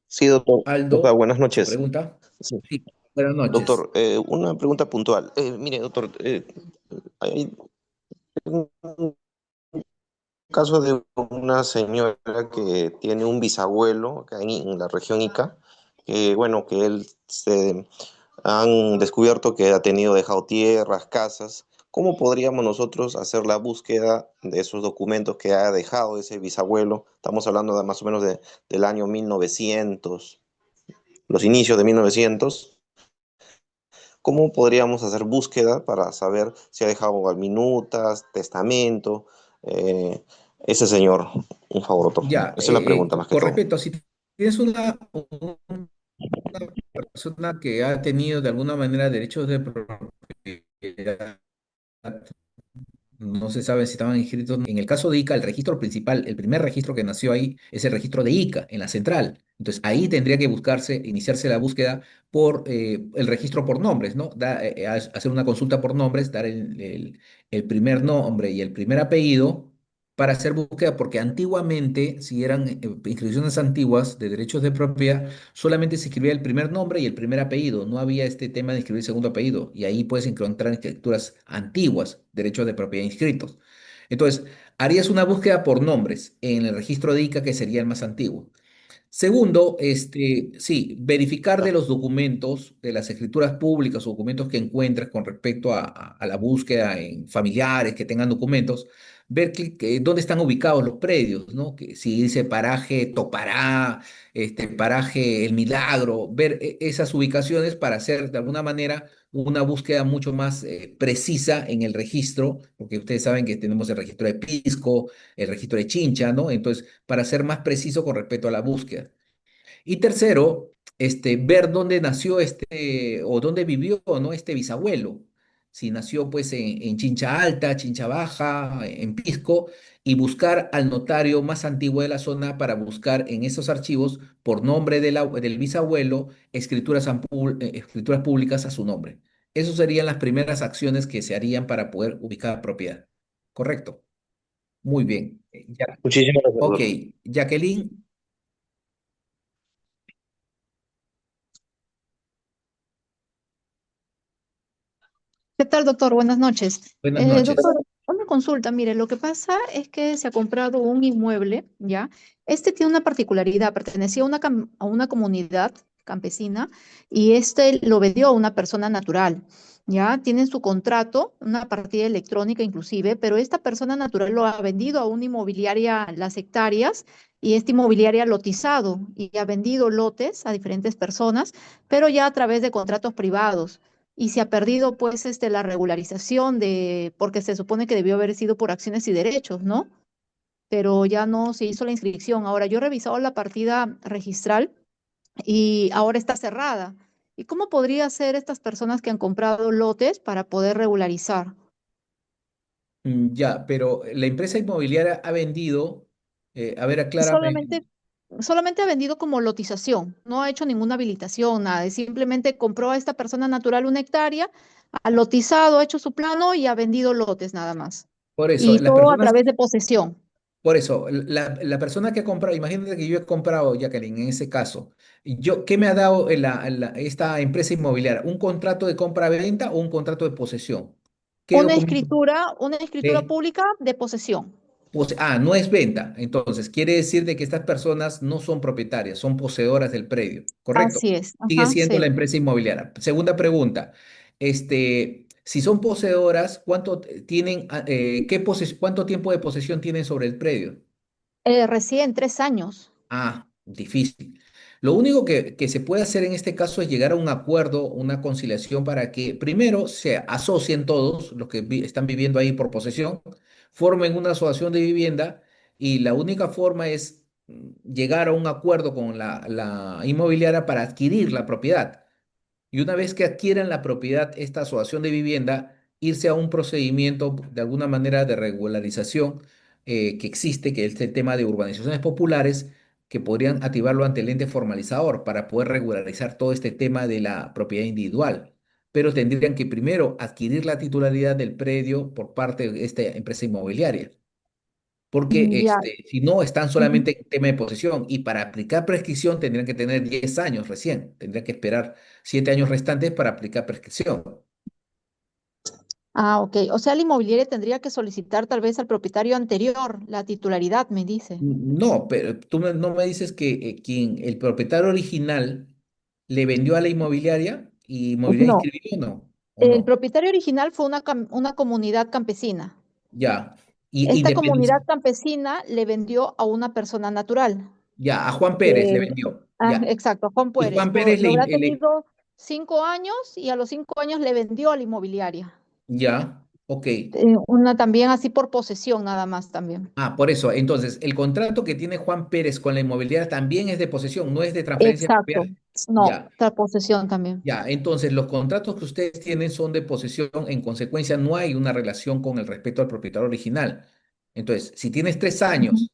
Sí, doctor. Doctor, Aldo, buenas su noches. pregunta. Sí. Sí, buenas noches. Doctor, una pregunta puntual. Mire, doctor, hay un caso de una señora que tiene un bisabuelo acá en la región Ica, que bueno, que él se han descubierto que ha tenido dejado tierras, casas. ¿Cómo podríamos nosotros hacer la búsqueda de esos documentos que ha dejado ese bisabuelo? Estamos hablando de más o menos del año 1900, los inicios de 1900. ¿Cómo podríamos hacer búsqueda para saber si ha dejado minutas, testamento? eh, Ese señor, un favor, doctor. Ya, Esa es la pregunta más que con todo. respecto a si tienes una persona que ha tenido de alguna manera derechos de propiedad, no se sabe si estaban inscritos. En el caso de ICA, el registro principal, el primer registro que nació ahí es el registro de ICA, en la central. Entonces ahí tendría que iniciarse la búsqueda por el registro por nombres, ¿no? Hacer una consulta por nombres, dar el primer nombre y el primer apellido para hacer búsqueda, porque antiguamente, si eran inscripciones antiguas de derechos de propiedad, solamente se escribía el primer nombre y el primer apellido. No había este tema de escribir segundo apellido. Y ahí puedes encontrar escrituras antiguas, derechos de propiedad inscritos. Entonces, harías una búsqueda por nombres en el registro de ICA, que sería el más antiguo. Segundo, sí, verificar de los documentos, de las escrituras públicas o documentos que encuentres con respecto a la búsqueda en familiares que tengan documentos, ver dónde están ubicados los predios, ¿no? Que si dice paraje Topará, paraje El Milagro, ver esas ubicaciones para hacer de alguna manera una búsqueda mucho más precisa en el registro, porque ustedes saben que tenemos el registro de Pisco, el registro de Chincha, ¿no? Entonces, para ser más preciso con respecto a la búsqueda. Y tercero, ver dónde nació o dónde vivió, ¿no? Este bisabuelo. Si nació pues en Chincha Alta, Chincha Baja, en Pisco, y buscar al notario más antiguo de la zona para buscar en esos archivos, por nombre del bisabuelo, escrituras públicas a su nombre. Esas serían las primeras acciones que se harían para poder ubicar la propiedad. ¿Correcto? Muy bien. Muchísimas gracias, Ok, doctor. Jacqueline, ¿Qué tal, doctor? Buenas noches. buenas noches. Doctor, una consulta. Mire, lo que pasa es que se ha comprado un inmueble, ¿ya? Este tiene una particularidad, pertenecía a a una comunidad campesina y este lo vendió a una persona natural, ¿ya? Tienen su contrato, una partida electrónica inclusive, pero esta persona natural lo ha vendido a una inmobiliaria las hectáreas y esta inmobiliaria ha lotizado y ha vendido lotes a diferentes personas, pero ya a través de contratos privados y se ha perdido pues la regularización porque se supone que debió haber sido por acciones y derechos, ¿no? Pero ya no se hizo la inscripción. Ahora yo he revisado la partida registral y ahora está cerrada. ¿Y cómo podría hacer estas personas que han comprado lotes para poder regularizar? Ya, pero la empresa inmobiliaria ha vendido, a ver, aclárame. Solamente, solamente ha vendido como lotización, no ha hecho ninguna habilitación, nada, simplemente compró a esta persona natural una hectárea, ha lotizado, ha hecho su plano y ha vendido lotes nada más. Por eso, Y las todo a personas, través de posesión. por eso, la persona que ha comprado, imagínate que yo he comprado, Jacqueline, en ese caso, ¿qué me ha dado esta empresa inmobiliaria? ¿Un contrato de compra-venta o un contrato de posesión? ¿Qué documento? Una escritura de- pública de posesión. no es venta. Entonces, quiere decir de que estas personas no son propietarias, son poseedoras del predio, ¿correcto? Así es, Sigue ajá, siendo la sí. empresa inmobiliaria. Segunda pregunta, si son poseedoras, ¿cuánto tiempo de posesión tienen sobre el predio? Recién 3 años. Difícil. Lo único que se puede hacer en este caso es llegar a un acuerdo, una conciliación para que primero se asocien todos los que están viviendo ahí por posesión, formen una asociación de vivienda y la única forma es llegar a un acuerdo con la inmobiliaria para adquirir la propiedad. Y una vez que adquieran la propiedad, esta asociación de vivienda, irse a un procedimiento de alguna manera de regularización que existe, que es el tema de urbanizaciones populares, que podrían activarlo ante el ente formalizador para poder regularizar todo este tema de la propiedad individual. Pero tendrían que primero adquirir la titularidad del predio por parte de esta empresa inmobiliaria. Porque Ya. si no, están Ujú. solamente en tema de posesión y para aplicar prescripción tendrían que tener 10 años recién, tendrían que esperar 7 años restantes para aplicar prescripción. Ah, ok. O sea, la inmobiliaria tendría que solicitar tal vez al propietario anterior la titularidad, me dice. No, pero no me dices que el propietario original le vendió a la inmobiliaria y inmobiliaria No, inscribió o el no. propietario original fue una comunidad campesina. Ya, y Esta independizó. comunidad campesina le vendió a una persona natural. Ya, a Juan Pérez le Eh, vendió. Ya. exacto, Juan Y Pérez. Juan Pérez Lo habrá tenido 5 años y a los 5 años le vendió a la inmobiliaria. ya, ok. Una también así por posesión nada más también. Por eso, entonces, el contrato que tiene Juan Pérez con la inmobiliaria también es de posesión, no es de transferencia de propiedad. Exacto. No, Ya, otra posesión también. ya. Entonces, los contratos que ustedes tienen son de posesión, en consecuencia, no hay una relación con el respeto al propietario original. Entonces, si tienes 3 años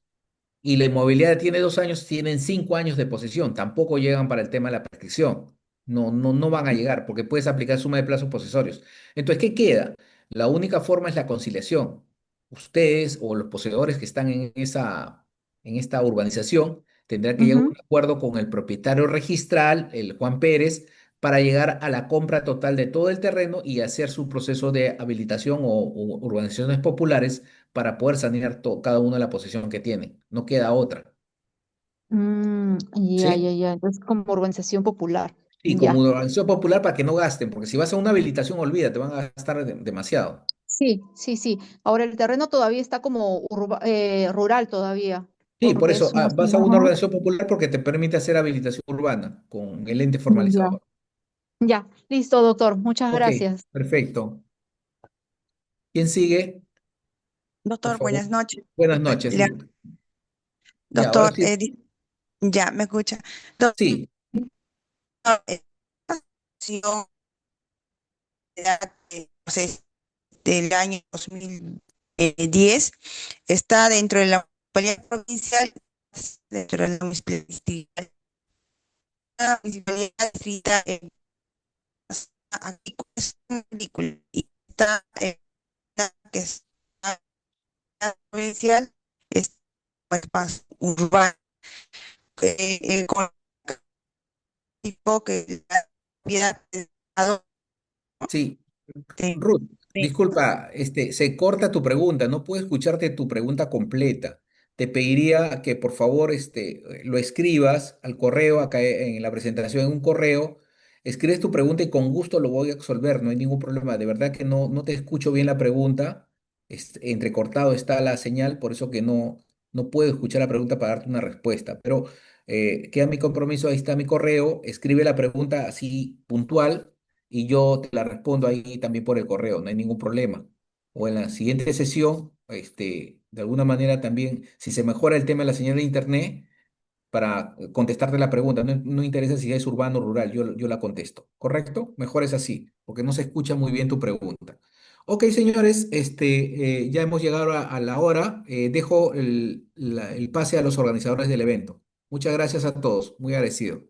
y la inmobiliaria tiene 2 años, tienen 5 años de posesión, tampoco llegan para el tema de la prescripción. No, no, no van a llegar porque puedes aplicar suma de plazos posesorios. Entonces, ¿qué queda? La única forma es la conciliación. Ustedes o los poseedores que están en esta urbanización tendrán que llegar a Ujú. un acuerdo con el propietario registral, el Juan Pérez, para llegar a la compra total de todo el terreno y hacer su proceso de habilitación o urbanizaciones populares para poder sanear cada uno de la posesión que tienen. No queda otra. Ya, ¿Sí? ya, ya. Entonces, como urbanización popular. Y como Ya. urbanización popular para que no gasten, porque si vas a una habilitación, olvídate, van a gastar demasiado. Sí, sí, sí. Ahora el terreno todavía está como rural todavía, Sí, por porque eso es una vas a zona. una Ajá. organización popular porque te permite hacer habilitación urbana con el ente Ya, formalizador. ya, listo, doctor. Muchas Ok, gracias. perfecto. ¿Quién sigue? Por Doctor, favor. buenas noches. Buenas noches. Ya, ahora Doctor, sí. ya, ¿me escucha? Doctor, Sí, nació no sé, del año 2010, está dentro de la municipalidad provincial, dentro de la municipalidad distrita en Antículo, y está en la que es la provincial, es pues, más urbano, con tipo que la propiedad del Estado. sí. Sí, Ruth, sí. disculpa, se corta tu pregunta, no puedo escucharte tu pregunta completa. Te pediría que por favor lo escribas al correo, acá en la presentación, en un correo, escribes tu pregunta y con gusto lo voy a resolver, no hay ningún problema. De verdad que no te escucho bien la pregunta, entrecortado está la señal, por eso que no puedo escuchar la pregunta para darte una respuesta. Pero queda mi compromiso, ahí está mi correo, escribe la pregunta así puntual y yo te la respondo ahí también por el correo, no hay ningún problema. O en la siguiente sesión, de alguna manera también, si se mejora el tema de la señal de internet, para contestarte la pregunta, no interesa si es urbano o rural, yo la contesto, ¿correcto? Mejor es así, porque no se escucha muy bien tu pregunta. Ok, señores, ya hemos llegado a la hora, dejo el pase a los organizadores del evento. Muchas gracias a todos, muy agradecido.